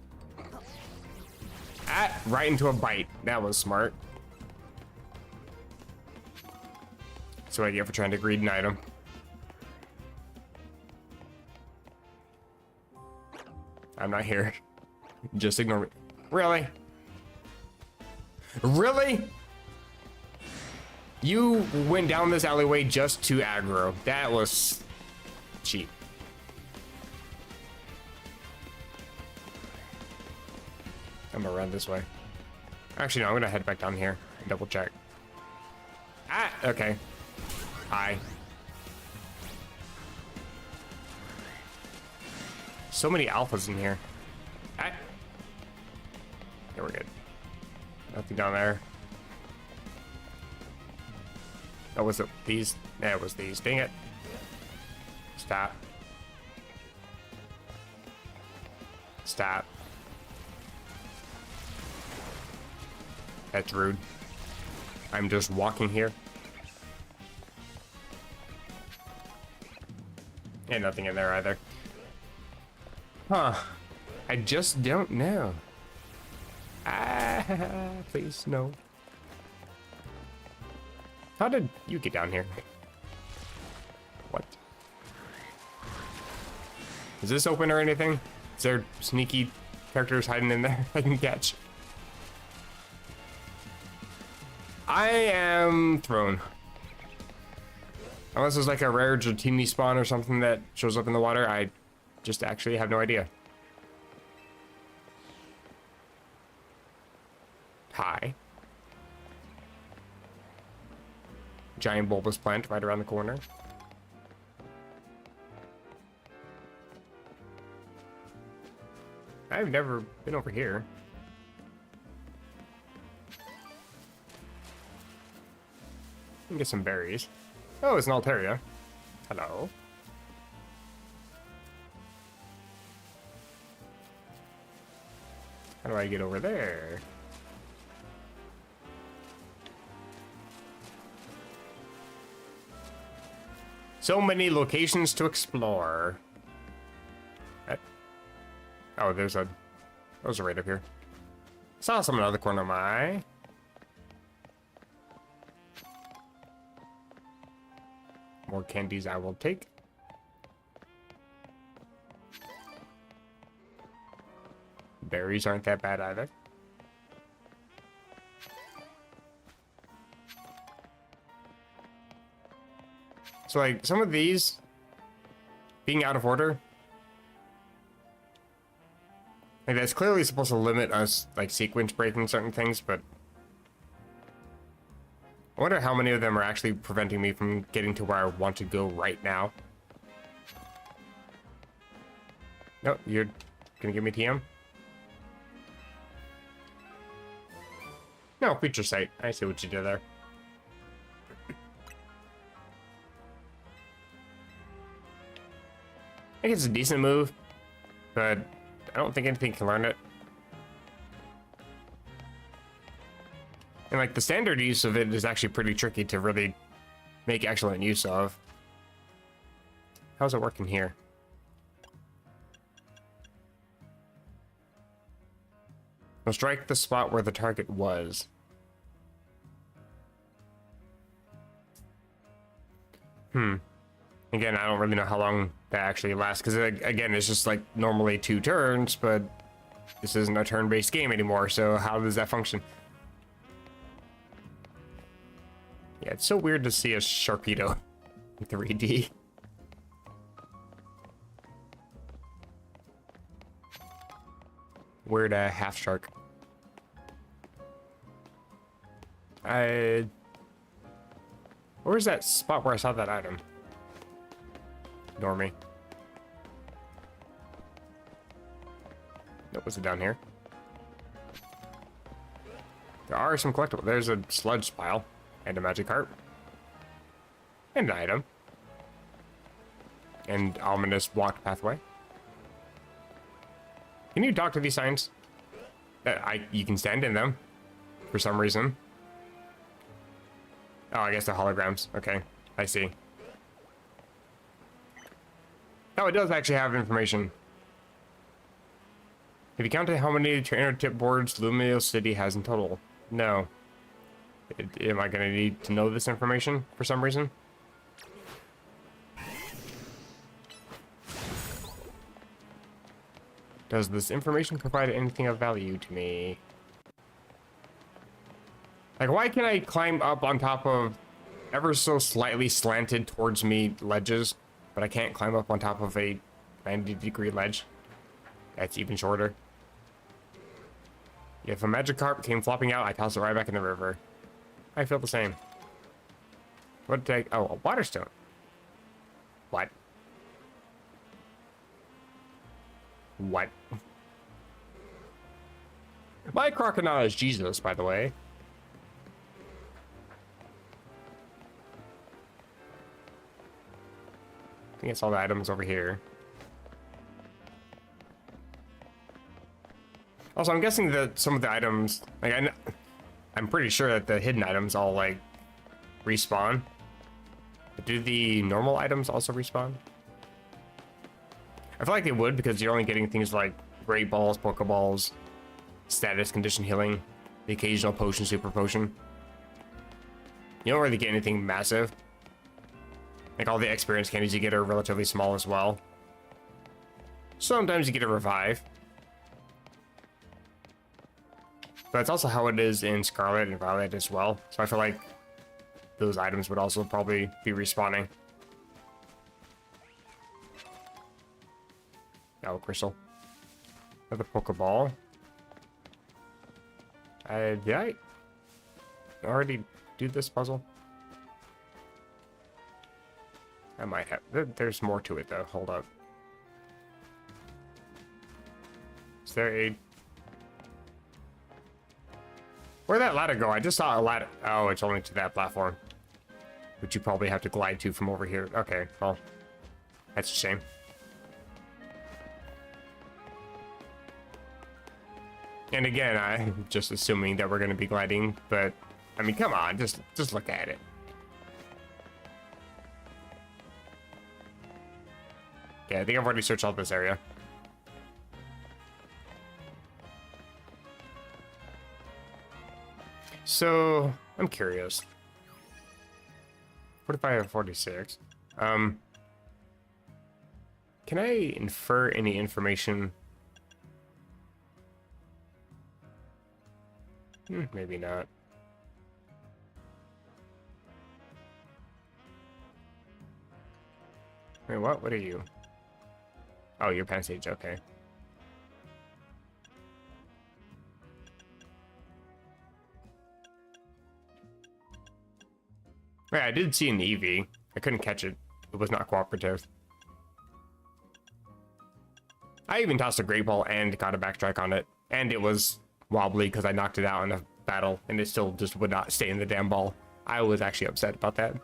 Right into a bite. That was smart. That's what I get for trying to greed an item. I'm not here. Just ignore me. Really? Really? You went down this alleyway just to aggro. That was cheap. I'm gonna run this way. Actually, no, I'm gonna head back down here and double check. Okay. Hi. So many alphas in here. Yeah, we're good. Nothing down there. Oh, was it these? Yeah, it was these. Dang it. Stop. Stop. That's rude. I'm just walking here. And nothing in there either. Huh. I just don't know. Please, no. How did you get down here? What? Is this open or anything? Is there sneaky characters hiding in there I can catch? I am thrown. Unless there's like a rare Dratini spawn or something that shows up in the water, I just actually have no idea. Hi. Giant bulbous plant right around the corner. I've never been over here. Get some berries. Oh, it's an Altaria. Hello. How do I get over there? So many locations to explore. Oh, those are right up here. Saw some in the other corner of my eye. More candies I will take. Berries aren't that bad either. So like some of these being out of order, like that's clearly supposed to limit us like sequence breaking certain things, but I wonder how many of them are actually preventing me from getting to where I want to go right now. No, you're gonna give me TM? No, feature site. I see what you did there. I think it's a decent move, but I don't think anything can learn it. And like the standard use of it is actually pretty tricky to really make excellent use of. How's it working here? We'll strike the spot where the target was. Again, I don't really know how long that actually lasts, because again, it's just like normally 2 turns, but this isn't a turn-based game anymore, so how does that function? Yeah, it's so weird to see a Sharpedo in 3D. Weird half shark. Where's that spot where I saw that item? Ignore me. Nope, was it down here? There are some collectibles. There's a sludge pile. And a magic heart. And an item. And ominous blocked pathway. Can you talk to these signs? You can stand in them. For some reason. Oh, I guess they're holograms. Okay, I see. Oh, it does actually have information. Have you counted how many trainer tip boards Lumio City has in total? No. Am I going to need to know this information for some reason? Does this information provide anything of value to me? Like, why can I climb up on top of ever so slightly slanted towards me ledges, but I can't climb up on top of a 90-degree ledge that's even shorter? If a Magikarp came flopping out, I toss it right back in the river. I feel the same. What did I... Oh, a water stone. What? What? My crocodile is Jesus, by the way. I think it's all the items over here. Also, I'm guessing that some of the items... Like, I'm pretty sure that the hidden items all, like, respawn. But do the normal items also respawn? I feel like they would, because you're only getting things like Great Balls, Pokeballs, status condition healing, the occasional potion, super potion. You don't really get anything massive. Like, all the experience candies you get are relatively small as well. Sometimes you get a revive. But it's also how it is in Scarlet and Violet as well. So I feel like those items would also probably be respawning. Oh, crystal. Another Pokeball. Did I already do this puzzle? I might have. There's more to it though. Hold up. Is there a... Where'd that ladder go? I just saw a ladder. Oh, it's only to that platform. Which you probably have to glide to from over here. Okay, well. That's a shame. And again, I'm just assuming that we're going to be gliding, but... I mean, come on, just look at it. Yeah, I think I've already searched all this area. So, I'm curious. 45 and 46. Can I infer any information? Maybe not. Wait, what? What are you? Oh, you're Pansage, okay. Yeah, I did see an Eevee. I couldn't catch it. It was not cooperative. I even tossed a Great Ball and got a backstrike on it. And it was wobbly because I knocked it out in a battle, and it still just would not stay in the damn ball. I was actually upset about that.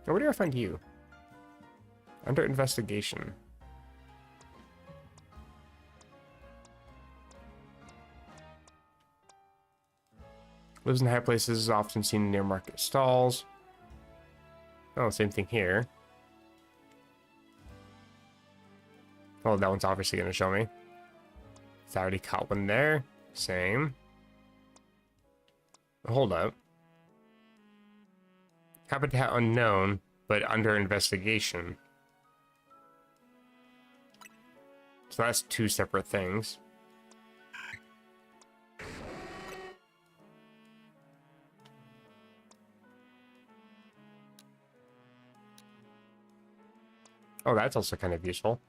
Now, where do I find you? Under investigation. Lives in high places, often seen near market stalls. Oh, same thing here. Oh, that one's obviously going to show me. It's already caught one there. Same. Hold up. Habitat unknown, but under investigation. So that's two separate things. Oh, that's also kind of useful.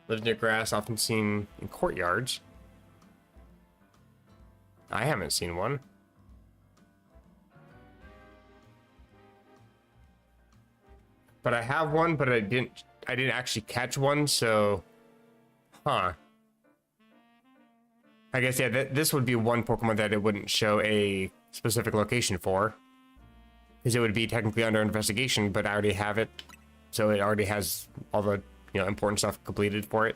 Lives near grass, often seen in courtyards. I haven't seen one. But I have one, but I didn't actually catch one, so... Huh. I guess, yeah, this would be one Pokemon that it wouldn't show a specific location for. Because it would be technically under investigation, but I already have it. So it already has all the, important stuff completed for it.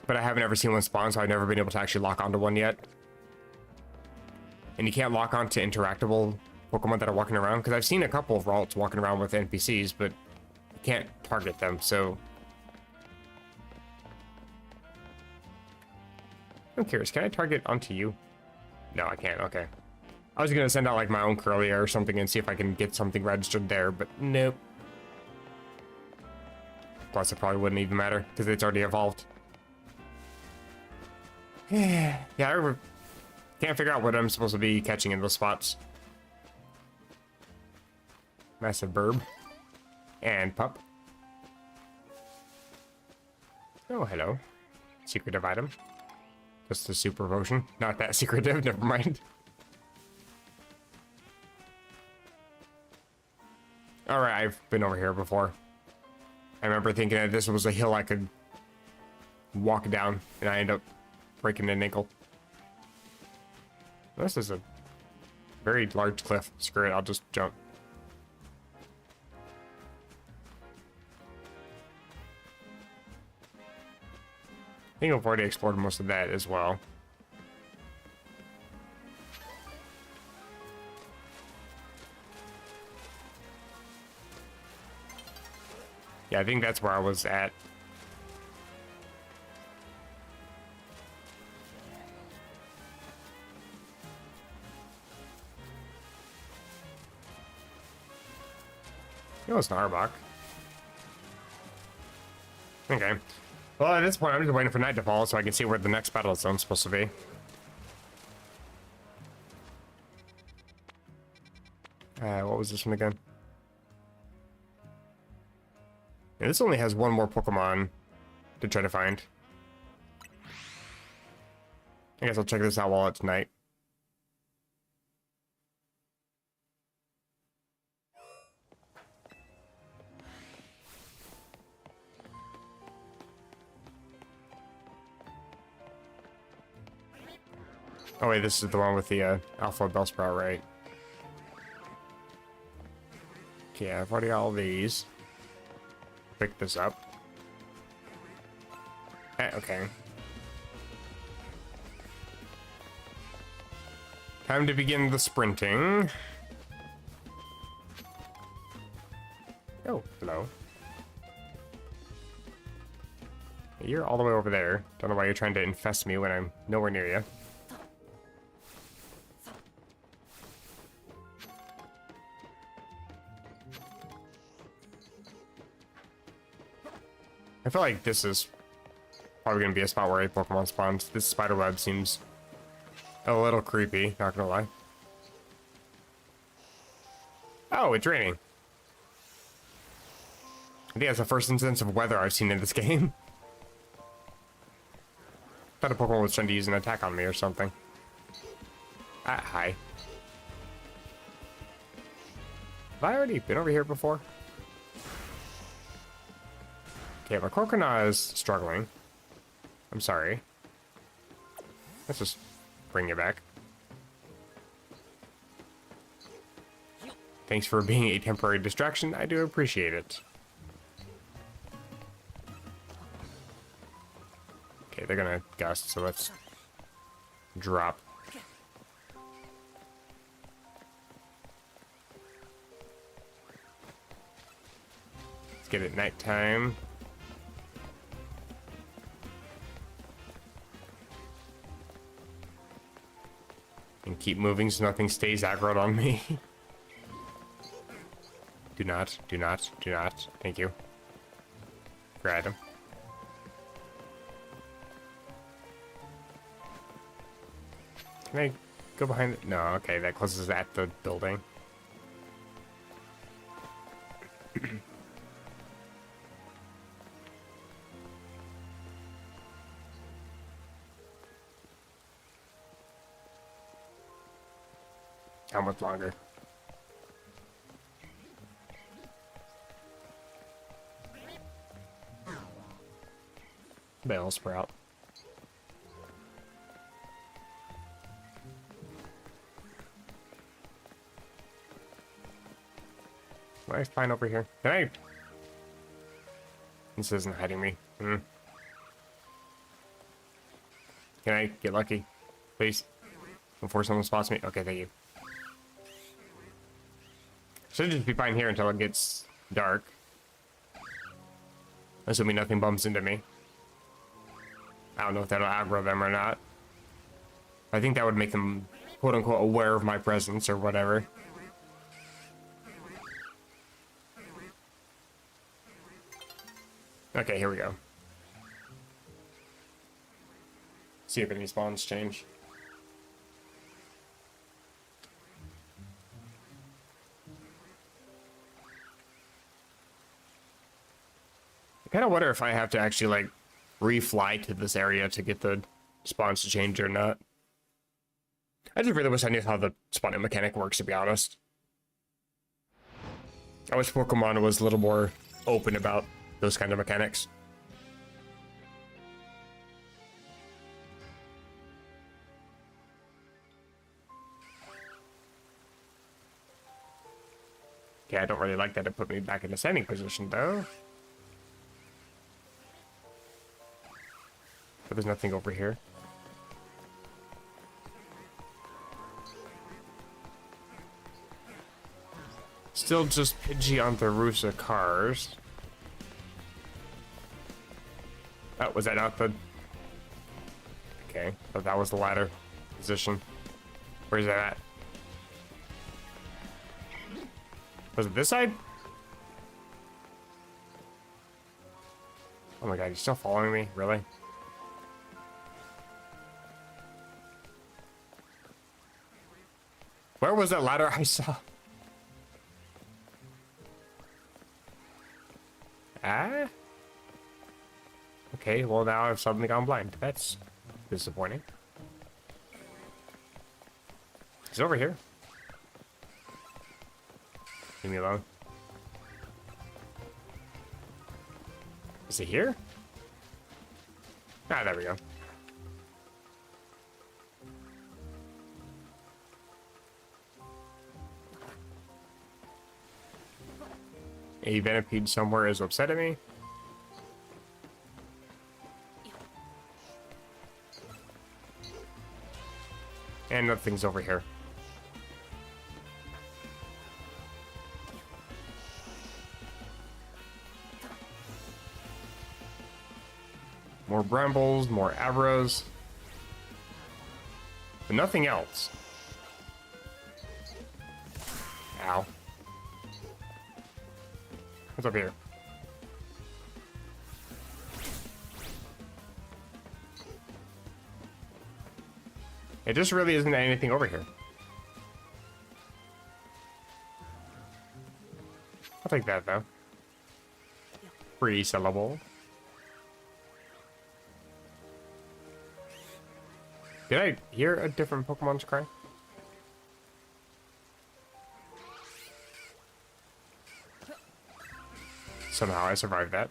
But I haven't ever seen one spawn, so I've never been able to actually lock onto one yet. And you can't lock onto interactable Pokemon that are walking around, because I've seen a couple of Ralts walking around with NPCs, but you can't target them, so... I'm curious, can I target onto you? No, I can't, okay. I was gonna send out like my own Curlier or something and see if I can get something registered there, but nope. Plus it probably wouldn't even matter, because it's already evolved. Yeah, I can't figure out what I'm supposed to be catching in those spots. Massive Burb. And Pup. Oh, hello. Secretive item. Just a super potion. Not that secretive, never mind. Alright, I've been over here before. I remember thinking that this was a hill I could walk down, and I end up breaking an ankle. This is a very large cliff. Screw it, I'll just jump. I think I've already explored most of that as well. Yeah, I think that's where I was at. It was an Arbok. Okay. Well, at this point, I'm just waiting for night to fall so I can see where the next battle zone's supposed to be. What was this one again? Yeah, this only has one more Pokemon to try to find. I guess I'll check this out while it's night. Oh wait, this is the one with the Alpha Bellsprout, right? Okay, I've already got all these. Pick this up. Okay. Time to begin the sprinting. Oh, hello. You're all the way over there. Don't know why you're trying to infest me when I'm nowhere near you. I feel like this is probably going to be a spot where a Pokemon spawns. This spider web seems a little creepy, not gonna lie. Oh, it's raining. I think that's the first instance of weather I've seen in this game. I thought a Pokemon was trying to use an attack on me or something. Ah, hi. Have I already been over here before? Okay, my Croconaw is struggling. I'm sorry. Let's just bring you back. Thanks for being a temporary distraction. I do appreciate it. Okay, they're gonna gust, so let's drop. Let's get it nighttime. And keep moving so nothing stays aggroed on me. Do not, do not, do not. Thank you. For item. Can I go behind it? No, okay, that closes at the building. How much longer? Bellsprout. What do I find over here? Can I? This isn't hiding me. Can I get lucky? Please? Before someone spots me? Okay, thank you. Should just be fine here until it gets dark. Assuming nothing bumps into me. I don't know if that'll aggro them or not. I think that would make them, quote unquote, aware of my presence or whatever. Okay, here we go. See if any spawns change. I kind of wonder if I have to actually, like, refly to this area to get the spawns to change or not. I just really wish I knew how the spawning mechanic works, to be honest. I wish Pokemon was a little more open about those kind of mechanics. Okay, I don't really like that it put me back in a standing position, though. But there's nothing over here. Still just Pidgey on the roofs of cars. Oh, was that not the... Okay, but that was the ladder position. Where's that at? Was it this side? Oh my god, he's still following me? Really? Where was that ladder I saw? Ah? Okay, well now I've suddenly gone blind. That's disappointing. He's over here. Leave me alone. Is he here? Ah, there we go. A Venipede somewhere is upset at me. And nothing's over here. More brambles, more arrows. But nothing else. Ow. What's up here? It just really isn't anything over here. I'll take that though. Pretty sellable. Did I hear a different Pokemon's cry? Somehow I survived that.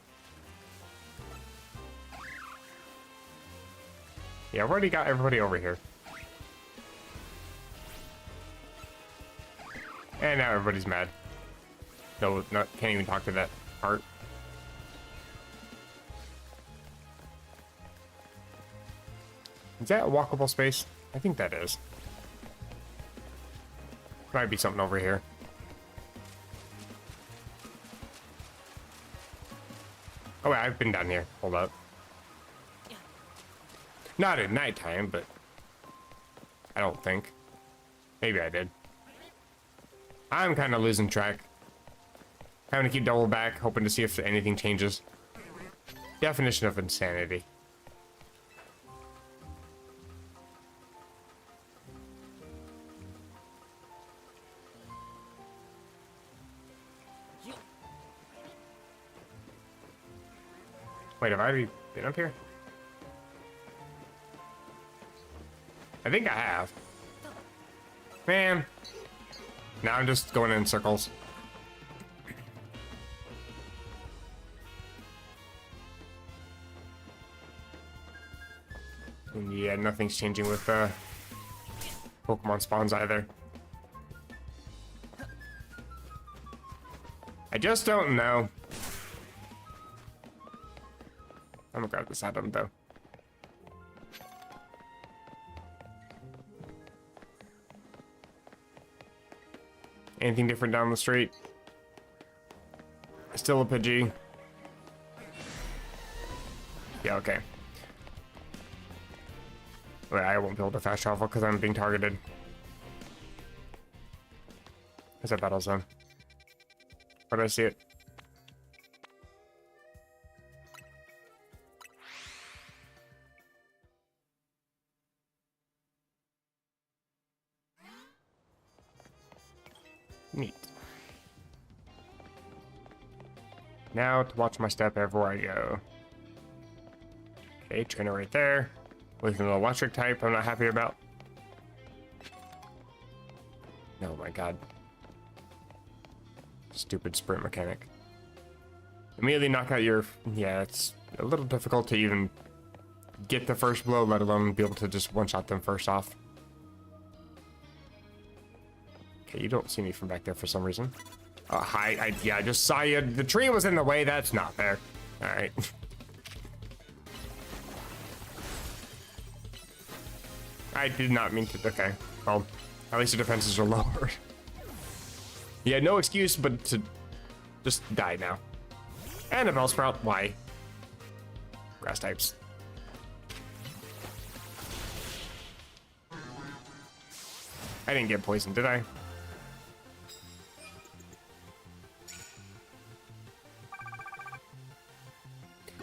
Yeah, I've already got everybody over here. And now everybody's mad. No, can't even talk to that part. Is that a walkable space? I think that is. Might be something over here. Oh wait, I've been down here. Hold up. Not at nighttime, but I don't think. Maybe I did. I'm kind of losing track. Having to keep double back, hoping to see if anything changes. Definition of insanity. Wait, have I already been up here? I think I have. Man. Now I'm just going in circles. And yeah, nothing's changing with Pokemon spawns either. I just don't know. I'm gonna grab this item though. Anything different down the street? Still a Pidgey. Yeah, okay. Wait, I won't be able to fast travel because I'm being targeted. Where's that battle zone? Where did I see it? Neat. Now to watch my step everywhere I go. Okay, trainer right there. With an electric type I'm not happy about. Oh my god. Stupid sprint mechanic. Immediately knock out your... Yeah, it's a little difficult to even get the first blow, let alone be able to just one-shot them first off. Okay, you don't see me from back there for some reason. Hi, yeah, I just saw you. The tree was in the way. That's not fair. All right. I did not mean to. Okay. Well, at least the defenses are lowered. Yeah, no excuse but to just die now. And a Bellsprout. Why? Grass types. I didn't get poisoned, did I?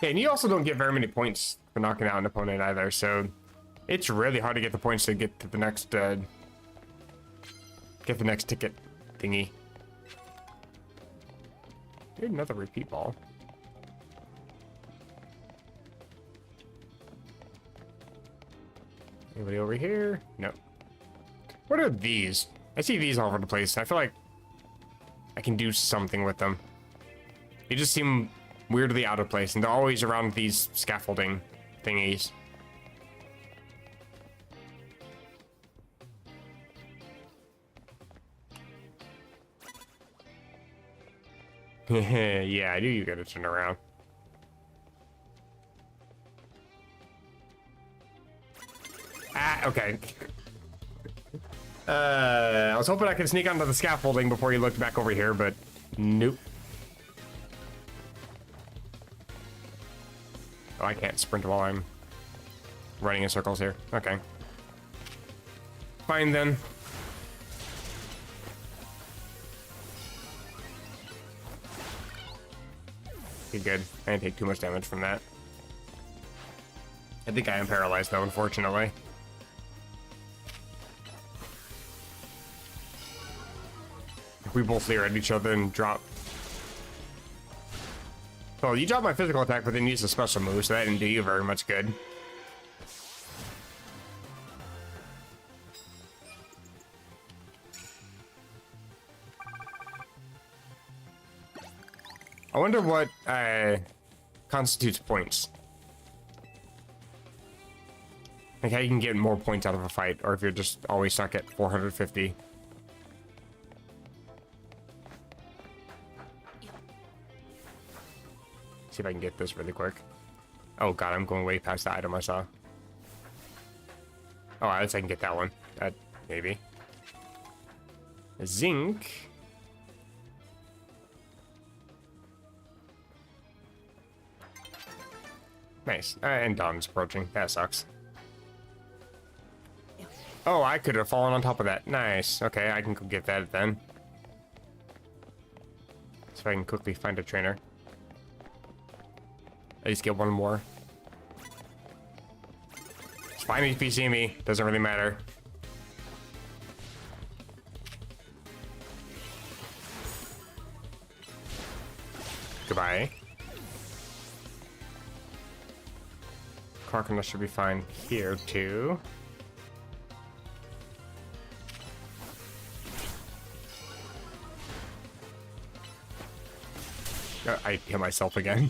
Yeah, and you also don't get very many points for knocking out an opponent either, so it's really hard to get the points to get to the next ticket thingy. Dude, another repeat ball. Anybody over here? No. What are these? I see these all over the place. I feel like I can do something with them. They just seem weirdly out of place, and they're always around these scaffolding thingies. Yeah, I knew you gotta turn around. Ah, okay. I was hoping I could sneak onto the scaffolding before you looked back over here, but nope. Oh, I can't sprint while I'm running in circles here. Okay. Fine then. Okay, good. I didn't take too much damage from that. I think I am paralyzed though, unfortunately. If we both leer at each other and drop. Oh, you dropped my physical attack, but then used a special move, so that didn't do you very much good. I wonder what constitutes points. Like how you can get more points out of a fight, or if you're just always stuck at 450. See if I can get this really quick. Oh god, I'm going way past the item I saw. Oh, I guess I can get that one. Maybe. Zinc. Nice. And dawn's approaching. That sucks. Oh, I could have fallen on top of that. Nice. Okay, I can go get that then. So I can quickly find a trainer. At least get one more. It's fine if you see me. Doesn't really matter. Goodbye. Carcana should be fine here too. I hit myself again.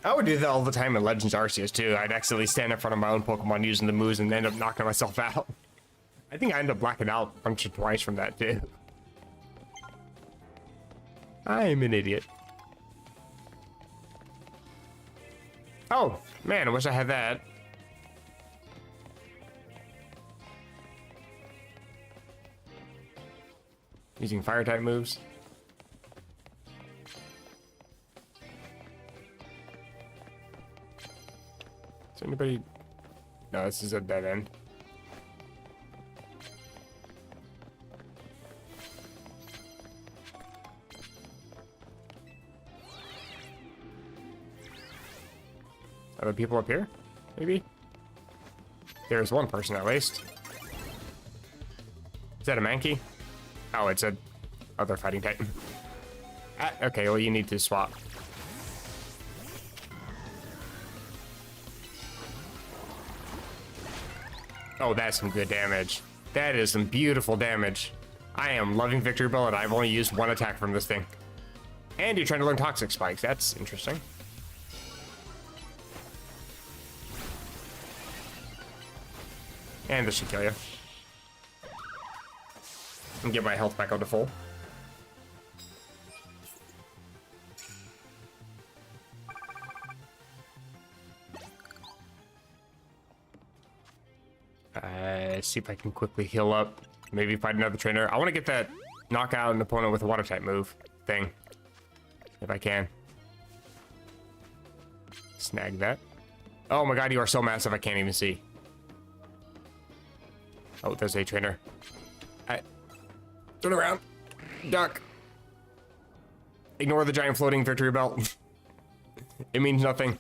I would do that all the time in Legends Arceus too. I'd accidentally stand in front of my own Pokemon using the moves and end up knocking myself out. I think I ended up blacking out once or twice from that too. I'm an idiot. Oh, man, I wish I had that. Using fire type moves. Is anybody... No, this is a dead end. Other people up here? Maybe? There's one person at least. Is that a Mankey? Oh, it's a other fighting type. Ah, okay, well you need to swap. Oh, that's some good damage. That is some beautiful damage. I am loving Victory Bullet. I've only used one attack from this thing. And you're trying to learn Toxic Spikes. That's interesting. And this should kill you. And get my health back up to full. See if I can quickly heal up. Maybe fight another trainer. I want to get that knock out an opponent with a water type move thing. If I can. Snag that. Oh my god, you are so massive I can't even see. Oh, there's a trainer. Turn around. Duck. Ignore the giant floating victory belt. It means nothing.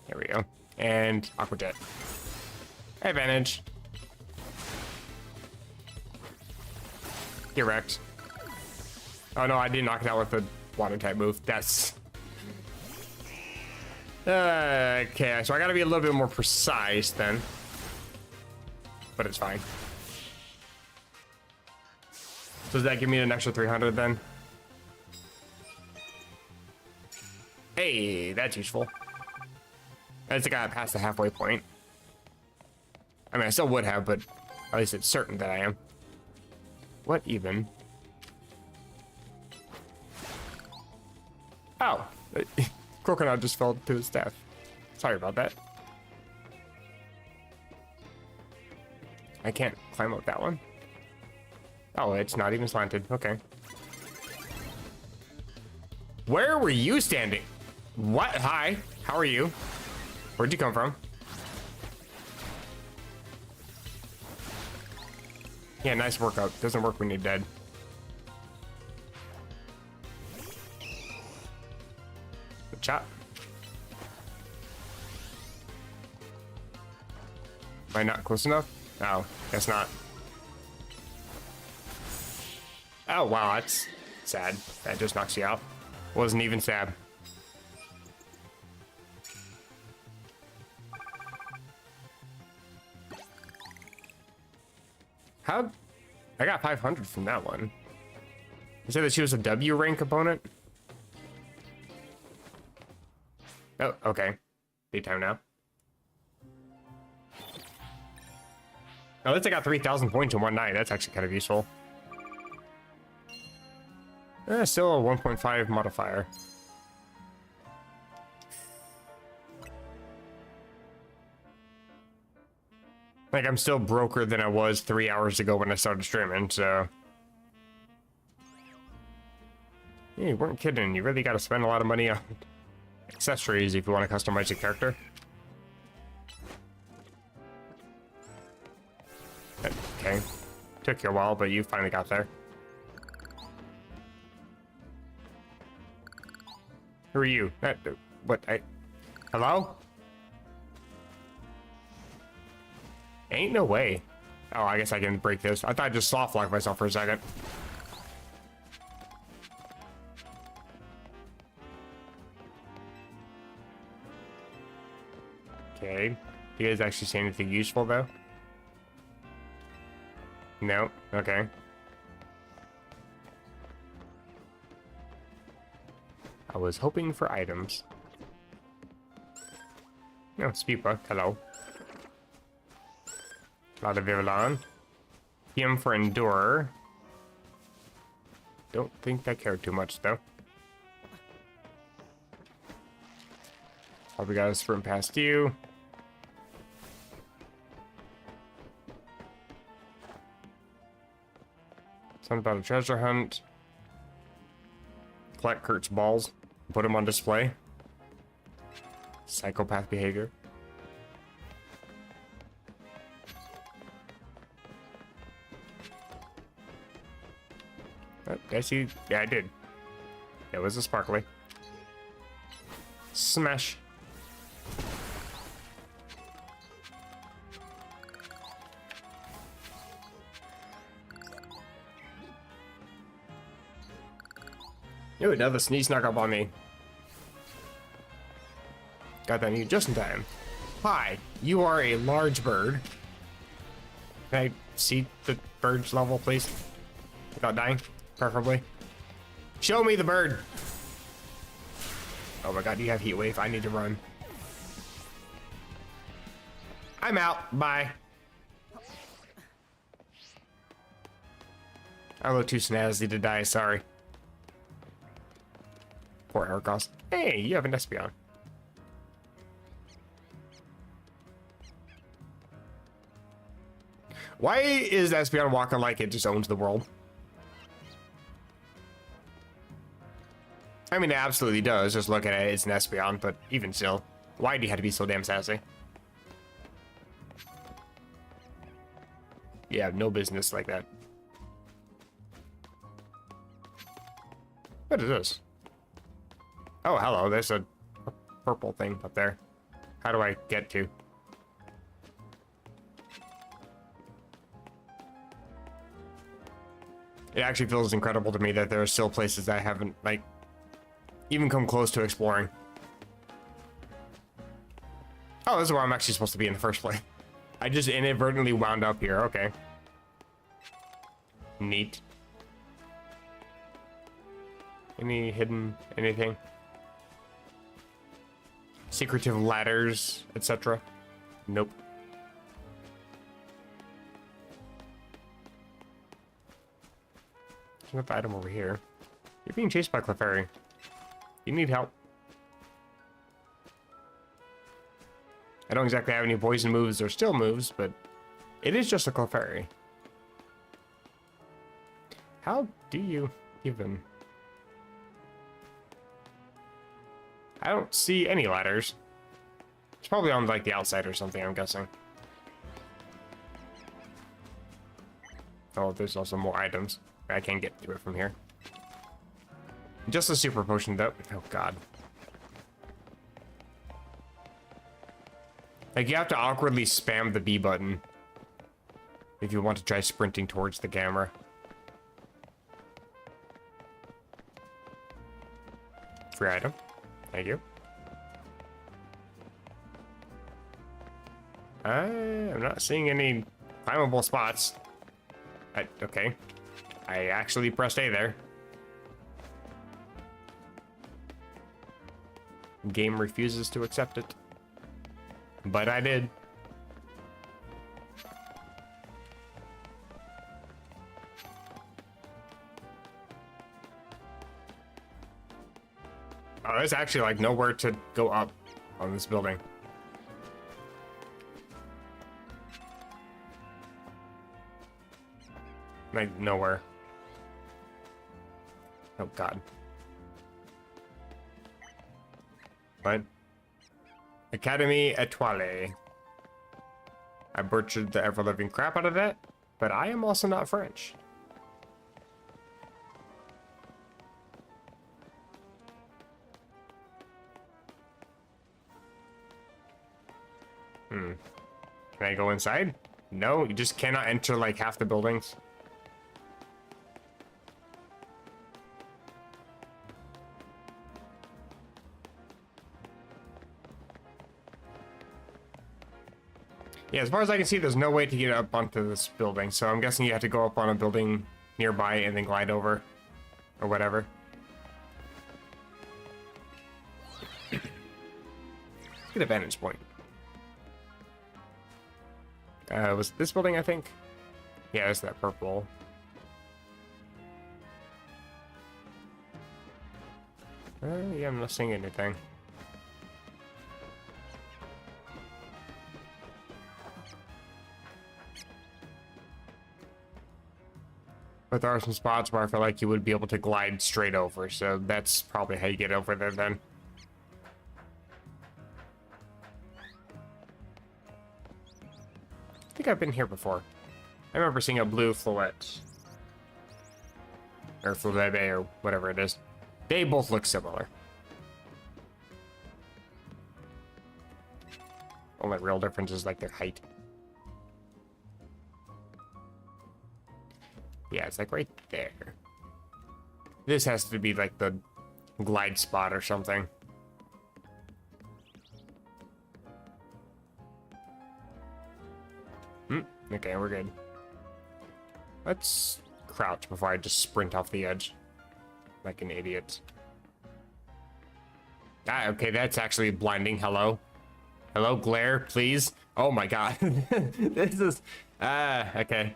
There we go. And Aqua Jet. Advantage. Get wrecked. Oh no, I did knock it out with the water type move. That's... okay, so I gotta be a little bit more precise then. But it's fine. So does that give me an extra 300 then? Hey, that's useful. I just got past the halfway point. I mean, I still would have, but at least it's certain that I am. What even? Oh, Crocodile just fell to his death. Sorry about that. I can't climb up that one. Oh, it's not even slanted. Okay. Where were you standing? What? Hi. How are you? Where'd you come from? Yeah, nice workout. Doesn't work when you're dead. Good shot. Am I not close enough? Oh, guess not. Oh, wow, that's sad. That just knocks you out. Wasn't even stab. How? I got 500 from that one. You said that she was a W rank opponent? Oh, okay. Daytime now. At least I got 3,000 points in one night. That's actually kind of useful. Still a 1.5 modifier. Like, I'm still broker than I was 3 hours ago when I started streaming, so... Yeah, you weren't kidding. You really got to spend a lot of money on accessories if you want to customize your character. Okay. Took you a while, but you finally got there. Who are you? What? Hello? Ain't no way. Oh, I guess I can break this. I thought I'd just soft lock myself for a second. Okay. Do you guys actually say anything useful, though? No? Okay. I was hoping for items. No, Spipa. Hello. A lot of Vivillon. PM for Endurer. Don't think I care too much, though. Probably gotta sprint past you. Something about a treasure hunt. Collect Kurt's balls. Put them on display. Psychopath behavior. Oh, did I see? Yeah, I did. It was a sparkly. Smash. Ooh, another sneeze snuck up on me. Got that new just in time. Hi, you are a large bird. Can I see the bird's level, please? Without dying, preferably. Show me the bird. Oh my god, you have heat wave. I need to run. I'm out. Bye. I'm a little too snazzy to die, sorry. Poor Argos. Hey, you have an Espeon. Why is Espeon walking like it just owns the world? I mean, it absolutely does. Just look at it, it's an Espeon, but even still, why do you have to be so damn sassy? You have no business like that. What is this? Oh, hello. There's a purple thing up there. How do I get to? It actually feels incredible to me that there are still places that I haven't, like, even come close to exploring. Oh, this is where I'm actually supposed to be in the first place. I just inadvertently wound up here. Okay. Neat. Any hidden anything? Secretive ladders, etc. Nope. There's another item over here. You're being chased by Clefairy. You need help. I don't exactly have any poison moves or still moves, but it is just a Clefairy. How do you even... I don't see any ladders. It's probably on, like, the outside or something, I'm guessing. Oh, there's also more items. I can't get to it from here. Just a super potion, though. Oh, God. Like, you have to awkwardly spam the B button if you want to try sprinting towards the camera. Free item. Thank you. I'm not seeing any climbable spots. Okay. I actually pressed A there. Game refuses to accept it. But I did. Oh, there's actually like nowhere to go up on this building. Like nowhere. Oh God. What? Academy Etoile. I butchered the ever-living crap out of that, but I am also not French. Can I go inside? No, you just cannot enter like half the buildings. Yeah, as far as I can see, there's no way to get up onto this building, so I'm guessing you have to go up on a building nearby and then glide over, or whatever. Get a vantage point. Was it this building, I think? Yeah, it's that purple. Yeah, I'm not seeing anything. But there are some spots where I feel like you would be able to glide straight over, so that's probably how you get over there then. I think I've been here before. I remember seeing a blue fluette. Or fluebe, or whatever it is. They both look similar. Only real difference is like their height. Yeah, it's like right there. This has to be like the glide spot or something. Okay, we're good. Let's crouch before I just sprint off the edge. Like an idiot. Ah, okay, that's actually blinding. Hello? Hello, glare, please? Oh my God. This is... okay.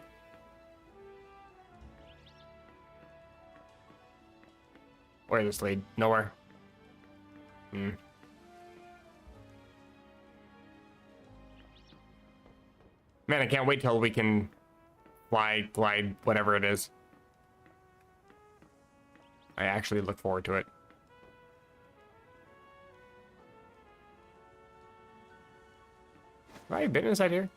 Where does this lead? Nowhere. Man, I can't wait till we can fly, glide, whatever it is. I actually look forward to it. Have I been inside here?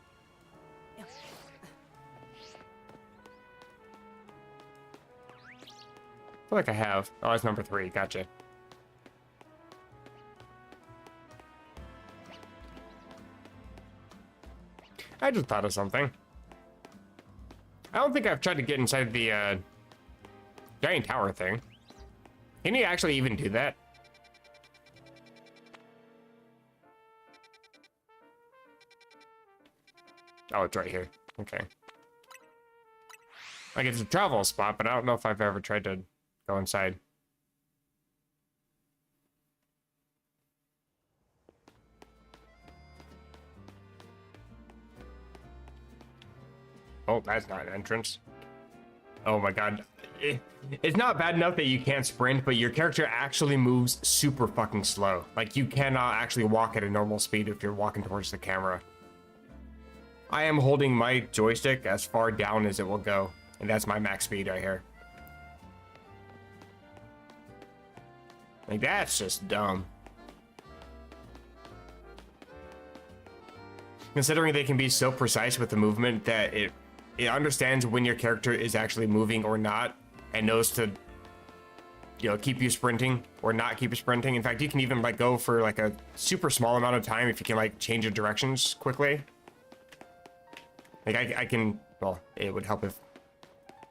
feel like I have. Oh, it's number 3. Gotcha. I just thought of something. I don't think I've tried to get inside the giant tower thing. Can you actually even do that? Oh, it's right here. Okay. Like, it's a travel spot, but I don't know if I've ever tried to go inside. Oh, that's not an entrance. Oh my god. It's not bad enough that you can't sprint, but your character actually moves super fucking slow. Like, you cannot actually walk at a normal speed if you're walking towards the camera. I am holding my joystick as far down as it will go, and that's my max speed right here. Like, that's just dumb. Considering they can be so precise with the movement that it understands when your character is actually moving or not, and knows to, you know, keep you sprinting or not keep you sprinting. In fact, you can even like go for like a super small amount of time if you can like change your directions quickly. Like I can, well, it would help if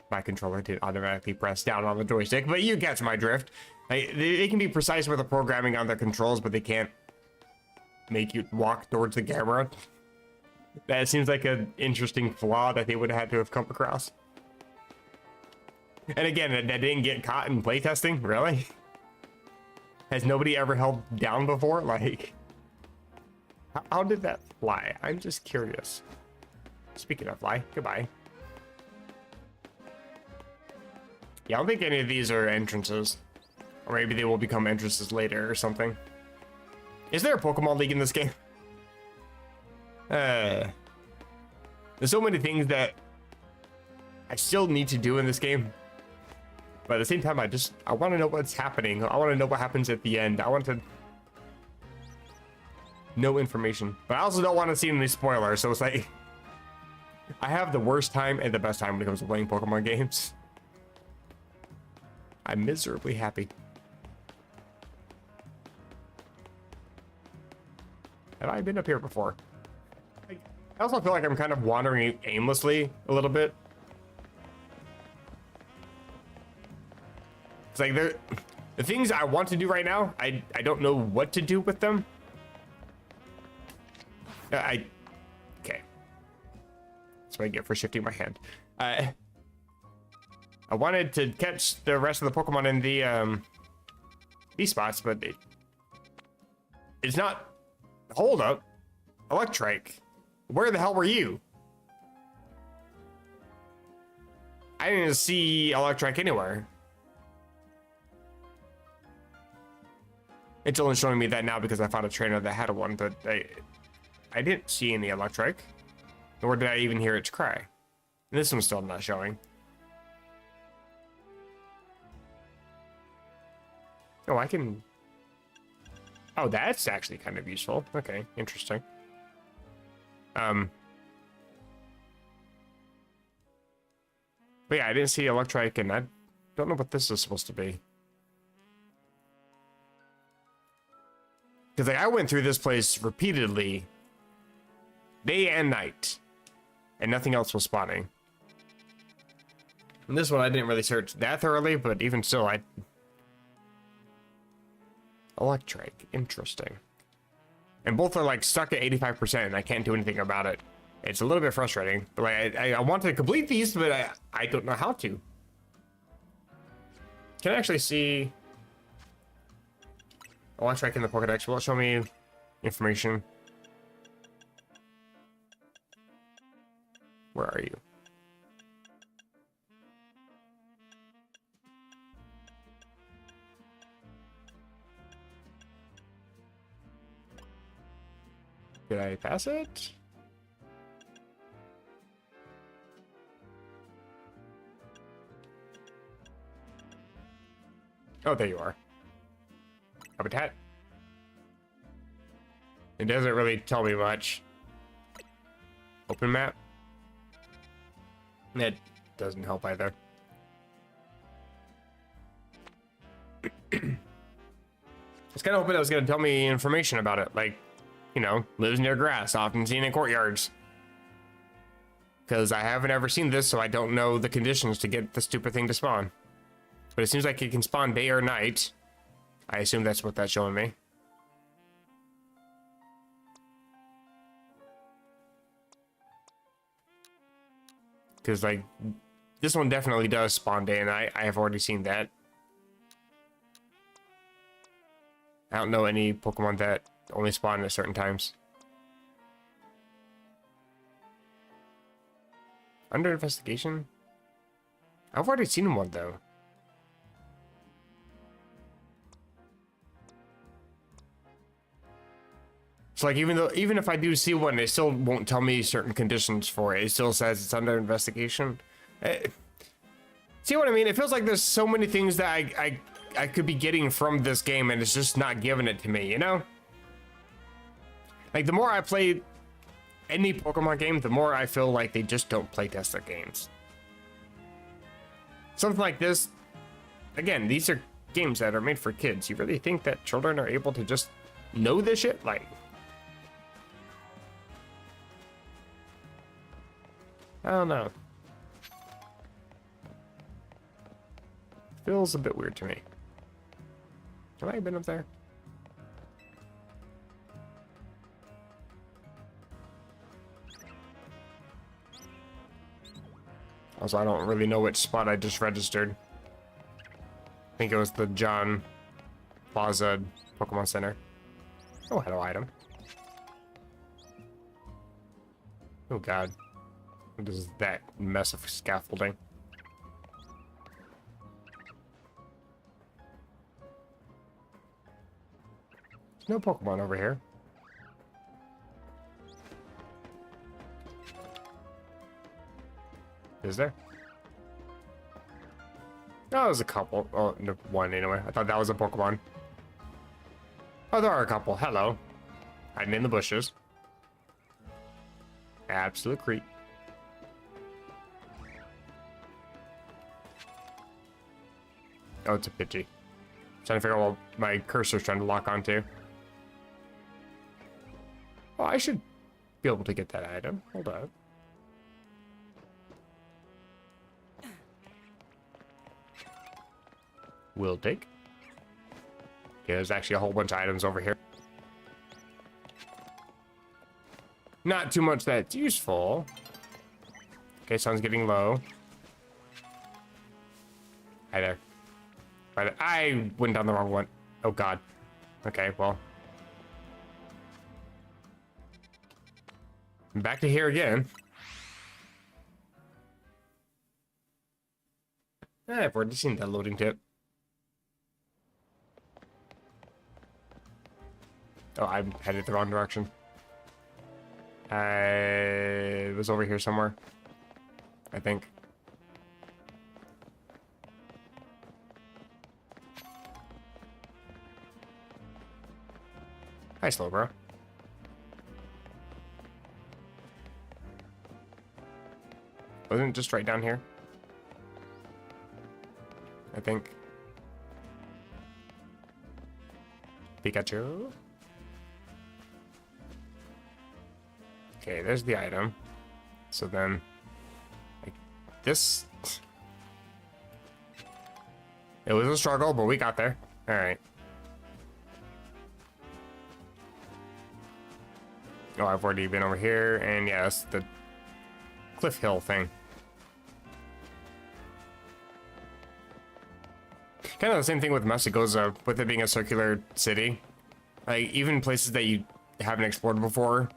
my controller did automatically press down on the joystick, but you get my drift. Like, they can be precise with the programming on their controls, but they can't make you walk towards the camera. That seems like an interesting flaw that they would have had to have come across. And again, that didn't get caught in playtesting, really? Has nobody ever held down before? Like, how did that fly? I'm just curious. Speaking of fly, goodbye. Yeah, I don't think any of these are entrances. Or maybe they will become entrances later or something. Is there a Pokemon League in this game? There's so many things that I still need to do in this game. But at the same time, I want to know what's happening. I want to know what happens at the end. I want to know information. But I also don't want to see any spoilers. So it's like, I have the worst time and the best time when it comes to playing Pokemon games. I'm miserably happy. Have I been up here before? I also feel like I'm kind of wandering aimlessly a little bit. It's like the things I want to do right now, I don't know what to do with them. Okay. That's what I get for shifting my hand. I wanted to catch the rest of the Pokemon in the these spots, but it's not. Hold up, Electrike. Where the hell were you? I didn't see Electrike anywhere. It's only showing me that now because I found a trainer that had one, but I didn't see any Electrike. Nor did I even hear its cry. And this one's still not showing. Oh, I can... Oh, that's actually kind of useful. Okay, interesting. But yeah, I didn't see Electrike, and I don't know what this is supposed to be. Because like, I went through this place repeatedly, day and night, and nothing else was spawning. And this one I didn't really search that thoroughly, but even still, Electrike, interesting. And both are like stuck at 85%, and I can't do anything about it. It's a little bit frustrating. But like, I want to complete these, but I don't know how to. Can I actually see Electrike in the Pokedex? Will it show me information? Where are you? Did I pass it? Oh, there you are. Habitat. It doesn't really tell me much. Open map. That doesn't help either. was kind of hoping it was going to tell me information about it, like, you know, lives near grass, often seen in courtyards. Because I haven't ever seen this, so I don't know the conditions to get the stupid thing to spawn. But it seems like it can spawn day or night. I assume that's what that's showing me. Because, like, this one definitely does spawn day and night. I have already seen that. I don't know any Pokemon that only spawn at certain times. Under investigation? I've already seen one, though. So, like, even if I do see one, it still won't tell me certain conditions for it. It still says it's under investigation. See what I mean? It feels like there's so many things that I could be getting from this game, and it's just not giving it to me, you know? Like, the more I play any Pokemon game, the more I feel like they just don't playtest their games. Something like this, again, these are games that are made for kids. You really think that children are able to just know this shit? Like, I don't know. Feels a bit weird to me. Have I been up there? Also, I don't really know which spot I just registered. I think it was the John Plaza Pokemon Center. Oh, hello, item. Oh, God. What is that mess of scaffolding? There's no Pokemon over here. Is there? Oh, there's a couple. Oh, no, one anyway. I thought that was a Pokemon. Oh, there are a couple. Hello. Hiding in the bushes. Absolute creep. Oh, it's a Pidgey. Trying to figure out what my cursor's trying to lock onto. Oh, I should be able to get that item. Hold on. Will take. Okay, there's actually a whole bunch of items over here. Not too much that's useful. Okay, sun's getting low. Hi there. I went down the wrong one. Oh, God. Okay, well. I'm back to here again. I've already seen that loading tip. Oh, I'm headed the wrong direction. I was over here somewhere, I think. Hi, Slowbro. Wasn't it just right down here? I think. Pikachu? Okay, there's the item. So then, like, this... It was a struggle, but we got there. Alright. Oh, I've already been over here, and yeah, that's the Cliff Hill thing. Kind of the same thing with Messagoza, with it being a circular city. Like, even places that you haven't explored before,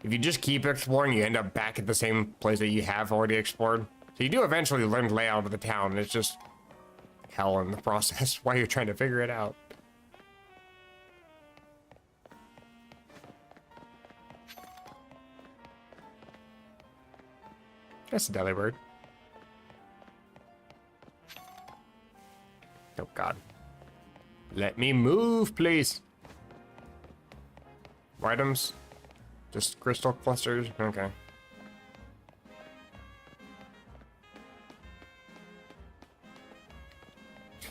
if you just keep exploring, you end up back at the same place that you have already explored. So you do eventually learn the layout of the town. It's just hell in the process while you're trying to figure it out. That's a Delibird. Oh, God. Let me move, please. Items? Just crystal clusters? Okay.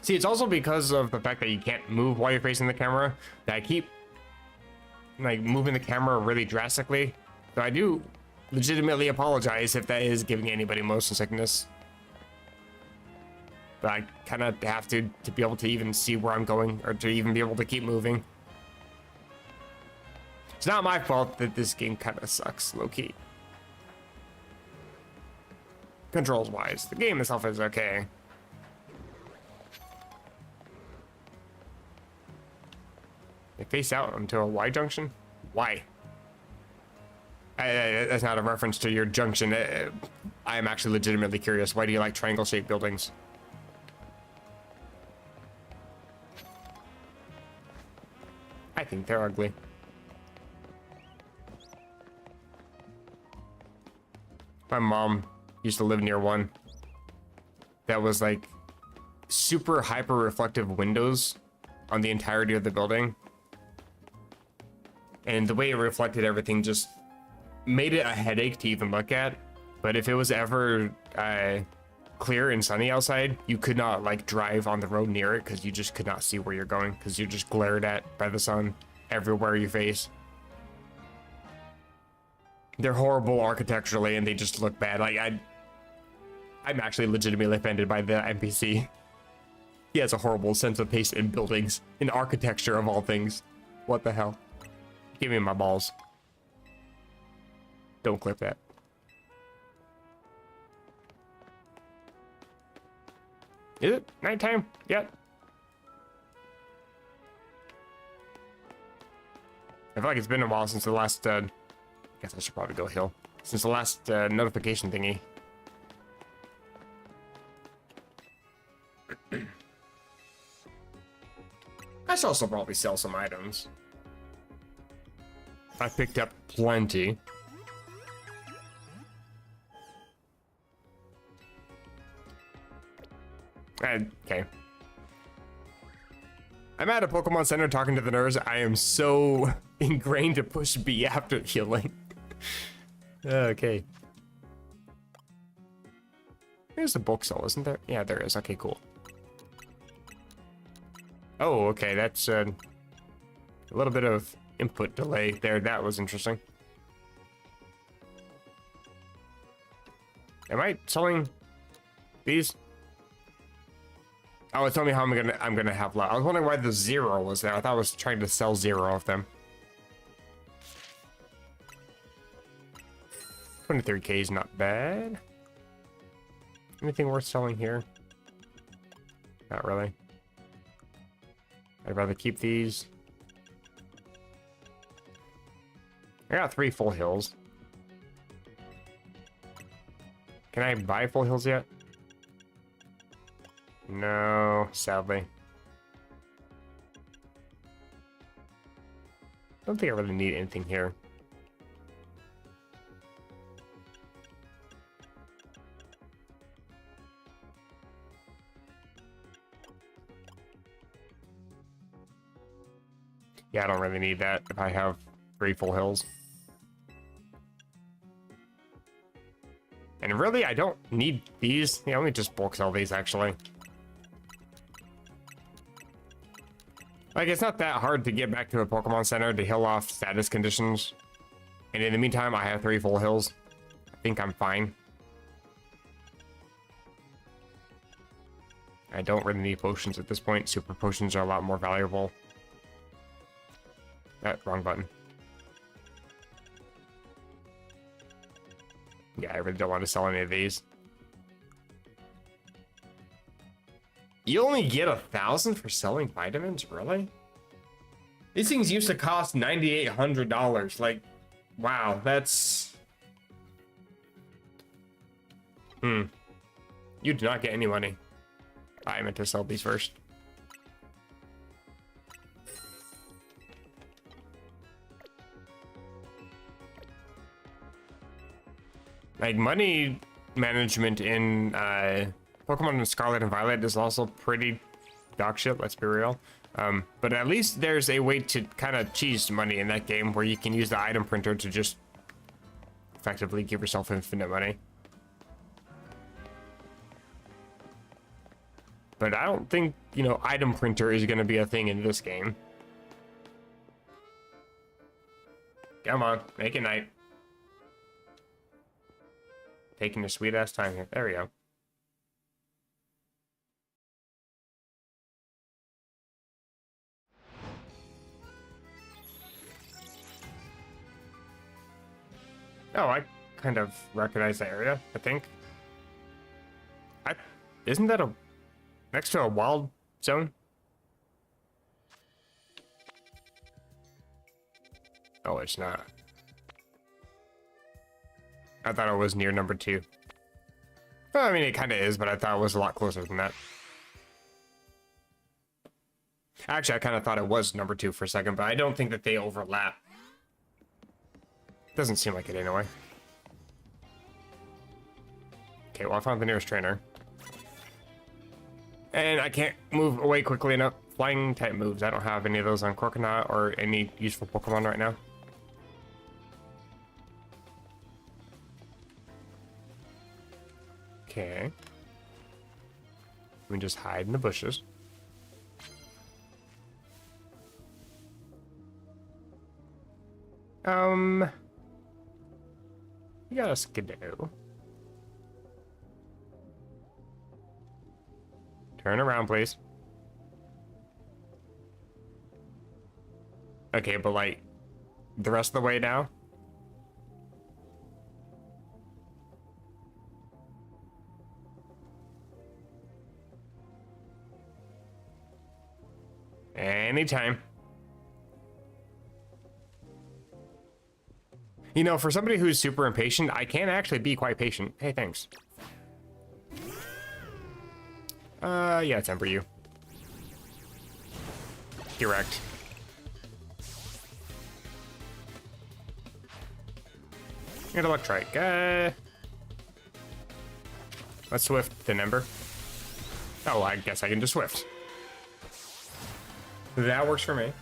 See, it's also because of the fact that you can't move while you're facing the camera that I keep like moving the camera really drastically. So I do legitimately apologize if that is giving anybody motion sickness. But I kind of have to be able to even see where I'm going or to even be able to keep moving. It's not my fault that this game kind of sucks, low-key. Controls-wise, the game itself is okay. They face out onto a Y junction? Why? That's not a reference to your junction. I am actually legitimately curious. Why do you like triangle-shaped buildings? I think they're ugly. My mom used to live near one that was like super hyper reflective windows on the entirety of the building. And the way it reflected everything just made it a headache to even look at. But if it was ever clear and sunny outside, you could not like drive on the road near it because you just could not see where you're going because you're just glared at by the sun everywhere you face. They're horrible architecturally and they just look bad. Like I'm actually legitimately offended by the NPC. He has a horrible sense of taste in buildings, in architecture of all things. What the hell? Give me my balls. Don't clip that. Is it nighttime yet? I feel like it's been a while since the last, I guess I should probably go hill. Since the last notification thingy. I should also probably sell some items. I picked up plenty. Okay. I'm at a Pokemon Center talking to the nurse. I am so ingrained to push B after healing. Okay. There's a book cell, isn't there? Yeah, there is. Okay, cool. Oh, okay. That's a little bit of input delay there. That was interesting. Am I selling these? Oh, it's telling me how I'm gonna have luck. I was wondering why the 0 was there. I thought I was trying to sell 0 of them. 23k is not bad. Anything worth selling here? Not really. I'd rather keep these. I got 3 full hills. Can I buy full hills yet? No, sadly. Don't think I really need anything here. Yeah, I don't really need that if I have 3 full hills. And really, I don't need these. Yeah, let me just bulk sell these, actually. Like, it's not that hard to get back to a Pokemon Center to heal off status conditions. And in the meantime, I have 3 full hills. I think I'm fine. I don't really need potions at this point. Super potions are a lot more valuable. Wrong button. Yeah, I really don't want to sell any of these. You only get 1,000 for selling vitamins? Really? These things used to cost $9,800. Like, wow, that's... You do not get any money. I meant to sell these first. Like, money management in Pokemon Scarlet and Violet is also pretty dog shit, let's be real. But at least there's a way to kind of cheese money in that game where you can use the item printer to just effectively give yourself infinite money. But I don't think, you know, item printer is going to be a thing in this game. Come on, make it night. Taking a sweet ass time here. There we go. Oh, I kind of recognize the area, I think. Isn't that next to a wild zone? Oh, it's not. I thought it was near number 2. Well, I mean, it kind of is, but I thought it was a lot closer than that. Actually, I kind of thought it was number 2 for a second, but I don't think that they overlap. Doesn't seem like it anyway. Okay, well, I found the nearest trainer. And I can't move away quickly enough. Flying type moves. I don't have any of those on Croconaut or any useful Pokemon right now. Okay. We can just hide in the bushes. You got a Skidoo. Turn around, please. Okay, but like, the rest of the way now? Anytime. You know, for somebody who's super impatient, I can actually be quite patient. Hey, thanks. Yeah, temper you. Direct. And Electrike. Let's Swift the Ember. Oh, I guess I can just Swift. That works for me.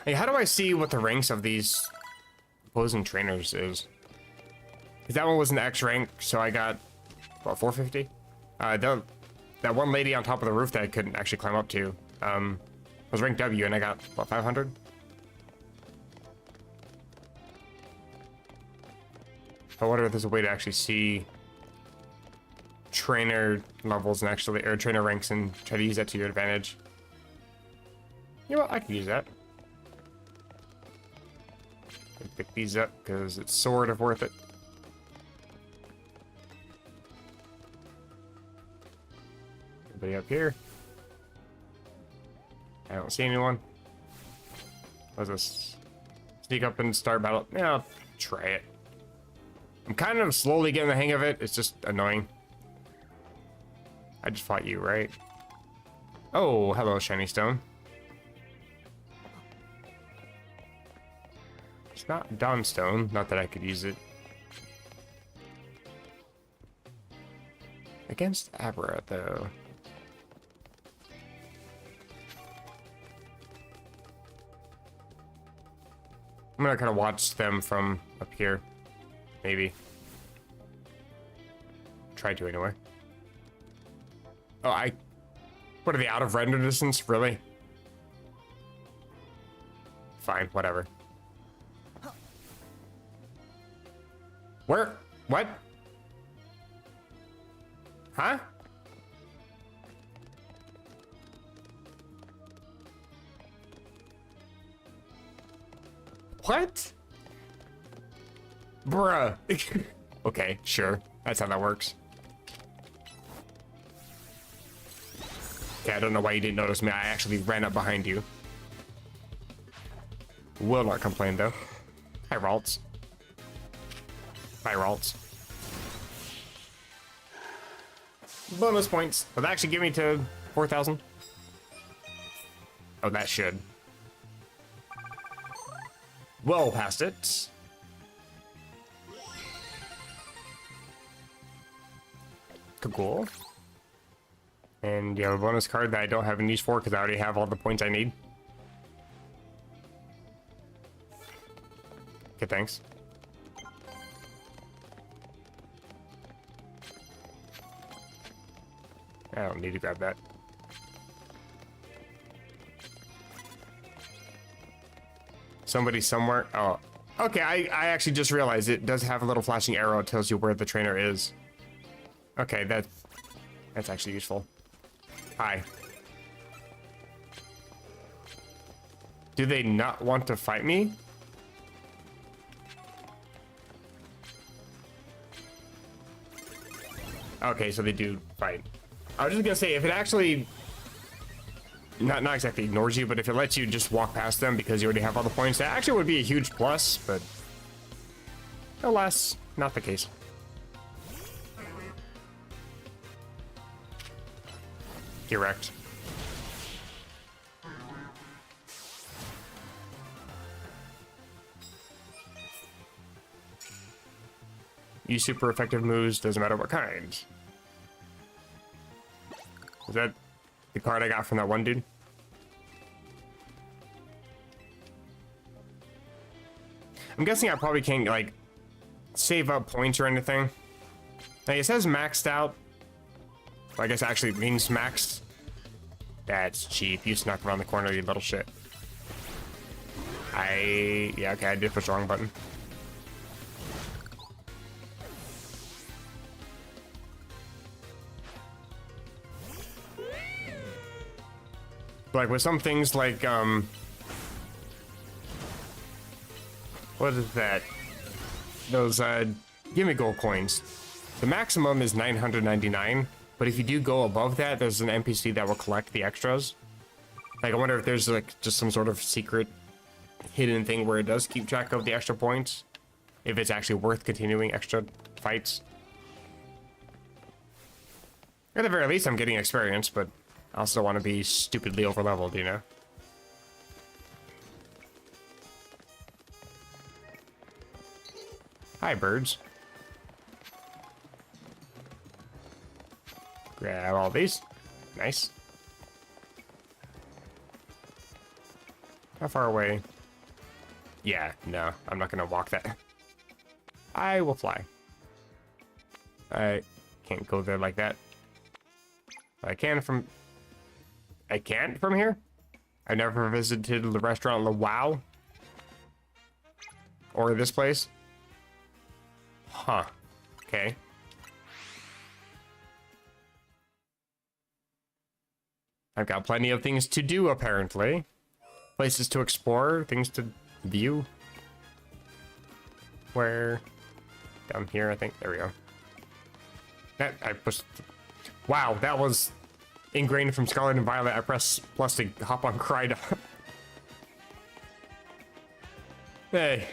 Hey, how do I see what the ranks of these opposing trainers is? Because that one was an X rank, so I got, what, 450? That one lady on top of the roof that I couldn't actually climb up to was rank W, and I got, what, 500? I wonder if there's a way to actually see trainer levels and actually, or trainer ranks, and try to use that to your advantage. You know what, I can use that. Pick these up because it's sort of worth it. Anybody up here? I don't see anyone. Let's just sneak up and start battle. Yeah, I'll try it. I'm kind of slowly getting the hang of it. It's just annoying. I just fought you, right? Oh, hello, Shiny Stone. It's not Dawnstone. Not that I could use it. Against Abra, though. I'm gonna kind of watch them from up here. Maybe. Try to, anyway. Oh, what are they, out of render distance? Really? Fine, whatever. Where? What? Huh? What? Bruh. Okay, sure. That's how that works. Okay, I don't know why you didn't notice me. I actually ran up behind you. Will not complain, though. Hi, Ralts. Bye, Ralts. Bonus points. Will that actually give me to 4,000? Oh, that should. Well past it. Cool. And you have a bonus card that I don't have any use for because I already have all the points I need. Okay, thanks. I don't need to grab that. Somebody somewhere. Oh, okay. I actually just realized it does have a little flashing arrow. It tells you where the trainer is. Okay, that's actually useful. Hi. Do they not want to fight me? Okay, so they do fight. I was just gonna say, if it actually not exactly ignores you, but if it lets you just walk past them because you already have all the points, that actually would be a huge plus, but alas, not the case. Direct. Use super effective moves, doesn't matter what kind. Is that the card I got from that one dude? I'm guessing I probably can't, like, save up points or anything. Like, it says maxed out. Well, I guess it actually means maxed. That's cheap. You snuck around the corner, you little shit. Yeah, okay, I did push the wrong button. Like, with some things like, what is that? Those, gimme gold coins. The maximum is 999, but if you do go above that, there's an NPC that will collect the extras. Like, I wonder if there's, like, just some sort of secret hidden thing where it does keep track of the extra points. If it's actually worth continuing extra fights. At the very least, I'm getting experience, but I also want to be stupidly overleveled, you know? Hi, birds. Grab all these. Nice. How far away? Yeah, no, I'm not gonna walk that. I will fly. I can't go there like that. I can from... I can't from here? I never visited the restaurant La Wow. Or this place. Huh. Okay. I've got plenty of things to do, apparently. Places to explore, things to view. Where? Down here, I think. There we go. That, I pushed... Wow, that was ingrained from Scarlet and Violet. I pressed plus to hop on Crida. Hey.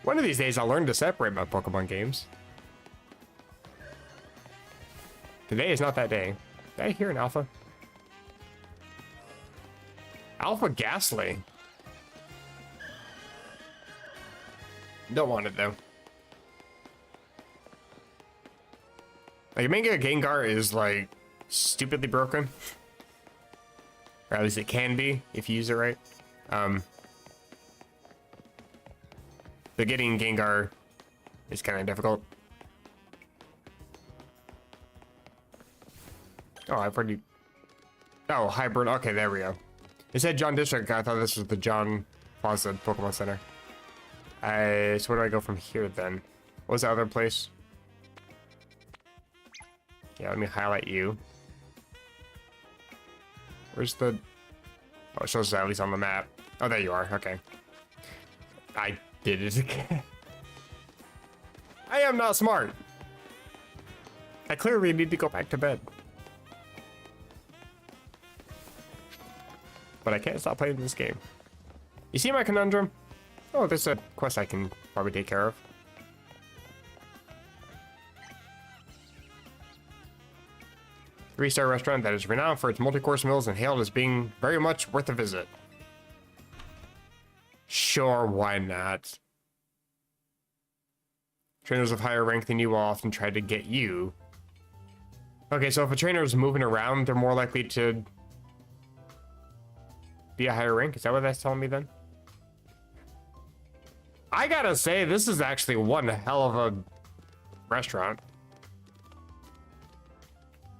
One of these days, I'll learn to separate my Pokemon games. Today is not that day. Did I hear an Alpha? Alpha Ghastly. Don't want it, though. Like, Mega Gengar is, like, stupidly broken. Or at least it can be, if you use it right. But getting Gengar is kind of difficult. Oh, I've already... Oh, hybrid. Okay, there we go. It said John District. I thought this was the John Plaza Pokemon Center. So where do I go from here, then? What was the other place? Yeah, let me highlight you. Where's the... Oh, it shows at least on the map. Oh, there you are. Okay. I did it again. I am not smart. I clearly need to go back to bed. But I can't stop playing this game. You see my conundrum? Oh, there's a quest I can probably take care of. Three-star restaurant that is renowned for its multi-course meals and hailed as being very much worth a visit. Sure, why not? Trainers of higher rank than you will often try to get you. Okay, so if a trainer is moving around, they're more likely to be a higher rank? Is that what that's telling me then? I gotta say, this is actually one hell of a restaurant.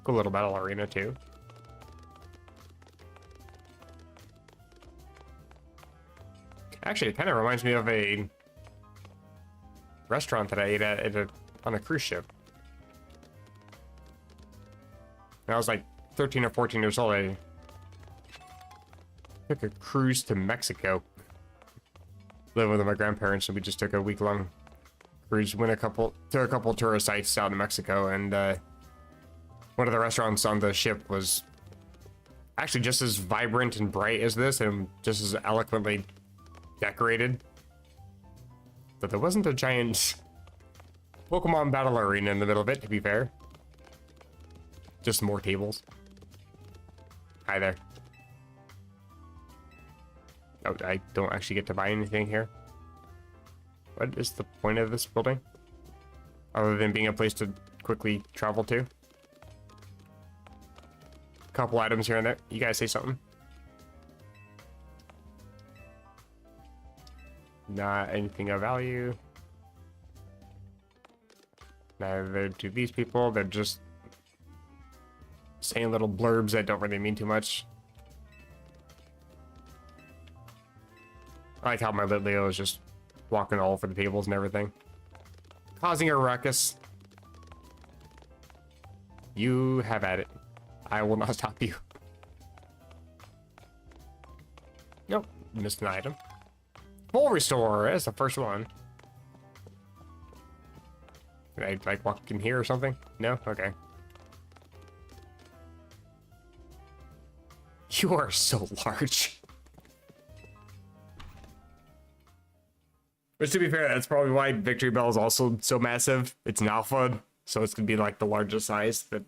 Cool little battle arena too. Actually, it kind of reminds me of a restaurant that I ate at on a cruise ship. When I was like 13 or 14 years old, I took a cruise to Mexico. Lived with my grandparents, and we just took a week-long cruise. Went to a couple tourist sites out in Mexico, and one of the restaurants on the ship was actually just as vibrant and bright as this, and just as eloquently decorated. But there wasn't a giant Pokemon battle arena in the middle of it, to be fair. Just more tables. Hi there. Oh, I don't actually get to buy anything here. What is the point of this building? Other than being a place to quickly travel to? Couple items here and there. You guys say something? Not anything of value. Neither do these people. They're just saying little blurbs that don't really mean too much. I like how my Litleo is just walking all over the tables and everything, causing a ruckus. You have at it. I will not stop you. Nope, missed an item. Full restore, that's the first one. Can I like walk in here or something? No? Okay. You are so large. Which, to be fair, that's probably why Victory Bell is also so massive. It's an alpha, so it's gonna be like the largest size, but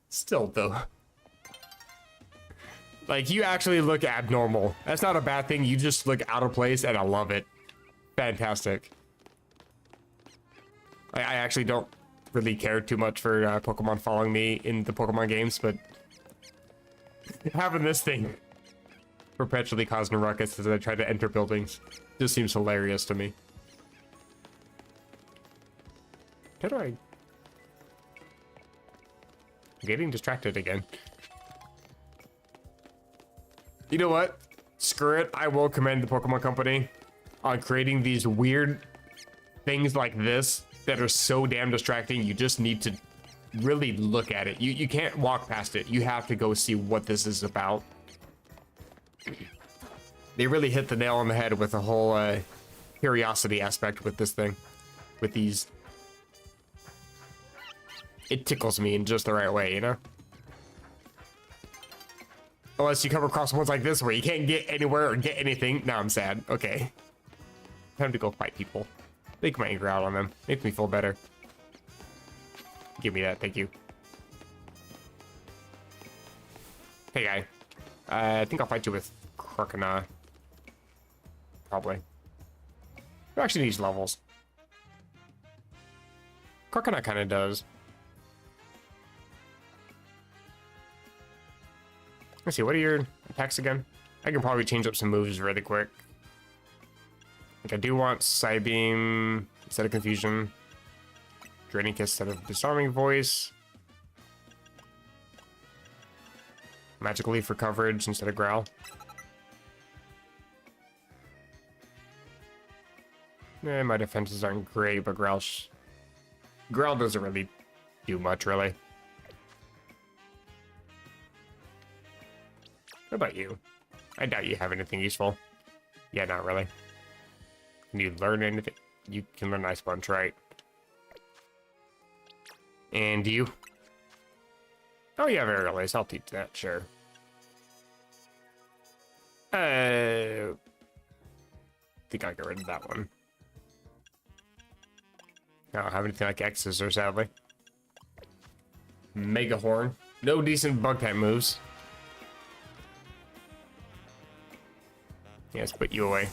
still though. Like, you actually look abnormal. That's not a bad thing, you just look out of place, and I love it. Fantastic. I actually don't really care too much for Pokemon following me in the Pokemon games, but having this thing perpetually causing a ruckus as I try to enter buildings just seems hilarious to me. How do I'm getting distracted again. You know what? Screw it. I will commend the Pokemon Company on creating these weird things like this that are so damn distracting. You just need to really look at it. You can't walk past it. You have to go see what this is about. They really hit the nail on the head with the whole curiosity aspect with this thing. With these. It tickles me in just the right way, you know? Unless you come across ones like this where you can't get anywhere or get anything. Now I'm sad. Okay. Time to go fight people. Take my anger out on them. Makes me feel better. Give me that, thank you. Hey guy. I think I'll fight you with Croconaw. Probably. Who actually needs levels? Croconaw kind of does. Let's see, what are your attacks again? I can probably change up some moves really quick. Like, I do want Psybeam instead of Confusion. Draining Kiss instead of Disarming Voice. Magical Leaf for coverage instead of Growl. My defenses aren't great, but Growl doesn't really do much, really. What about you? I doubt you have anything useful. Yeah, not really. Can you learn anything? You can learn Ice Punch, right? And you? Oh yeah, Varial Ace. I'll teach that, sure. I think I'll get rid of that one. I don't have anything like X's, or sadly. Mega Horn. No decent bug type moves. Yes, put you away.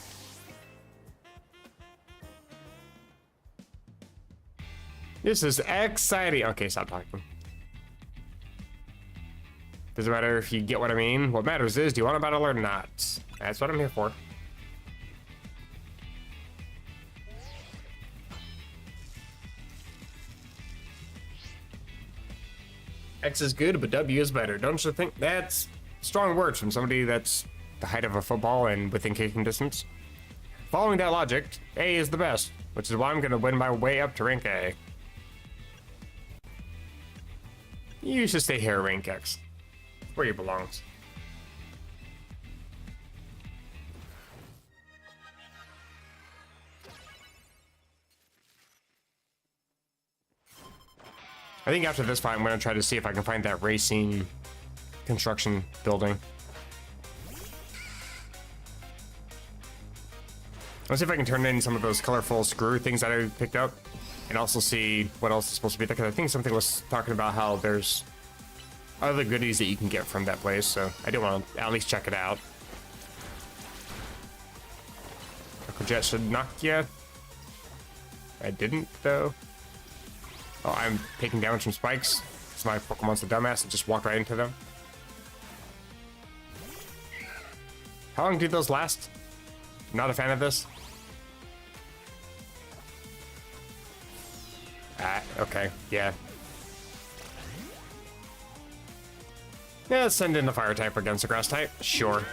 This is exciting. Okay, stop talking. Doesn't matter if you get what I mean. What matters is, do you want to battle or not? That's what I'm here for. X is good, but W is better. Don't you think? That's strong words from somebody that's the height of a football and within kicking distance. Following that logic, A is the best, which is why I'm gonna win my way up to rank A. You should stay here at rank X, where you belongs. I think after this fight, I'm gonna try to see if I can find that racing construction building. Let's see if I can turn in some of those colorful screw things that I picked up, and also see what else is supposed to be there, because I think something was talking about how there's other goodies that you can get from that place, so I do want to at least check it out. Echo Jet should knock you. I didn't, though. Oh, I'm taking damage from spikes. So my Pokemon's a dumbass and just walked right into them. How long do those last? Not a fan of this. Okay, yeah. Yeah, let's send in the fire type against the grass type. Sure.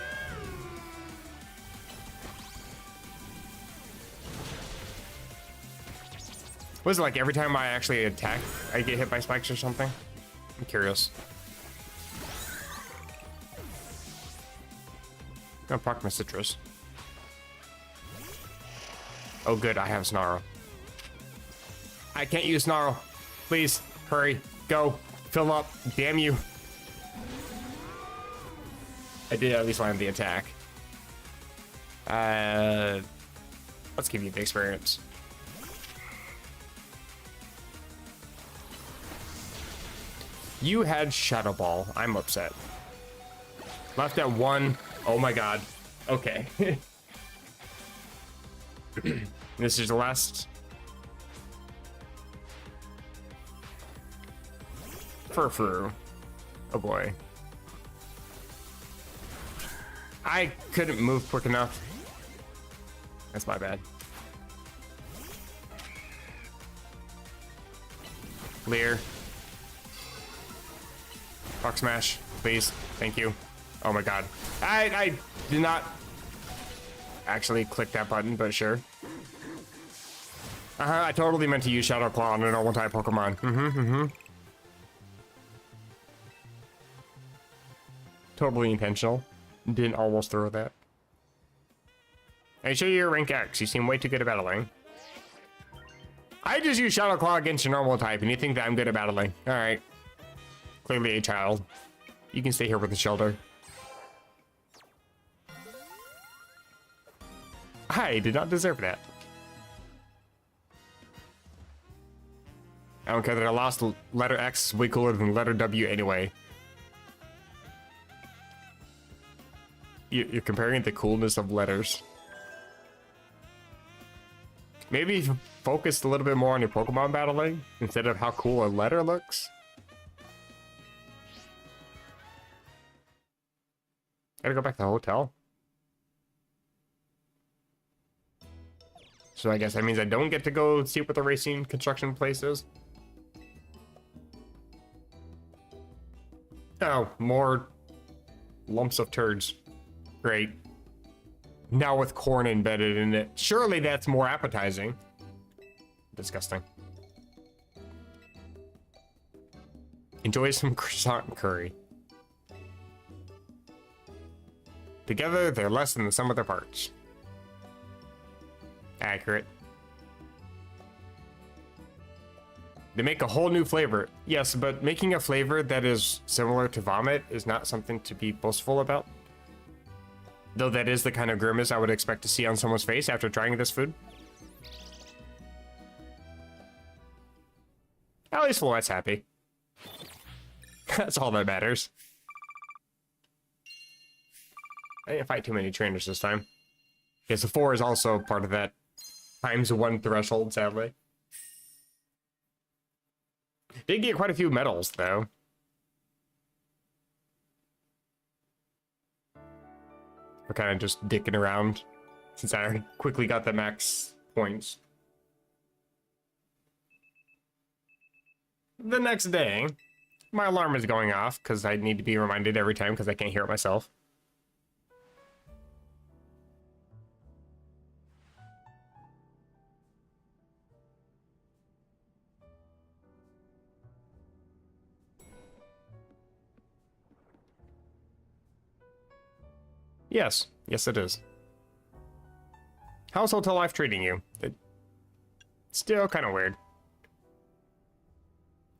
Was it like every time I actually attack, I get hit by spikes or something? I'm curious. Gonna proc my citrus. Oh good, I have Snarl. I can't use Snarl. Please, hurry, go, fill up, damn you. I did at least land the attack. Let's give you the experience. You had Shadow Ball. I'm upset. Left at 1. Oh my god. Okay. This is the last. Furfru. Oh boy. I couldn't move quick enough. That's my bad. Leer. Rock Smash, please. Thank you. Oh my god. I did not actually click that button, but sure. I totally meant to use Shadow Claw on a normal type Pokemon. Totally intentional. Didn't almost throw that. Are you sure you're rank X? You seem way too good at battling. I just use Shadow Claw against your normal type, and you think that I'm good at battling. Alright. Clearly a child. You can stay here with the shelter. I did not deserve that. I don't care that I lost. Letter X is way cooler than letter W anyway. You're comparing the coolness of letters. Maybe if you focused a little bit more on your Pokemon battling instead of how cool a letter looks. Gotta go back to the hotel. So I guess that means I don't get to go see what the racing construction place is. Oh, more lumps of turds. Great. Now with corn embedded in it. Surely that's more appetizing. Disgusting. Enjoy some croissant curry. Together, they're less than the sum of their parts. Accurate. They make a whole new flavor. Yes, but making a flavor that is similar to vomit is not something to be boastful about. Though that is the kind of grimace I would expect to see on someone's face after trying this food. At least Floette's happy. That's all that matters. I didn't fight too many trainers this time. Yes, the 4 is also part of that ×1 threshold, sadly. Did get quite a few medals, though. We're kind of just dicking around since I quickly got the max points. The next day, My alarm is going off because I need to be reminded every time because I can't hear it myself. Yes. Yes, it is. How's hotel life treating you? It's still kind of weird.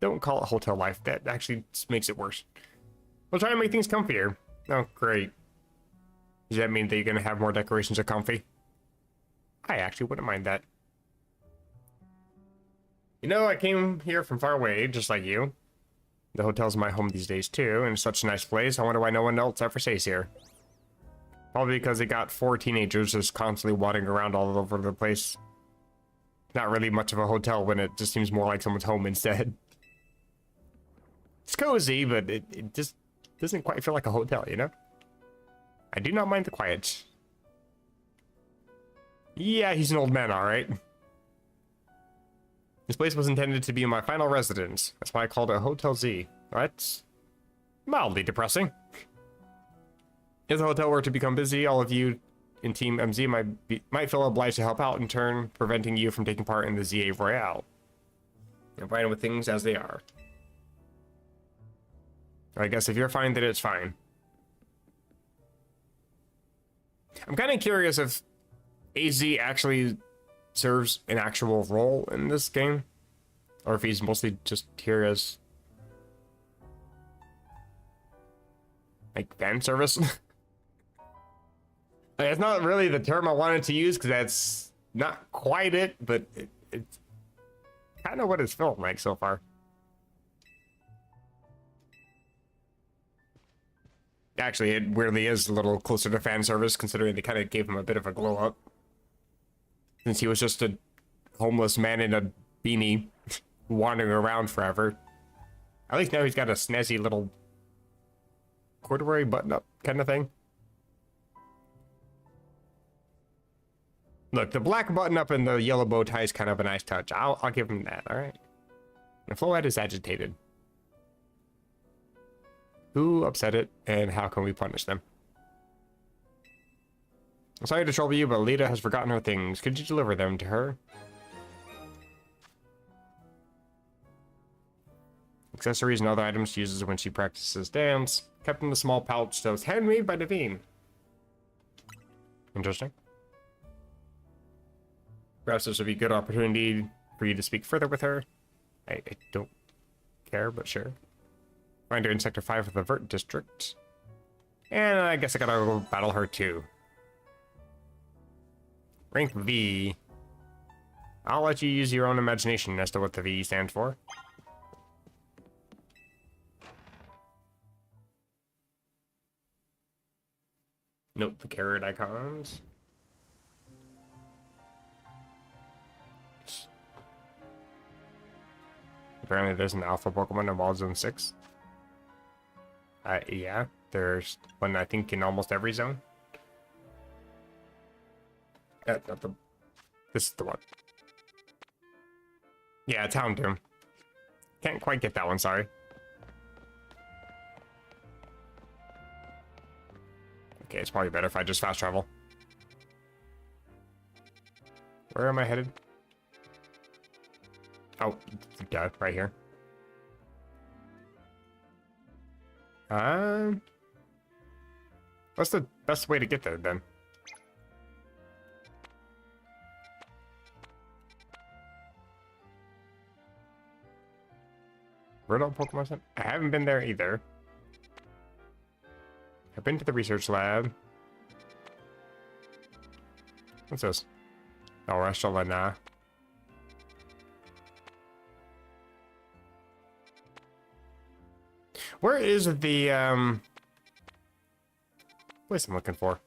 Don't call it hotel life. That actually makes it worse. We'll try to make things comfier. Oh, great. Does that mean that you're going to have more decorations are comfy? I actually wouldn't mind that. You know, I came here from far away, just like you. The hotel's my home these days, too, and it's such a nice place. I wonder why no one else ever stays here. Probably because it got 4 teenagers just constantly wandering around all over the place. Not really much of a hotel when it just seems more like someone's home instead. It's cozy, but it just doesn't quite feel like a hotel, you know? I do not mind the quiet. Yeah, he's an old man, alright. This place was intended to be my final residence. That's why I called it Hotel Z. That's mildly depressing. If the hotel were to become busy, all of you in Team MZ might feel obliged to help out, in turn preventing you from taking part in the ZA Royale. I'm fine with things as they are. I guess if you're fine, then it's fine. I'm kind of curious if AZ actually serves an actual role in this game, or if he's mostly just here as like fan service. Like, it's not really the term I wanted to use because that's not quite it, but it's kind of what it's felt like so far. Actually, it weirdly is a little closer to fan service, considering they kind of gave him a bit of a glow up. Since he was just a homeless man in a beanie wandering around forever. At least now he's got a snazzy little corduroy button-up kind of thing. Look, the black button-up and the yellow bow tie is kind of a nice touch. I'll give him that, alright? The Floette is agitated. Who upset it, and how can we punish them? I'm sorry to trouble you, but Lita has forgotten her things. Could you deliver them to her? Accessories and other items she uses when she practices dance. Kept in a small pouch that was handmade by Naveen. Interesting. Perhaps this would be a good opportunity for you to speak further with her. I don't care, but sure. Find her in Sector 5 of the Vert District. And I guess I gotta go battle her too. Rank V. I'll let you use your own imagination as to what the V stands for. Note the carrot icons. Apparently there's an alpha Pokemon in Wild Zone 6. Yeah, there's one I think in almost every zone. Not the... This is the one. Yeah, it's Houndoom. Can't quite get that one, sorry. Okay, it's probably better if I just fast travel. Where am I headed? Oh, duh, right here. What's the best way to get there, then? Riddle Pokemon Center? I haven't been there either. I've been to the research lab. What's this? Oh, Restalana. Where is the, place I'm looking for?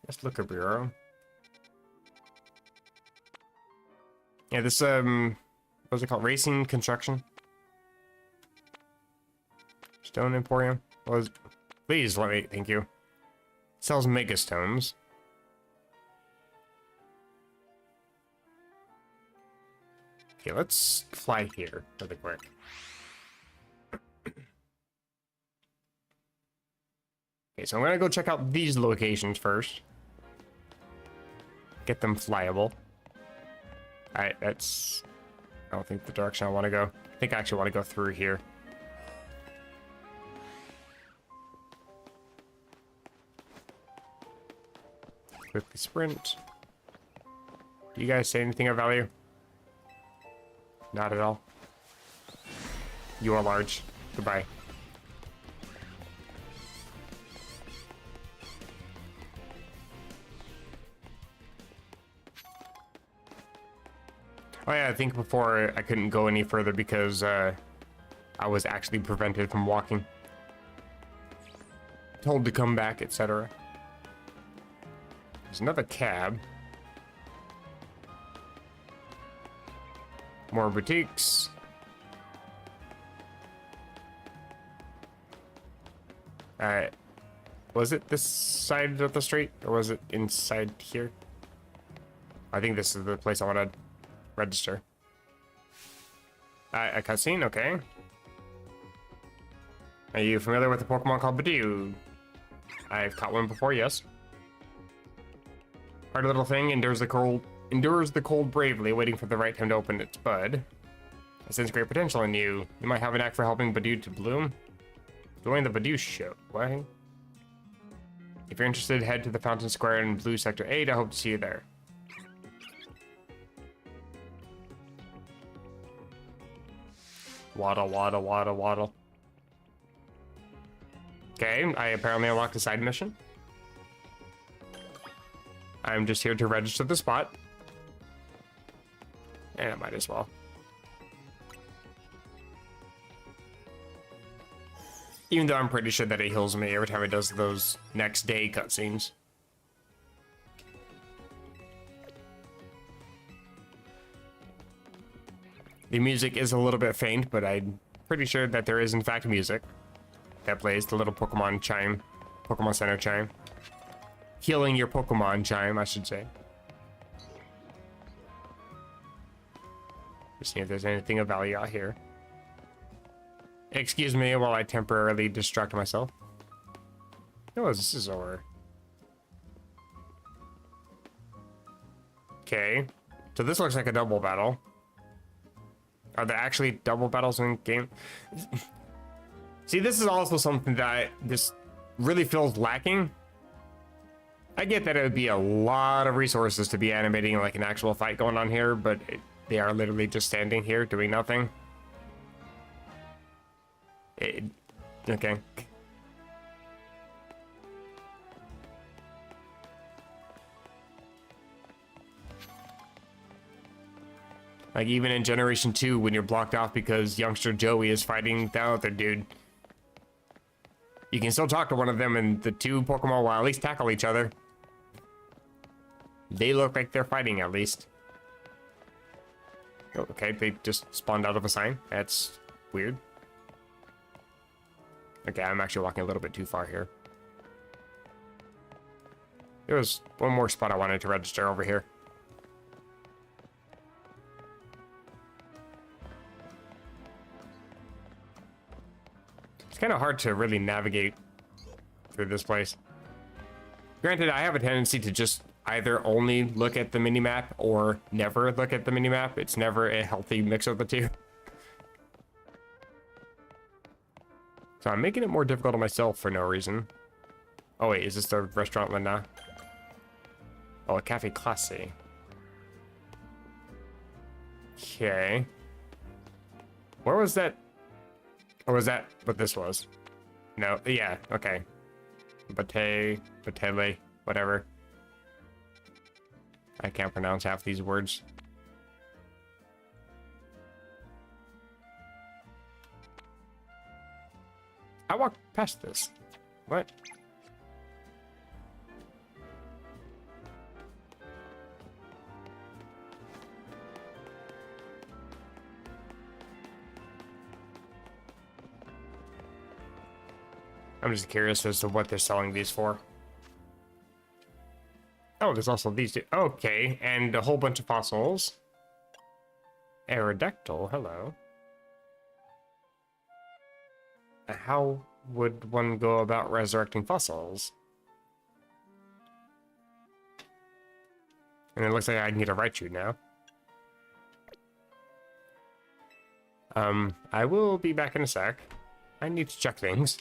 Let's look at Bureau. Yeah, this, what's it called? Racing Construction? Stone Emporium? Please let me, thank you. Sells Megastones. Okay, let's fly here really quick. Okay, so I'm gonna go check out these locations first. Get them flyable. Alright, that's... I don't think the direction I want to go. I think I actually want to go through here. Quickly sprint. Do you guys say anything of value? Not at all. You are large. Goodbye. Oh yeah, I think before I couldn't go any further because I was actually prevented from walking. Told to come back, etc. There's another cab. More boutiques. Was it this side of the street or was it inside here? I think this is the place I want to register. A cutscene, okay. Are you familiar with the Pokemon called Badoo? I've caught one before, yes. Hard little thing endures the cold bravely, waiting for the right time to open its bud. I sense great potential in you. You might have an knack for helping Badoo to bloom. Join the Badoo show. What? If you're interested, head to the Fountain Square in Blue Sector 8. I hope to see you there. Waddle, waddle, waddle, waddle. Okay, I apparently unlocked a side mission. I'm just here to register the spot. And I might as well. Even though I'm pretty sure that it heals me every time it does those next day cutscenes. The music is a little bit faint, but I'm pretty sure that there is in fact music that plays, the little Pokemon chime, Pokemon Center chime. Healing your Pokemon chime, I should say. Just see if there's anything of value out here. Excuse me while I temporarily distract myself. Oh, this is over. Okay, so this looks like a double battle. Are there actually double battles in game? See, this is also something that this really feels lacking. I get that it would be a lot of resources to be animating like an actual fight going on here, but they are literally just standing here doing nothing. Okay. Like even in Generation 2, when you're blocked off because youngster Joey is fighting that other dude, you can still talk to one of them and the two Pokemon will at least tackle each other. They look like they're fighting at least. Oh, okay, they just spawned out of a sign. That's weird. Okay, I'm actually walking a little bit too far here. There was one more spot I wanted to register over here. It's kind of hard to really navigate through this place. Granted, I have a tendency to just either only look at the minimap or never look at the minimap. It's never a healthy mix of the two. So I'm making it more difficult on myself for no reason. Oh wait, is this the restaurant Lena? Oh, a Cafe Classe. Okay. Where was that? Or was that what this was? No, yeah, okay. Batele, whatever. I can't pronounce half these words. I walked past this. What? I'm just curious as to what they're selling these for. Oh, there's also these two. Okay, and a whole bunch of fossils. Aerodactyl, hello. How would one go about resurrecting fossils? And it looks like I can get a Raichu now. I will be back in a sec. I need to check things.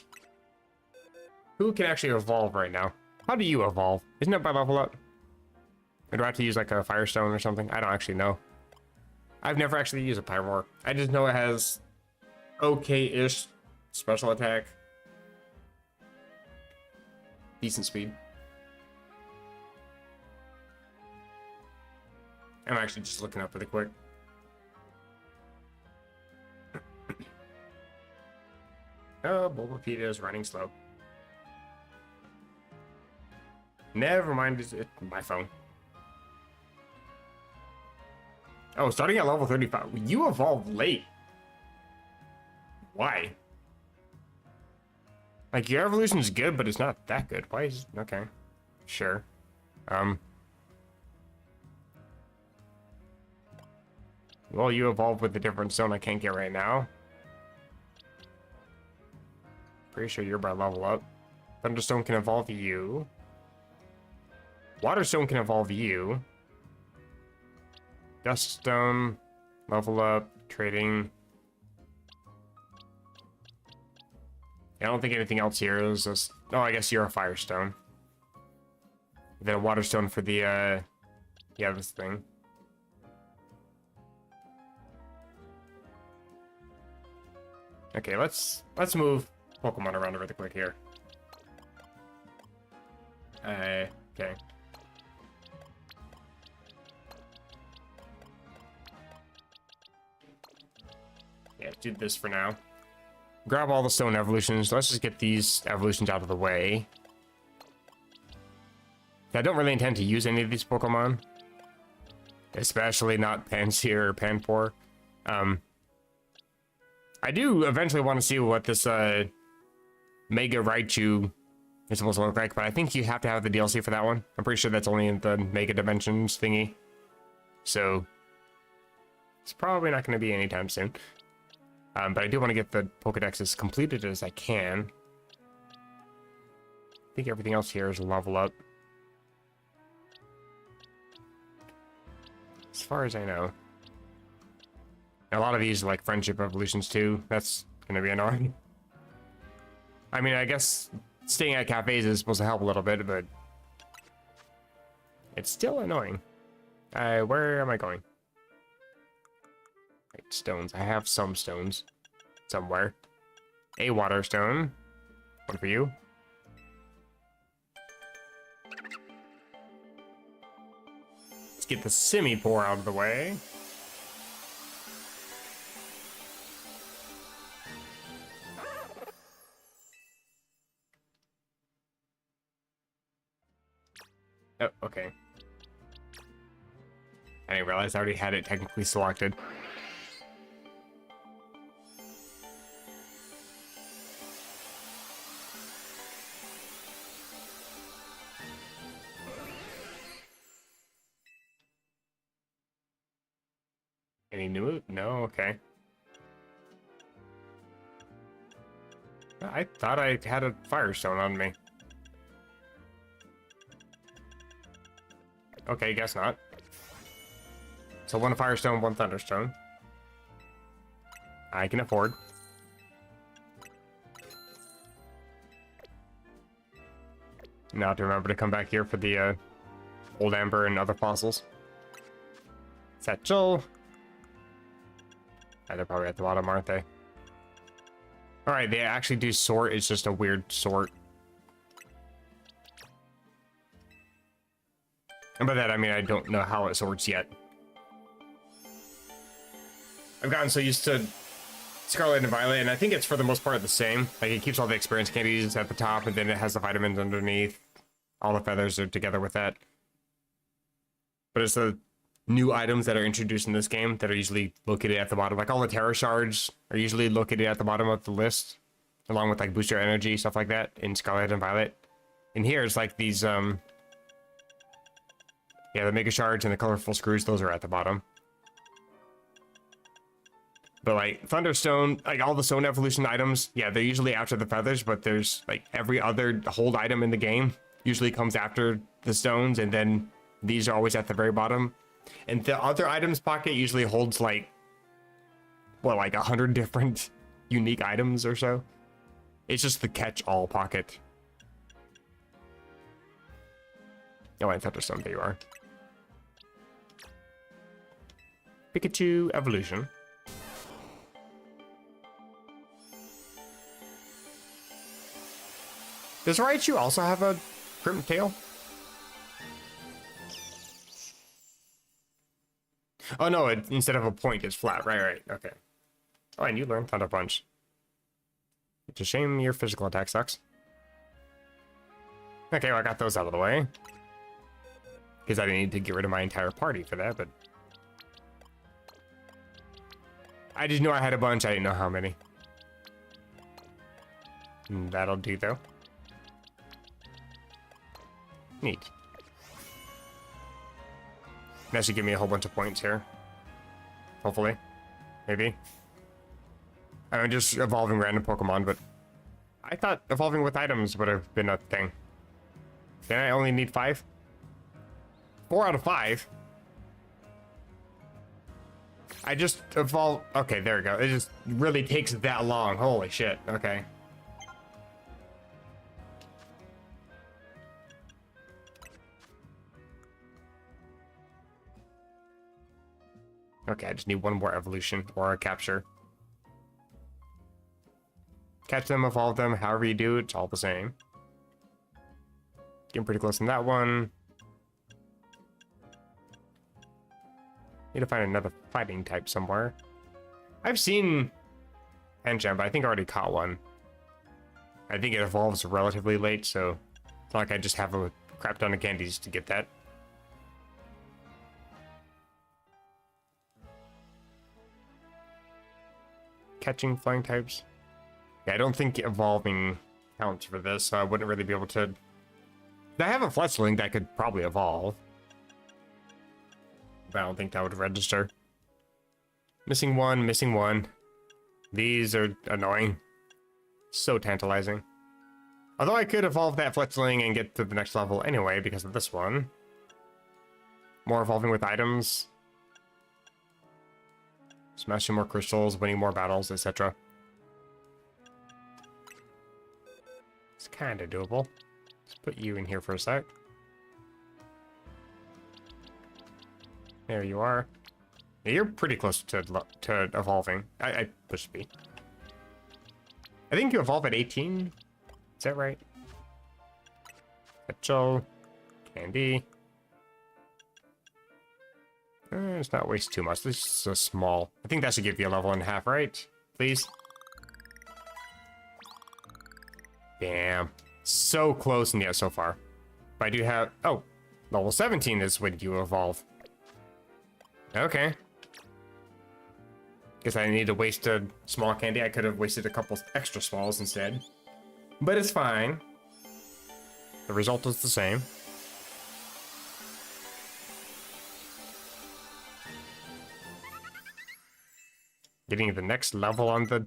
Who can actually evolve right now? How do you evolve? Isn't it by level up? Or do I have to use like a Firestone or something? I don't actually know. I've never actually used a Pyroar. I just know it has okay-ish special attack. Decent speed. I'm actually just looking up really quick. Oh, Bulbapedia is running slow. Never mind, it's my phone. Oh, starting at level 35. You evolved late. Why? Like, your evolution's good, but it's not that good. Why is... Okay. Sure. Well, you evolved with a different stone I can't get right now. Pretty sure you're by level up. Thunderstone can evolve you. Waterstone can evolve you. Duststone, level up, trading. I don't think anything else here is just... Oh, I guess you're a Firestone. Then a Waterstone for the, yeah, this thing. Okay, let's move Pokemon around really quick here. Okay. Yeah, do this for now. Grab all the stone evolutions. Let's just get these evolutions out of the way. I don't really intend to use any of these Pokemon. Especially not Pansear or Panpour. I do eventually want to see what this Mega Raichu is supposed to look like, but I think you have to have the DLC for that one. I'm pretty sure that's only in the Mega Dimensions thingy. So, it's probably not going to be anytime soon. But I do want to get the Pokedex as completed as I can. I think everything else here is level up. As far as I know. A lot of these are like friendship evolutions too. That's gonna be annoying. I mean, I guess staying at cafes is supposed to help a little bit, but it's still annoying. Where am I going? Right, stones. I have some stones somewhere. A water stone. One for you. Let's get the Simipour out of the way. Oh, okay. I didn't realize I already had it technically selected. Any new? No, okay. I thought I had a Firestone on me. Okay, guess not. So one Firestone, one Thunderstone. I can afford. Now to remember to come back here for the Old Amber and other fossils. Satchel. Yeah, they're probably at the bottom, aren't they? Alright, they actually do sort. It's just a weird sort. And by that, I mean, I don't know how it sorts yet. I've gotten so used to Scarlet and Violet, and I think it's for the most part the same. Like, it keeps all the experience candies at the top, and then it has the vitamins underneath. All the feathers are together with that. But it's the new items that are introduced in this game that are usually located at the bottom. Like, all the Terra Shards are usually located at the bottom of the list, along with, like, Booster Energy, stuff like that, in Scarlet and Violet. In here, it's like these, yeah, the Mega Shards and the colorful screws, those are at the bottom. But like Thunderstone, like all the stone evolution items, yeah, they're usually after the feathers, but there's like every other hold item in the game usually comes after the stones, and then these are always at the very bottom. And the other items pocket usually holds like, what, like 100 different unique items or so. It's just the catch-all pocket. Oh, and Thunderstone, there you are. Pikachu evolution. Does Raichu also have a crimped tail? Oh no, instead of a point, it's flat. Right, okay. Oh, and you learned Thunder Punch. It's a shame your physical attack sucks. Okay, well, I got those out of the way. Because I didn't need to get rid of my entire party for that, but... I just knew I had a bunch, I didn't know how many. That'll do, though. Neat. That should give me a whole bunch of points here. Hopefully. Maybe. I'm just evolving random Pokemon, but... I thought evolving with items would have been a thing. Then I only need 5? 4 out of 5? I just evolve... Okay, there we go. It just really takes that long. Holy shit. Okay. Okay, I just need one more evolution or a capture. Catch them, evolve them, however you do, it's all the same. Getting pretty close on that one. Need to find another fighting type somewhere. I've seen Enchant, but I think I already caught one. I think it evolves relatively late, so it's not like I just have a crap ton of candies to get that. Catching flying types. Yeah, I don't think evolving counts for this, so I wouldn't really be able to... I have a Fletchling that could probably evolve. But I don't think that would register. Missing one, missing one. These are annoying. So tantalizing. Although I could evolve that Fletchling and get to the next level anyway because of this one. More evolving with items. Smashing more crystals, winning more battles, etc. It's kind of doable. Let's put you in here for a sec. There you are. Yeah, you're pretty close to evolving. I pushed B. I think you evolve at 18. Is that right? Petro. Candy. Let's not waste too much. This is so small. I think that should give you a level and a half, right? Please. Damn. So close and yet so far. But I do have... Oh. Level 17 is when you evolve. Okay. Guess I need to waste a small candy. I could have wasted a couple extra smalls instead. But it's fine. The result is the same. Getting the next level on the...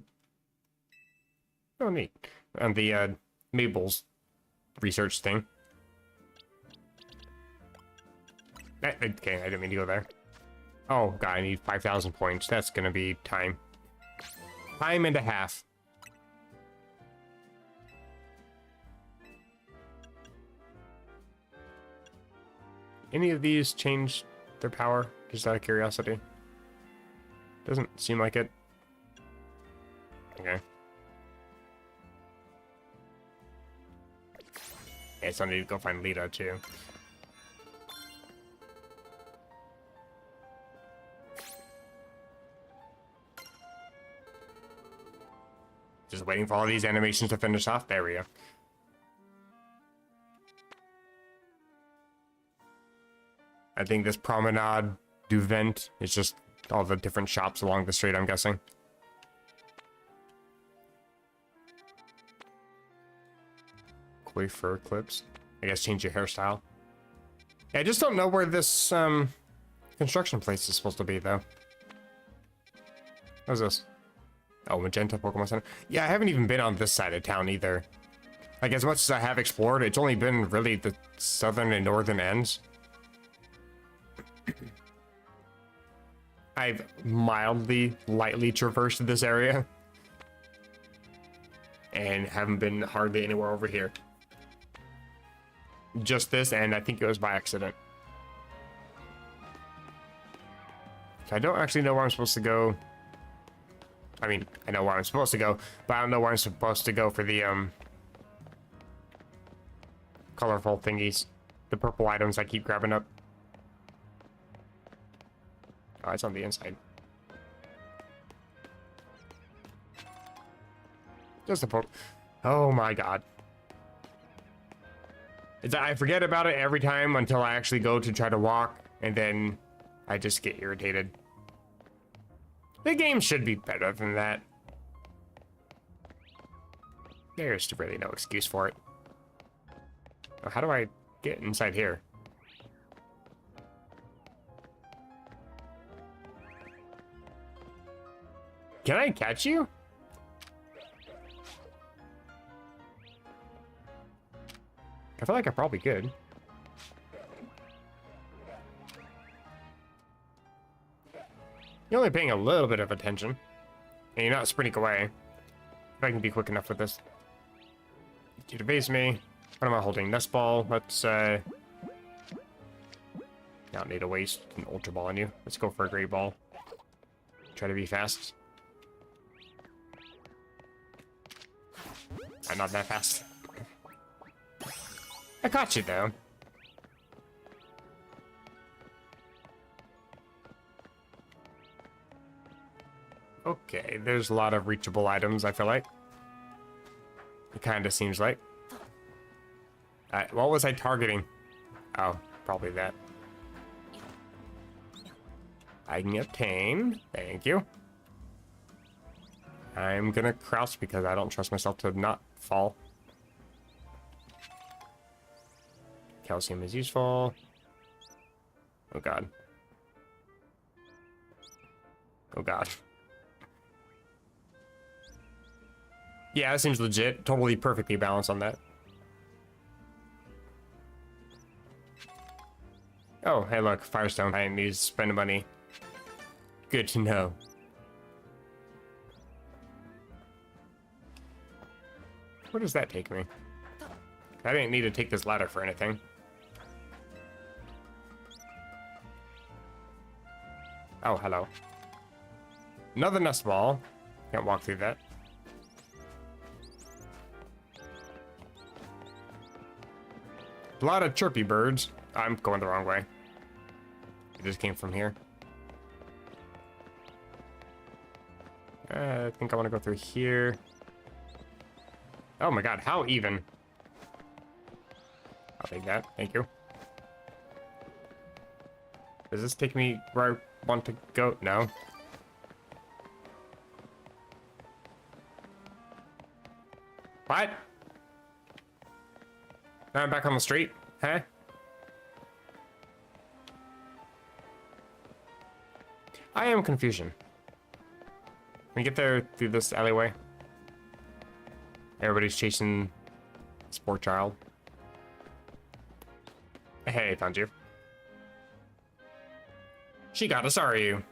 Oh, neat. On the, Mabel's research thing. Okay, I didn't mean to go there. Oh, God, I need 5,000 points. That's gonna be time. Time and a half. Any of these change their power? Just out of curiosity. Doesn't seem like it. Okay. Yeah, so I need to go find Lita, too. Just waiting for all these animations to finish off. There we go. I think this Promenade du Vent is just all the different shops along the street, I'm guessing. Koi fur clips. I guess change your hairstyle. Yeah, I just don't know where this construction place is supposed to be, though. What's this? Oh, Magenta Pokemon Center. Yeah, I haven't even been on this side of town either. Like, as much as I have explored, it's only been really the southern and northern ends. I've mildly, lightly traversed this area. And haven't been hardly anywhere over here. Just this, and I think it was by accident. So I don't actually know where I'm supposed to go. I mean, I know where I'm supposed to go, but I don't know where I'm supposed to go for the, colorful thingies. The purple items I keep grabbing up. Oh, it's on the inside. Just a poke. Oh my god. I forget about it every time until I actually go to try to walk, and then I just get irritated. The game should be better than that. There's really no excuse for it. Oh, how do I get inside here? Can I catch you? I feel like I probably could. You're only paying a little bit of attention. And you're not sprinting away. If I can be quick enough with this. You to base me. What am I holding? Nest ball. Let's, don't need to waste an ultra ball on you. Let's go for a great ball. Try to be fast. I'm not that fast. I caught you, though. Okay, there's a lot of reachable items, I feel like. It kind of seems like. What was I targeting? Oh, probably that. I can obtain. Thank you. I'm gonna crouch because I don't trust myself to not fall. Calcium is useful. Oh god. Oh god. Yeah, that seems legit. Totally perfectly balanced on that. Oh, hey look, Firestone. I need to spend money. Good to know. Where does that take me? I didn't need to take this ladder for anything. Oh, hello. Another nest ball. Can't walk through that. A lot of chirpy birds. I'm going the wrong way. It just came from here. I think I want to go through here. Oh my god, how even? I'll take that, thank you. Does this take me where I want to go? No. What? Now I'm back on the street? Huh? I am confusion. Can we get there through this alleyway? Everybody's chasing Sport Child. Hey, found you. She got us, are you?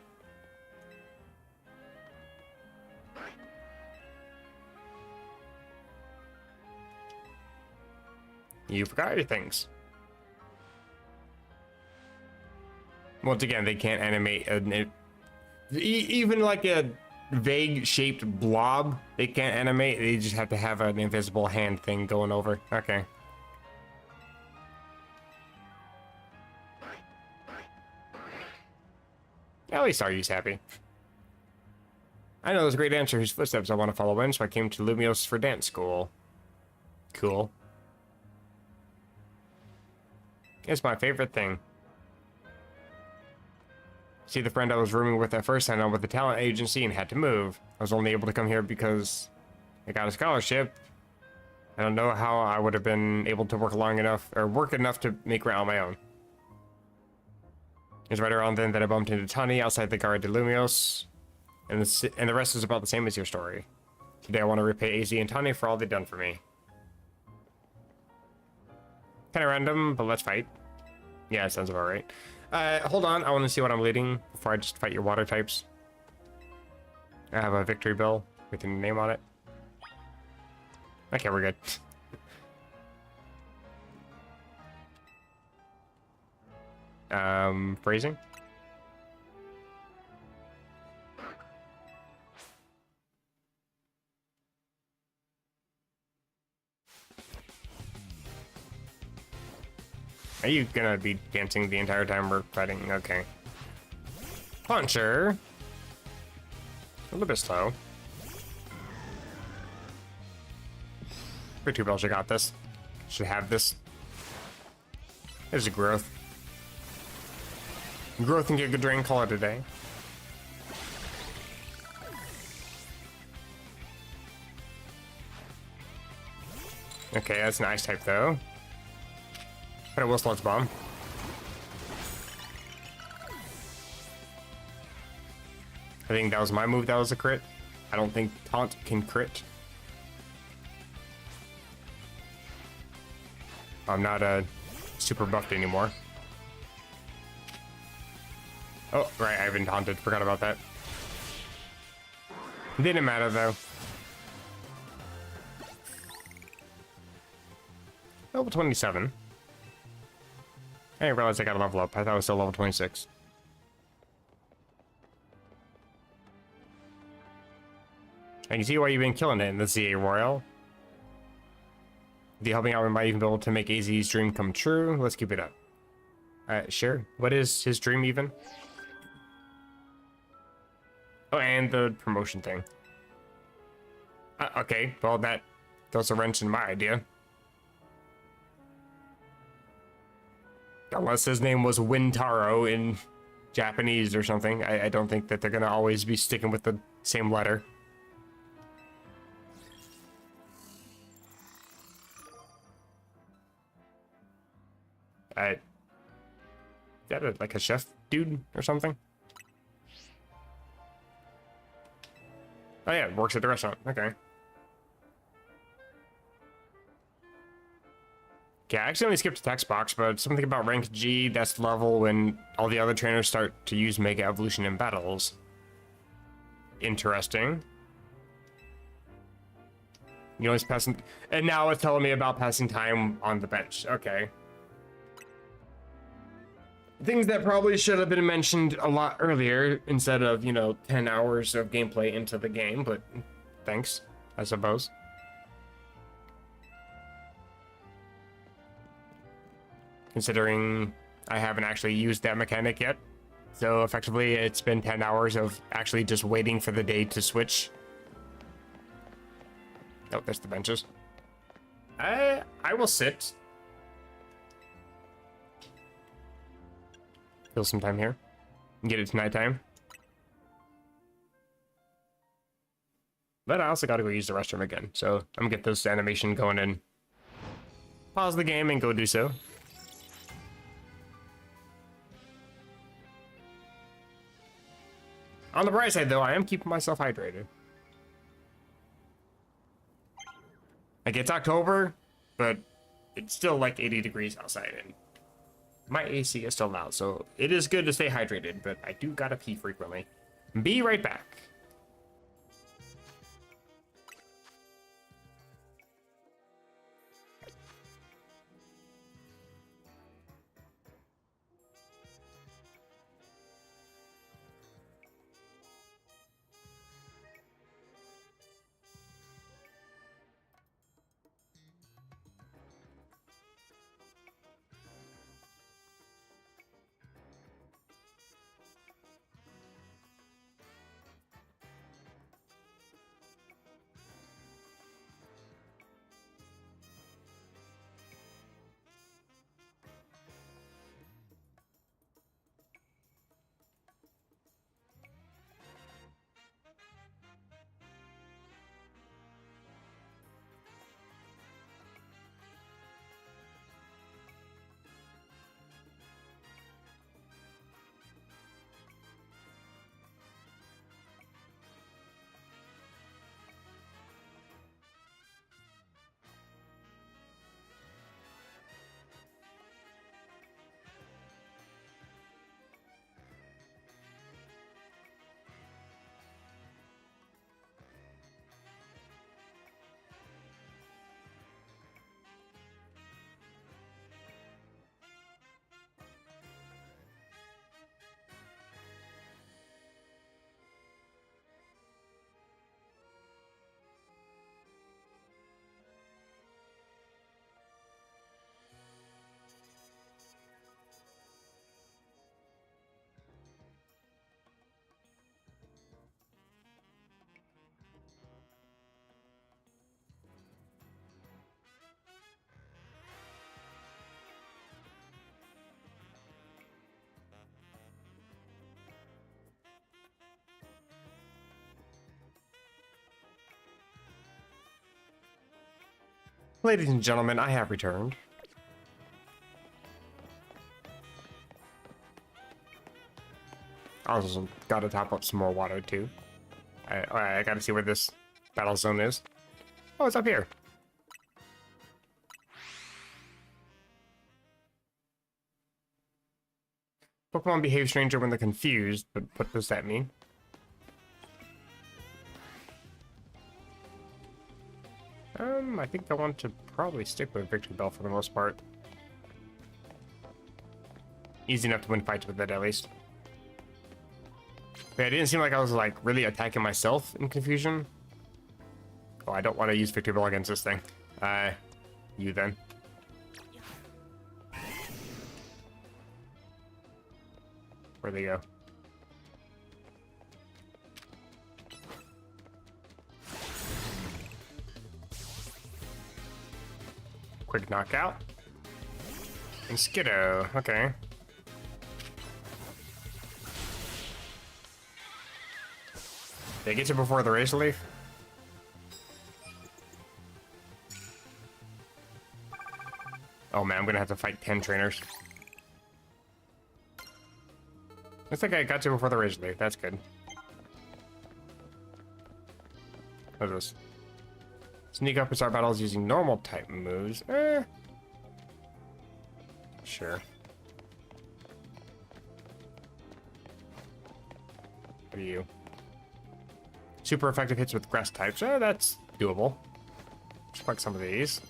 You forgot your things. Once again, they can't animate even like a vague shaped blob. They can't animate. They just have to have an invisible hand thing going over. Okay. At least Aryu's happy. I know there's a great dancer whose footsteps I want to follow in, so I came to Lumios for dance school. Cool. It's my favorite thing. See, the friend I was rooming with at first signed on with the talent agency and had to move. I was only able to come here because I got a scholarship. I don't know how I would have been able to work long enough, or work enough to make rent on my own. It was right around then that I bumped into Tani outside the Gara de Lumios. And the rest is about the same as your story. Today I want to repay AZ and Tani for all they've done for me. Kind of random, but let's fight. Yeah, it sounds about right. Hold on, I want to see what I'm leading before I just fight your water types. I have a victory bill with your name on it. Okay, we're good. Phrasing. Are you gonna be dancing the entire time we're fighting? Okay. Puncher. A little bit slow. Victory Bell should got this. Should have this. There's a growth. Growth and Giga Drain, call it a day. Okay, that's an ice type though. But it will sludge bomb. I think that was my move that was a crit. I don't think Taunt can crit. I'm not super buffed anymore. Oh, right, I haven't taunted. Forgot about that. Didn't matter though. Level 27. I didn't realize I got a level up. I thought it was still level 26. I can see why you've been killing it in the ZA Royal. The helping out might even be able to make AZ's dream come true. Let's keep it up. Sure. What is his dream even? Oh, and the promotion thing. Okay, well that throws a wrench in my idea. Unless his name was Wintaro in Japanese or something. I don't think that they're gonna always be sticking with the same letter. Is that like a chef dude or something? Oh yeah, works at the restaurant. Okay. Okay, I accidentally skipped the text box, but something about rank G, that's the level when all the other trainers start to use Mega Evolution in battles. Interesting. You always passing, and now it's telling me about passing time on the bench. Okay. Things that probably should have been mentioned a lot earlier instead of, you know, 10 hours of gameplay into the game, but thanks, I suppose. Considering I haven't actually used that mechanic yet. So effectively it's been 10 hours of actually just waiting for the day to switch. Oh, there's the benches. I will sit. Kill some time here. Get it to nighttime. But I also gotta go use the restroom again. So I'm gonna get this animation going and pause the game and go do so. On the bright side though, I am keeping myself hydrated. Like it's October, but it's still like 80 degrees outside and my AC is still loud, so it is good to stay hydrated, but I do gotta pee frequently. Be right back. Ladies and gentlemen, I have returned. I also gotta top up some more water too. I gotta see where this battle zone is. Oh, it's up here. Pokemon behave stranger when they're confused, but what does that mean? I think I want to probably stick with Victory Bell for the most part. Easy enough to win fights with it, at least. But it didn't seem like I was, like, really attacking myself in confusion. Oh, I don't want to use Victory Bell against this thing. You then. Where'd they go? Quick knockout. And Skiddo. Okay. Did I get you before the Razor Leaf? Oh man, I'm gonna have to fight 10 trainers. Looks like I got you before the Razor Leaf. That's good. What's this? Sneak up and start battles using normal type moves. Sure. What are you? Super effective hits with grass types. That's doable. Just like some of these.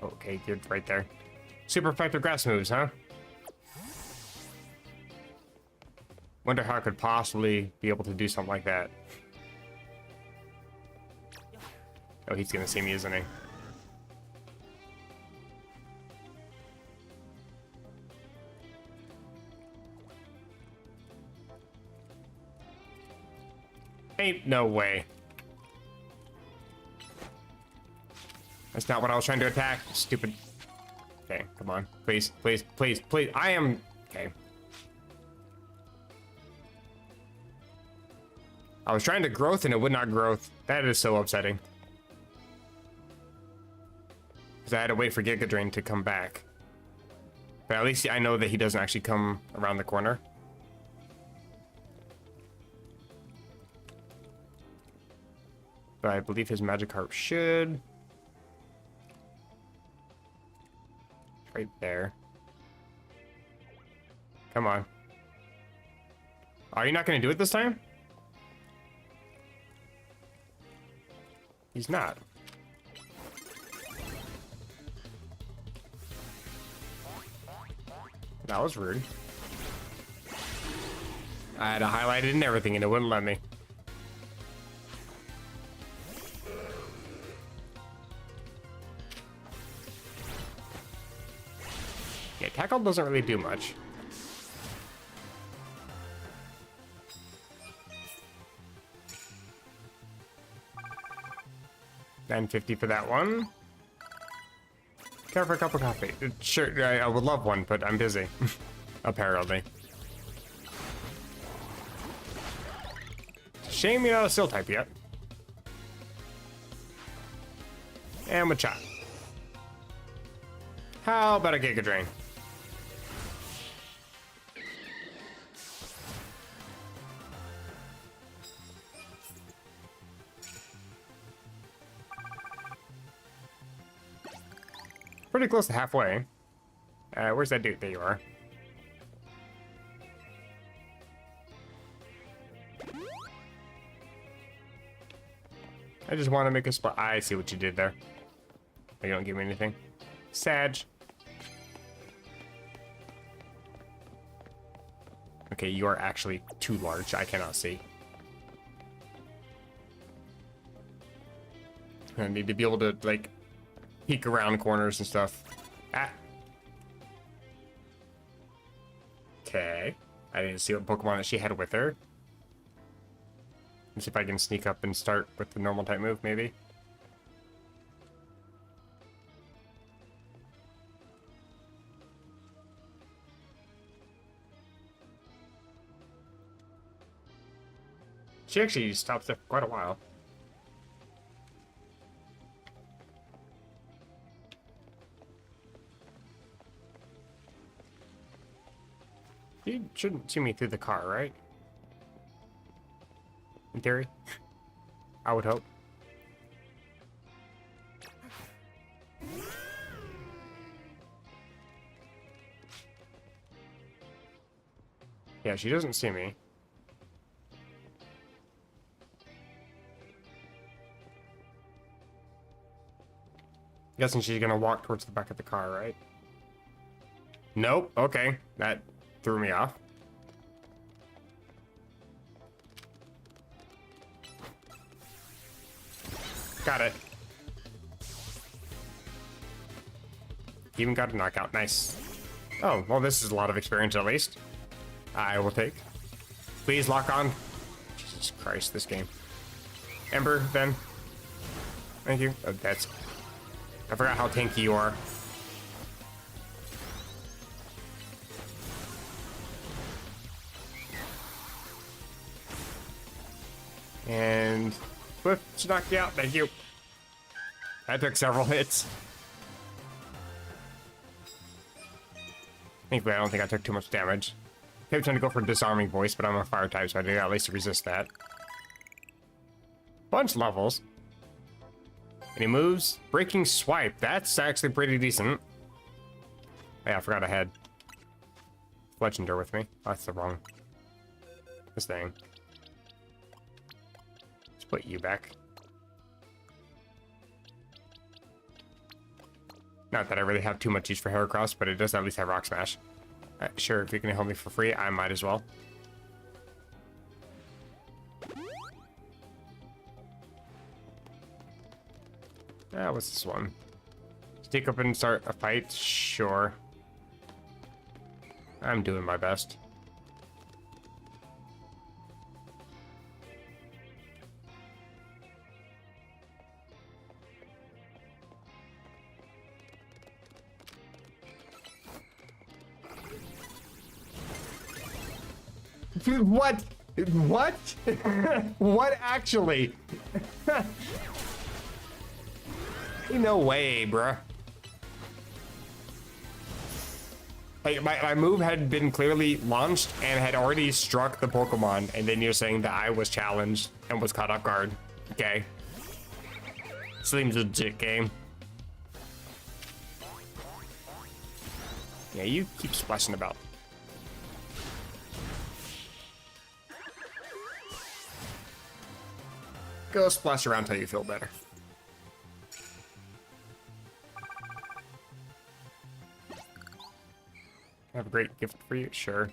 Okay, good, right there. Super effective grass moves, huh? Wonder how I could possibly be able to do something like that. Oh, he's gonna see me, isn't he? Ain't no way. That's not what I was trying to attack. Stupid. Okay, come on. Please, please, please, please. I am... Okay. I was trying to growth and it would not growth. That is so upsetting. Because I had to wait for Giga Drain to come back. But at least I know that he doesn't actually come around the corner. But I believe his Magikarp should. Right there. Come on. Are you not going to do it this time? He's not. That was rude. I had to highlight it and everything and it wouldn't let me. Yeah, tackle doesn't really do much. $9.50 for that one. Care for a cup of coffee? Sure, I would love one, but I'm busy. Apparently. Shame you're not a Steel type yet. And Machop. How about a Giga Drain? Pretty close to halfway. Where's that dude? There you are. I just want to make a spot. I see what you did there. You don't give me anything. Sag. Okay, you are actually too large. I cannot see. I need to be able to, like, peek around corners and stuff. Ah. Okay. I didn't see what Pokemon that she had with her. Let's see if I can sneak up and start with the normal type move, maybe. She actually stops there for quite a while. You shouldn't see me through the car, right? In theory. I would hope. Yeah, she doesn't see me. Guessing she's gonna walk towards the back of the car, right? Nope. Okay. That threw me off. Got it. Even got a knockout. Nice. Oh, well, this is a lot of experience at least. I will take. Please lock on. Jesus Christ, this game. Ember, then. Thank you. Oh, that's... I forgot how tanky you are. And... Swift to knock you out. Thank you. I took several hits. Thankfully, I don't think I took too much damage. I kept trying to go for disarming voice, but I'm a fire type, so I did at least resist that. Bunch levels. Any moves? Breaking swipe. That's actually pretty decent. Oh, yeah, I forgot I had Legender with me. Oh, that's the wrong... this thing. Let's put you back. Not that I really have too much use for Heracross, but it does at least have Rock Smash. Sure, if you can help me for free, I might as well. What's this one? Stick up and start a fight? Sure. I'm doing my best. What? What? What actually? No way, bruh. Like, my move had been clearly launched and had already struck the Pokemon, and then you're saying that I was challenged and was caught off guard. Okay. Seems legit game. Yeah, you keep splashing about. Go splash around till you feel better. I have a great gift for you, sure.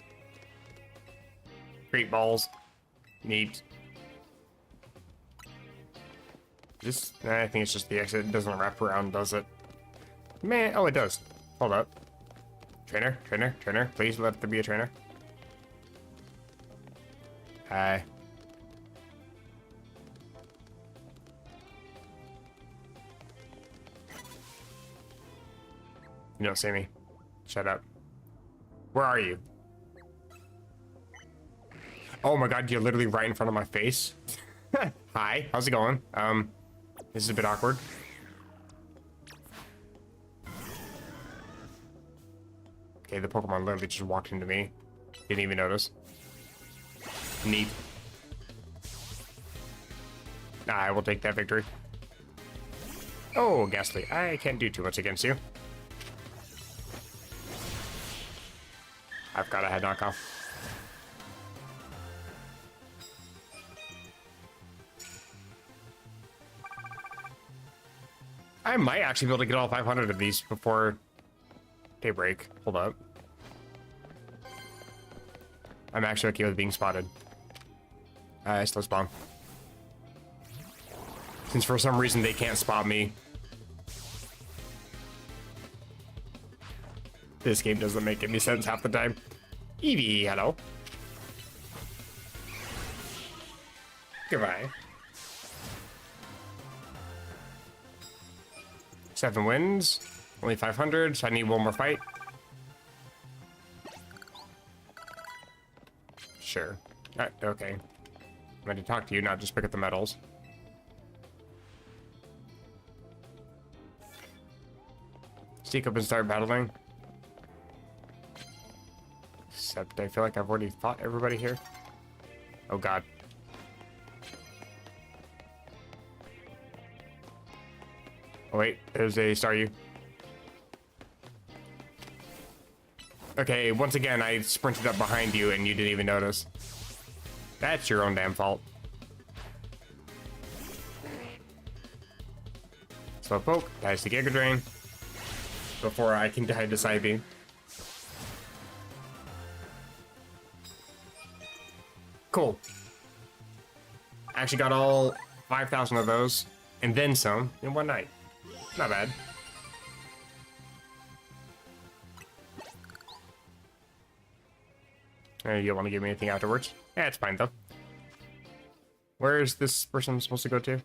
Great balls. Neat. This, I think it's just the exit. It doesn't wrap around, does it? Man, oh, it does. Hold up. Trainer, trainer, trainer. Please let there be a trainer. Hi. You don't see me. Shut up. Where are you? Oh my god, you're literally right in front of my face. Hi, how's it going? This is a bit awkward. Okay, the Pokemon literally just walked into me. Didn't even notice. Neat. I will take that victory. Oh, Ghastly, I can't do too much against you. I've got a head knockoff. I might actually be able to get all 500 of these before daybreak. Hold up. I'm actually okay with being spotted. I still spawn. Since for some reason they can't spot me. This game doesn't make any sense half the time. Eevee, hello. Goodbye. 7 wins. Only 500, so I need one more fight. Sure. Okay. I'm going to talk to you, not just pick up the medals. Sneak up and start battling. except I feel like I've already fought everybody here. Oh god. Oh wait, there's a Staryu. Okay, once again, I sprinted up behind you and you didn't even notice. That's your own damn fault. Slowpoke, dies to Giga Drain. Before I can die to Psybeam. Cool. Actually got all 5,000 of those, and then some, in one night. Not bad. You want to give me anything afterwards? Yeah, it's fine though. Where is this person supposed to go to?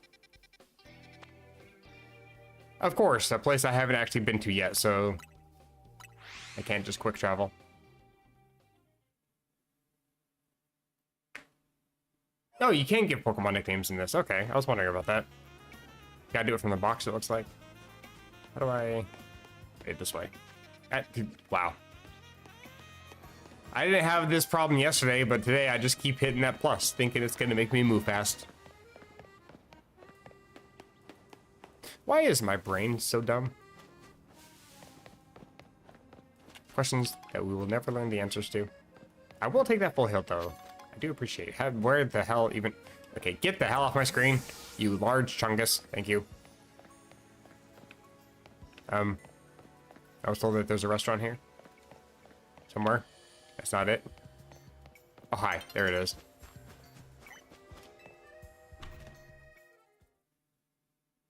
Of course, a place I haven't actually been to yet, so I can't just quick travel. Oh, you can give Pokemon nicknames in this. Okay, I was wondering about that. Gotta do it from the box, it looks like. How do I... Wait, this way. Wow. I didn't have this problem yesterday, but today I just keep hitting that plus, thinking it's gonna make me move fast. Why is my brain so dumb? Questions that we will never learn the answers to. I will take that full heal, though. I do appreciate it. Where the hell even... Okay, get the hell off my screen, you large chungus. Thank you. I was told that there's a restaurant here. Somewhere. That's not it. Oh, hi. There it is.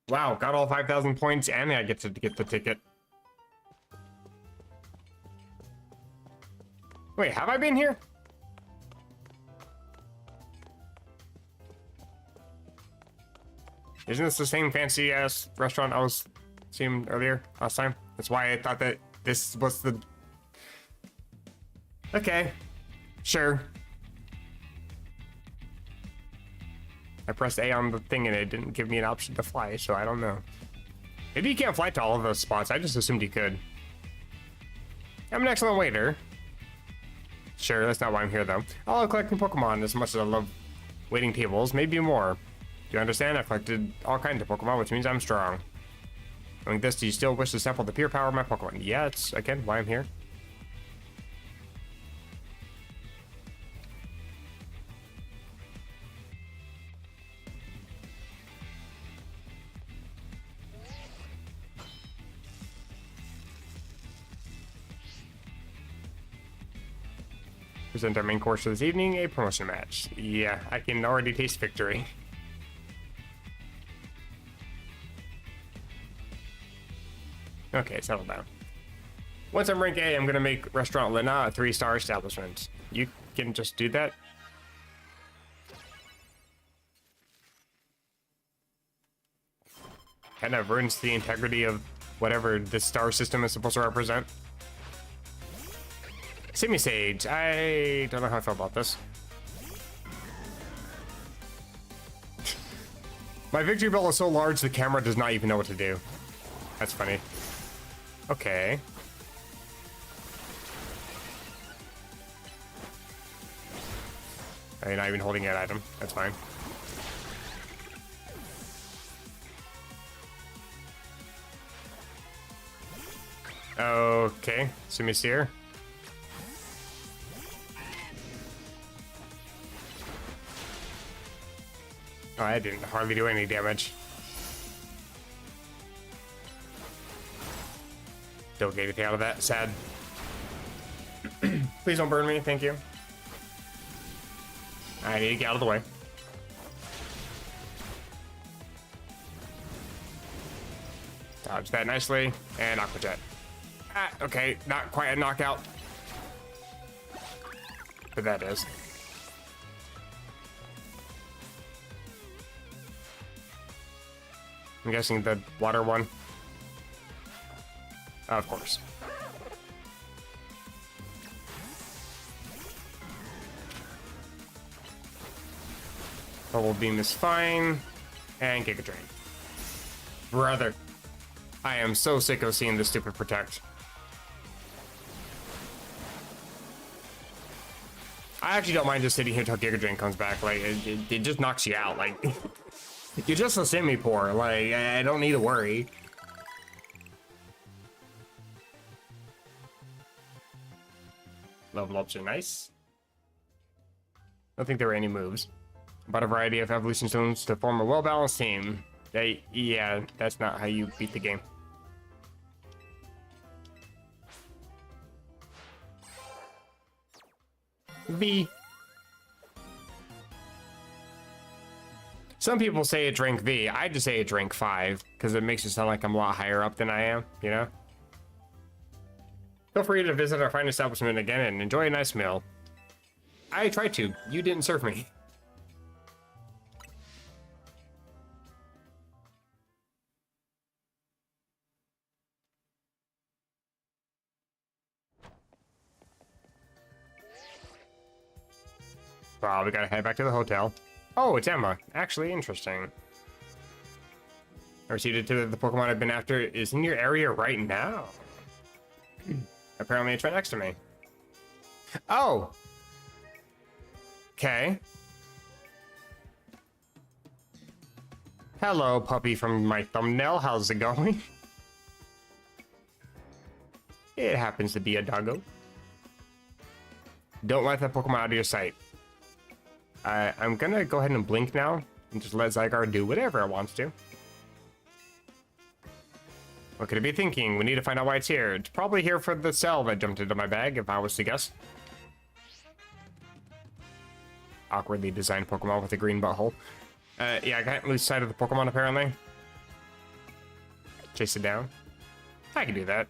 Wow, got all 5,000 points, and I get to get the ticket. Wait, have I been here? Isn't this the same fancy-ass restaurant I was seeing earlier, last time? That's why I thought that this was the... Okay, sure. I pressed A on the thing and it didn't give me an option to fly, so I don't know. Maybe you can't fly to all of those spots. I just assumed you could. I'm an excellent waiter. Sure, that's not why I'm here, though. I love collecting Pokemon as much as I love waiting tables, maybe more. Do you understand? I've collected all kinds of Pokemon, which means I'm strong. Knowing this, do you still wish to sample the pure power of my Pokemon? Yeah, it's, again, why I'm here. Present our main course for this evening, a promotion match. Yeah, I can already taste victory. Okay, settle down. Once I'm rank A, I'm gonna make Restaurant Lena a 3-star establishment. You can just do that? Kind of ruins the integrity of whatever this star system is supposed to represent. Simisage, I don't know how I feel about this. My victory bell is so large the camera does not even know what to do. That's funny. Okay. You're not even holding an item. That's fine. Okay, Simisear. Oh, I didn't hardly do any damage. Don't get anything out of that. Sad. Please don't burn me. Thank you. I need to get out of the way. Dodge that nicely. And Aqua Jet. Ah, okay. Not quite a knockout. But that is. I'm guessing the water one. Of course. Bubble Beam is fine. And Giga Drain. Brother. I am so sick of seeing this stupid Protect. I actually don't mind just sitting here till Giga Drain comes back. Like, it just knocks you out. Like, you're just a semi-poor. Like, I don't need to worry. Level ups are nice. I don't think there were any moves. About a variety of evolution stones to form a well-balanced team. Yeah, that's not how you beat the game. V. Some people say it drank V. I just say it drank 5 because it makes it sound like I'm a lot higher up than I am, you know? Feel free to visit our fine establishment again and enjoy a nice meal. I tried to. You didn't serve me. Wow, we gotta head back to the hotel. Oh, it's Emma. Actually, interesting. I received to the Pokemon I've been after is in your area right now. Apparently, it's right next to me. Oh! Okay. Hello, puppy from my thumbnail. How's it going? It happens to be a doggo. Don't let that Pokemon out of your sight. I'm gonna go ahead and blink now and just let Zygarde do whatever it wants to. What could it be thinking? We need to find out why it's here. It's probably here for the cell that jumped into my bag, if I was to guess. Awkwardly designed Pokemon with a green butthole. Yeah, I can't lose sight of the Pokemon apparently. Chase it down. I can do that.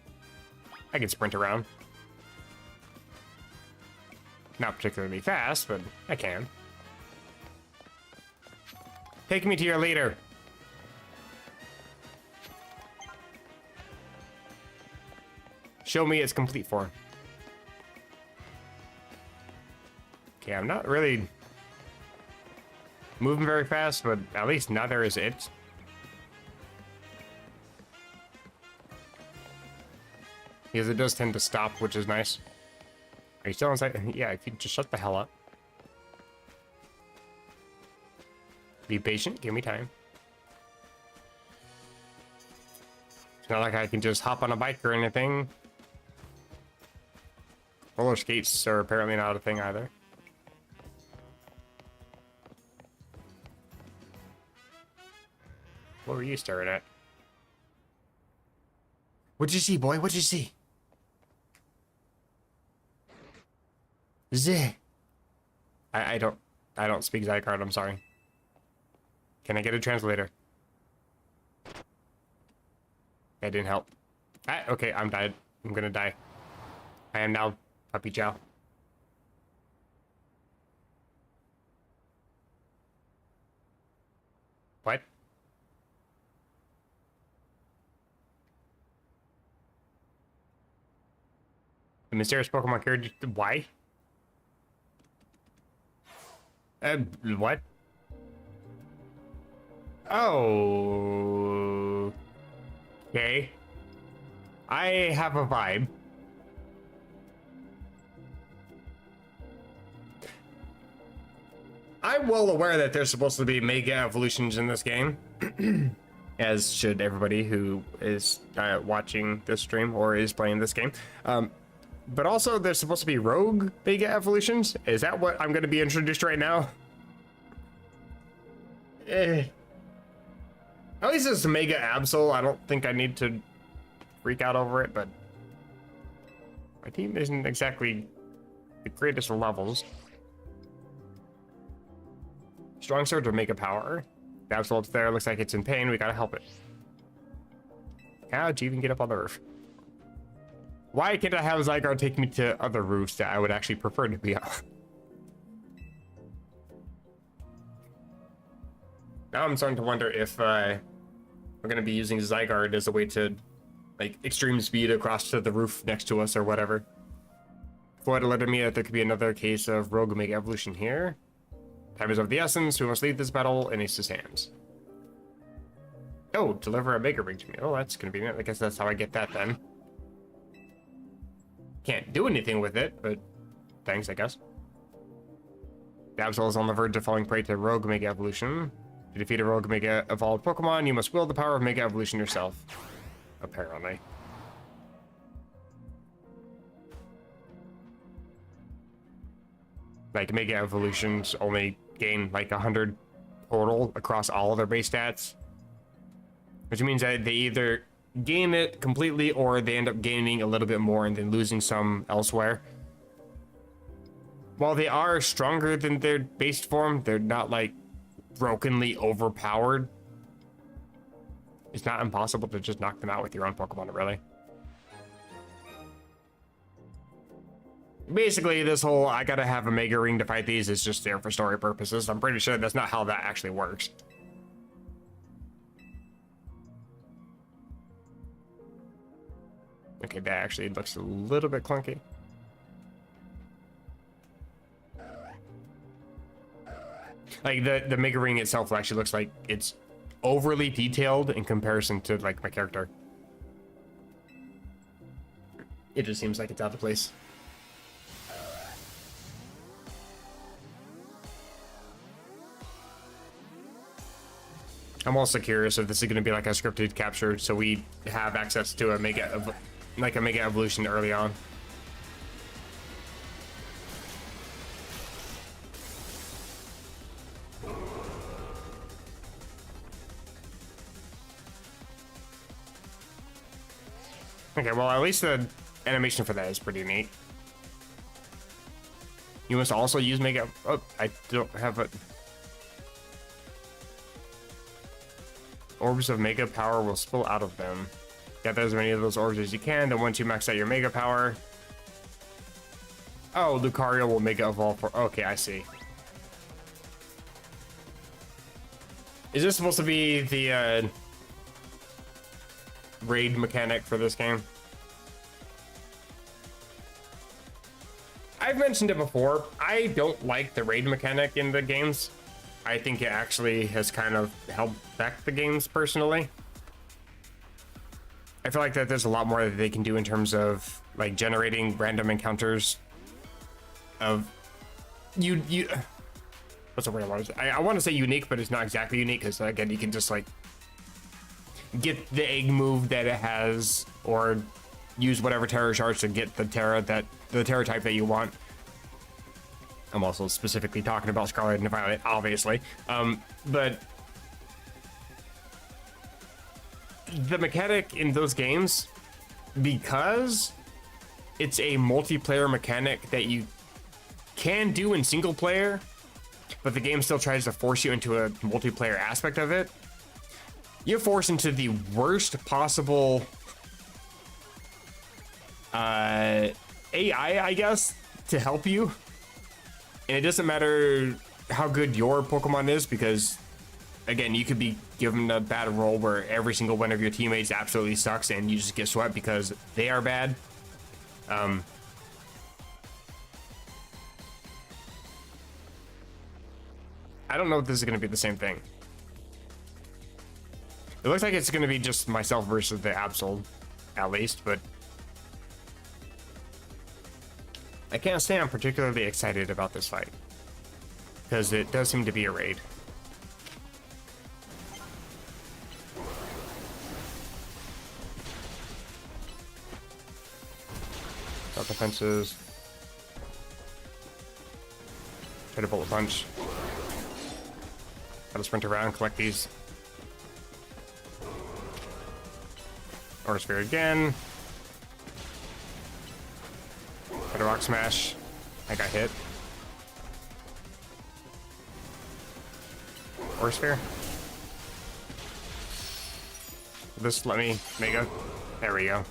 I can sprint around. Not particularly fast, but I can. Take me to your leader. Show me its complete form. Okay, I'm not really moving very fast, but at least neither is it. Because it does tend to stop, which is nice. Are you still inside? Yeah, if you just shut the hell up. Be patient, give me time. It's not like I can just hop on a bike or anything. Roller skates are apparently not a thing either. What were you staring at? What'd you see, boy? What'd you see? Z. I don't speak Zygarde, I'm sorry. Can I get a translator? That didn't help. Ah, okay, I'm died. I'm gonna die. I am now Puppy Chow. What? The mysterious Pokemon character. Why? What? Oh. Okay. I have a vibe. I'm well aware that there's supposed to be mega evolutions in this game, as should everybody who is watching this stream or is playing this game. But also, there's supposed to be rogue mega evolutions. Is that what I'm going to be introduced right now? At least it's Mega Absol. I don't think I need to freak out over it, but my team isn't exactly the greatest of levels. Strong Surge or Mega Power. The Absol's there. Looks like it's in pain. We gotta help it. How'd you even get up on the roof? Why can't I have Zygarde take me to other roofs that I would actually prefer to be on? Now I'm starting to wonder if we're going to be using Zygarde as a way to, like, extreme speed across to the roof next to us or whatever. Floyd alerted me that there could be another case of rogue mega evolution here. Time is of the essence. We must lead this battle in Ace's hands. Oh, deliver a mega ring to me. Oh, that's convenient. I guess that's how I get that then. Can't do anything with it, but thanks, I guess. The Absol is on the verge of falling prey to Rogue Mega Evolution. To defeat a Rogue Mega Evolved Pokemon, you must wield the power of Mega Evolution yourself. Apparently. Like, Mega Evolutions only gain like 100 total across all of their base stats. Which means that they either gain it completely or they end up gaining a little bit more and then losing some elsewhere. While they are stronger than their base form, they're not like brokenly overpowered. It's not impossible to just knock them out with your own Pokemon, really. Basically, this whole I gotta have a Mega Ring to fight these is just there for story purposes. I'm pretty sure that's not how that actually works. Okay, that actually looks a little bit clunky. Like, the Mega Ring itself actually looks like it's overly detailed in comparison to, like, my character. It just seems like it's out of place. I'm also curious if this is going to be like a scripted capture, so we have access to a Mega Evolution early on. Okay, well, at least the animation for that is pretty neat. You must also use Mega... Oh, I don't have a... Orbs of Mega Power will spill out of them. Gather as many of those orbs as you can, then once you max out your Mega Power... Oh, Lucario will Mega Evolve for... Okay, I see. Is this supposed to be the, raid mechanic for this game? I've mentioned it before. I don't like the raid mechanic in the games. I think it actually has kind of held back the games personally. I feel like that there's a lot more that they can do in terms of like generating random encounters of what's the word I want to say? I want to say unique, but it's not exactly unique because again, you can just like get the egg move that it has or use whatever Terra Charge to get the Terra type that you want. I'm also specifically talking about Scarlet and Violet, obviously. But the mechanic in those games, because it's a multiplayer mechanic that you can do in single player, but the game still tries to force you into a multiplayer aspect of it, you're forced into the worst possible AI, I guess, to help you. And it doesn't matter how good your Pokemon is, because again, you could be given a bad roll where every single one of your teammates absolutely sucks and you just get swept because they are bad. I don't know if this is going to be the same thing. It looks like it's going to be just myself versus the Absol, at least, but I can't say I'm particularly excited about this fight, because it does seem to be a raid. Got defenses. Try to bullet punch. Gotta sprint around, collect these. Aura Sphere again. Try to Rock Smash. I got hit. Aura Sphere. This let me Mega. There we go.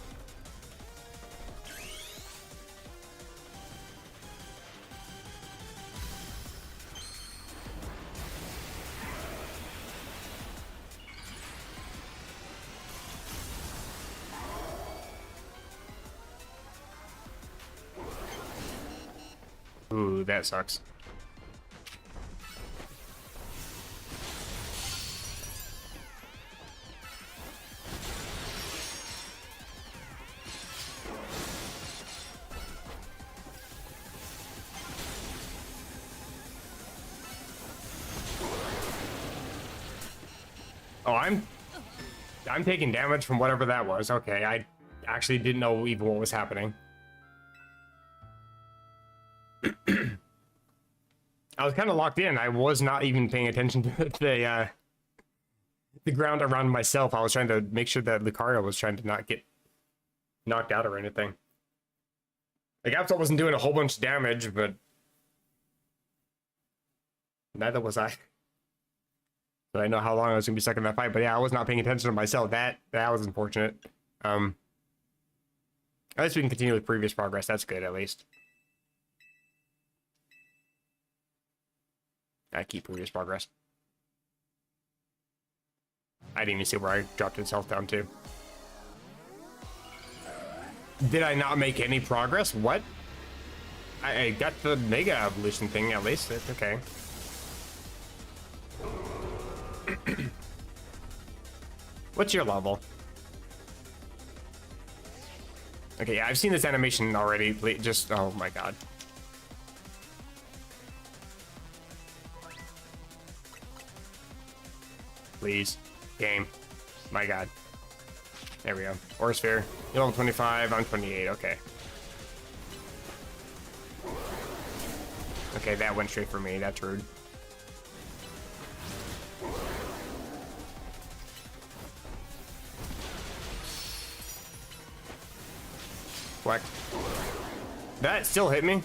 Ooh, that sucks. Oh, I'm taking damage from whatever that was. Okay, I actually didn't know even what was happening. I was kind of locked in. I was not even paying attention to the ground around myself. I was trying to make sure that Lucario was trying to not get knocked out or anything. Like, Absol wasn't doing a whole bunch of damage, but neither was I. So I know how long I was gonna be stuck in that fight. But yeah, I was not paying attention to myself. That was unfortunate. At least we can continue with previous progress. That's good, at least. I keep previous progress. I didn't even see where I dropped his health down to. Did I not make any progress? What? I got the Mega Evolution thing, at least. It's okay. What's your level? Okay, yeah, I've seen this animation already. Just, oh my god. Please. Game. My god. There we go. Aura Sphere. You're level 25, I'm 28, okay. Okay, that went straight for me, that's rude. What? That still hit me?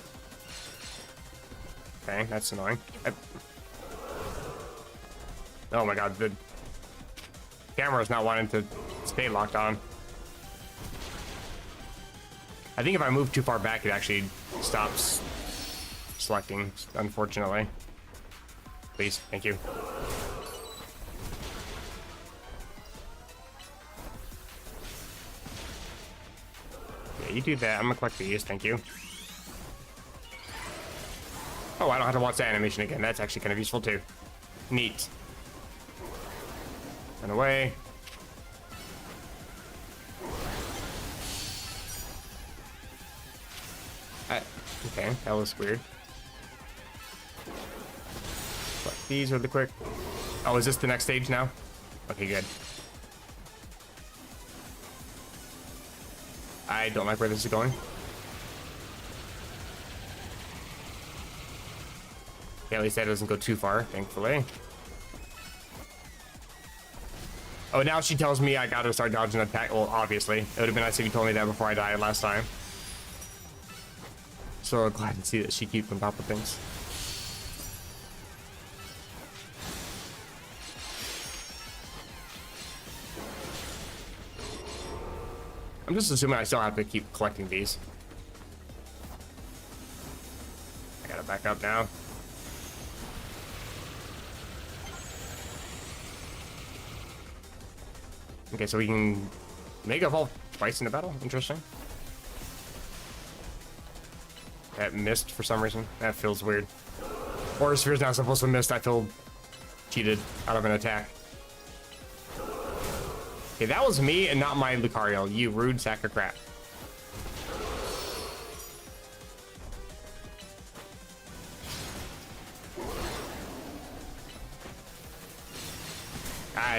Okay, that's annoying. Oh my god, the camera's not wanting to stay locked on. I think if I move too far back, it actually stops selecting, unfortunately. Please, thank you. Yeah, you do that. I'm gonna collect these, thank you. Oh, I don't have to watch that animation again. That's actually kind of useful too. Neat. Run away. Okay, that was weird. But these really quick. Oh, is this the next stage now? Okay, good. I don't like where this is going. Yeah, at least that doesn't go too far, thankfully. Oh, now she tells me I gotta start dodging attack. Well, obviously. It would have been nice if you told me that before I died last time. So glad to see that she keeps on top of things. I'm just assuming I still have to keep collecting these. I gotta back up now. Okay, so we can Mega Evolve twice in a battle. Interesting. That missed for some reason. That feels weird. Aura Sphere's not supposed to miss. I feel cheated out of an attack. Okay, that was me and not my Lucario. You rude sack of crap.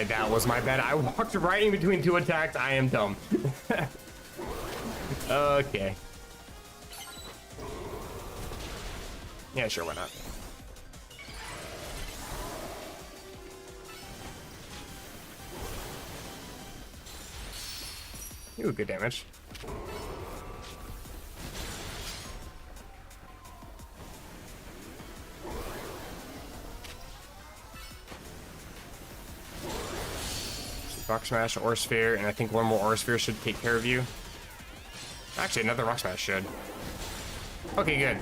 That was my bad. I walked right in between two attacks. I am dumb. Okay. Yeah, sure, why not? Ooh, good damage. Rock Smash, Aura Sphere, and I think one more Aura Sphere should take care of you. Actually, another Rock Smash should. Okay, good.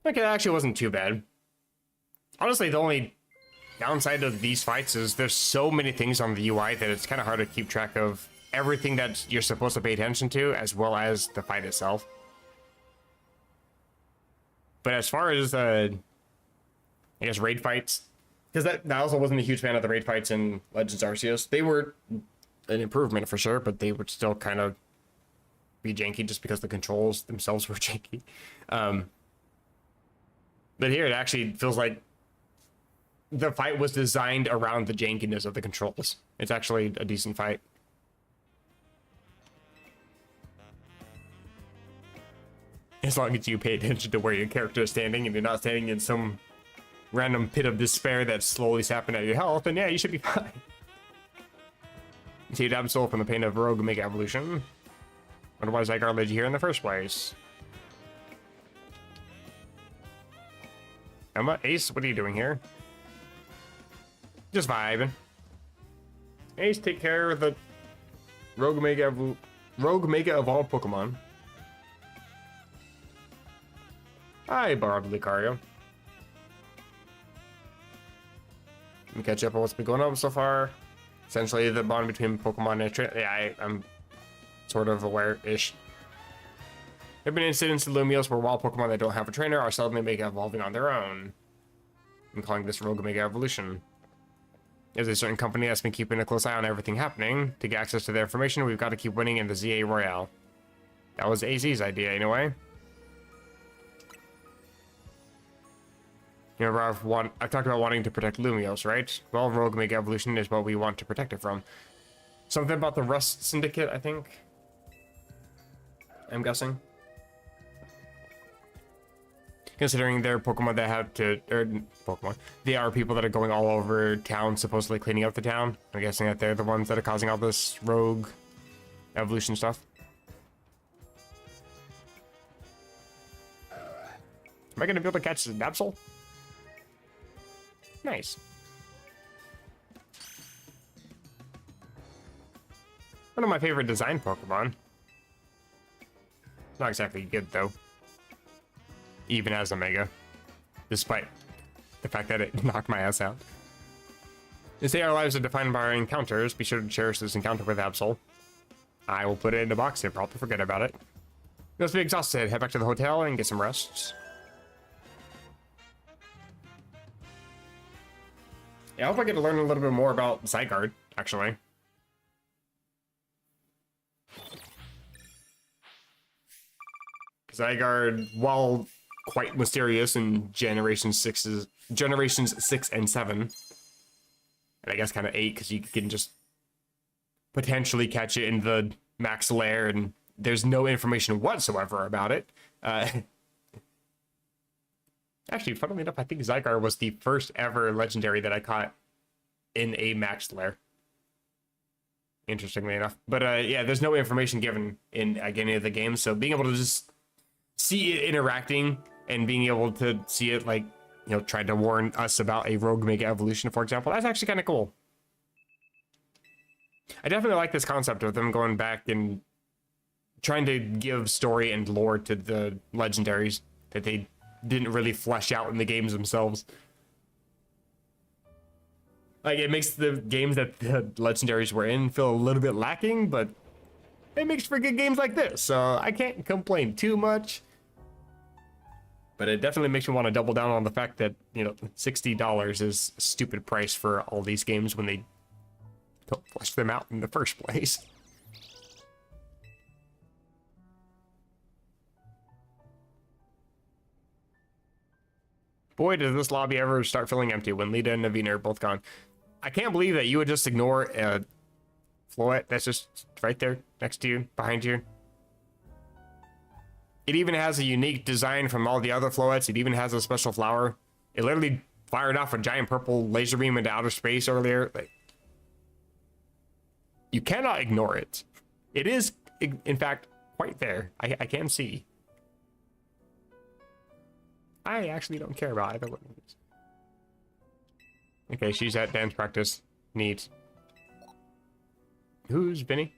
Okay, that actually wasn't too bad. Honestly, the only downside of these fights is there's so many things on the UI that it's kind of hard to keep track of everything that you're supposed to pay attention to, as well as the fight itself. But as far as, I guess, raid fights, because that I also wasn't a huge fan of the raid fights in Legends Arceus. They were an improvement for sure, but they would still kind of be janky just because the controls themselves were janky. But here it actually feels like the fight was designed around the jankiness of the controls. It's actually a decent fight. As long as you pay attention to where your character is standing and you're not standing in some random pit of despair that's slowly sapping at your health, then yeah, you should be fine. See, Absol from the pain of Rogue Mega Evolution. Wonder why Zygarde led you here in the first place. Emma, Ace, what are you doing here? Just vibing. Ace, take care of the Rogue Mega Evolved Pokemon. I borrowed Lucario. Let me catch up on what's been going on so far. Essentially, the bond between Pokemon and yeah, I'm sort of aware-ish. There have been incidents in Lumios where wild Pokemon that don't have a trainer are suddenly Mega Evolving on their own. I'm calling this Rogue Mega Evolution. There's a certain company that's been keeping a close eye on everything happening. To get access to their information, we've got to keep winning in the ZA Royale. That was AZ's idea, anyway. You remember I've talked about wanting to protect Lumios, right? Well, Rogue Mega Evolution is what we want to protect it from. Something about the Rust Syndicate, I think. I'm guessing. Considering they're Pokemon that have to, they are people that are going all over town, supposedly cleaning up the town. I'm guessing that they're the ones that are causing all this rogue evolution stuff. Am I going to be able to catch the Absol? Nice. One of my favorite design Pokemon. Not exactly good, though. Even as a Mega. Despite the fact that it knocked my ass out. They say our lives are defined by our encounters. Be sure to cherish this encounter with Absol. I will put it in a box and probably forget about it. You must be exhausted. Head back to the hotel and get some rest. Yeah, I hope I get to learn a little bit more about Zygarde, actually. Zygarde, while quite mysterious in generations 6 and 7, and I guess kind of 8, because you can just potentially catch it in the max lair, and there's no information whatsoever about it. Actually, funnily enough, I think Zygarde was the first ever legendary that I caught in a max lair. Interestingly enough. But yeah, there's no information given in any of the games, so being able to just see it interacting and being able to see it, like, you know, trying to warn us about a Rogue Mega Evolution, for example, that's actually kind of cool. I definitely like this concept of them going back and trying to give story and lore to the legendaries that they didn't really flesh out in the games themselves. Like, it makes the games that the legendaries were in feel a little bit lacking, but it makes for good games like this, so I can't complain too much. But it definitely makes me want to double down on the fact that, you know, $60 is a stupid price for all these games when they don't flesh them out in the first place. Boy, does this lobby ever start feeling empty when Lita and Navina are both gone. I can't believe that you would just ignore a Floette that's just right there next to you, behind you. It even has a unique design from all the other Floettes. It even has a special flower. It literally fired off a giant purple laser beam into outer space earlier. Like, you cannot ignore it. It is, in fact, quite there. I can see. I actually don't care about either one of these. Okay, she's at dance practice. Neat. Who's Vinny?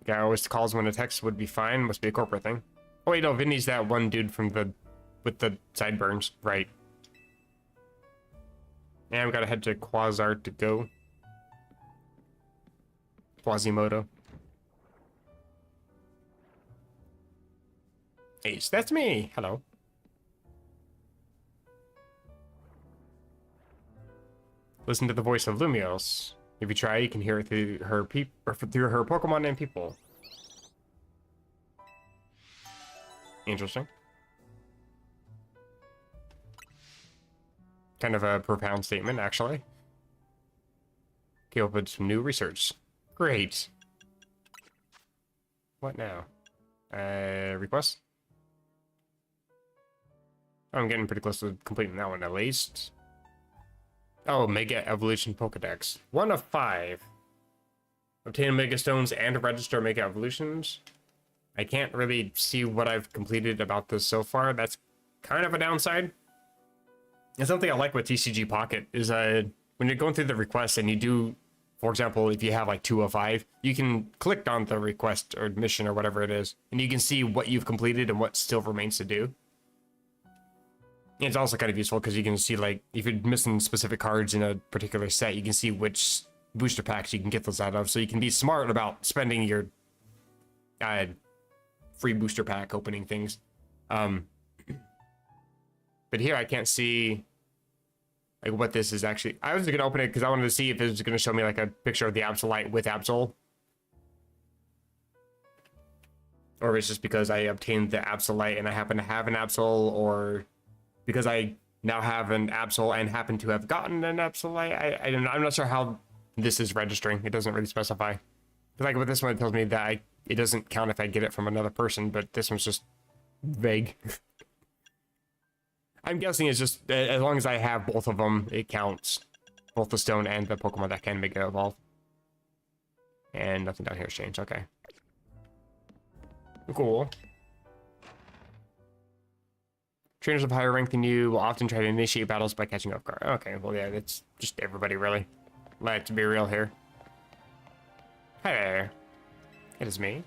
Guy always calls when a text would be fine. Must be a corporate thing. Oh wait, no, Vinny's that one dude from with the sideburns, right? And I've got to head to Quasar to go. Quasimodo. Ace, that's me. Hello. Listen to the voice of Lumios. If you try, you can hear it through her through her Pokemon and people. Interesting. kind of a profound statement, actually. Okay, open some new research. Great. What now? Request? I'm getting pretty close to completing that one at least. Oh, Mega Evolution Pokedex. 1 of 5. Obtain Mega Stones and register Mega Evolutions. I can't really see what I've completed about this so far. That's kind of a downside. And something I like with TCG Pocket is when you're going through the requests and you do, for example, if you have like 2 of 5, you can click on the request or mission or whatever it is, and you can see what you've completed and what still remains to do. And it's also kind of useful because you can see, like, if you're missing specific cards in a particular set, you can see which booster packs you can get those out of, so you can be smart about spending your free booster pack opening things. But here I can't see like what this is actually. I was gonna open it because I wanted to see if it was gonna show me like a picture of the Absolite with Absol, or it's just because I obtained the Absolite and I happen to have an Absol, or because I now have an Absol and happen to have gotten an Absolite. I don't know. I'm not sure how this is registering. It doesn't really specify. But like with this one, it tells me that it doesn't count if I get it from another person, but this one's just vague. I'm guessing it's just, as long as I have both of them, it counts. Both the stone and the Pokemon that can make it evolve. And nothing down here has changed, okay. Cool. Trainers of higher rank than you will often try to initiate battles by catching off guard. Okay, well yeah, that's just everybody really. Let's be real here. Hi there. It is me.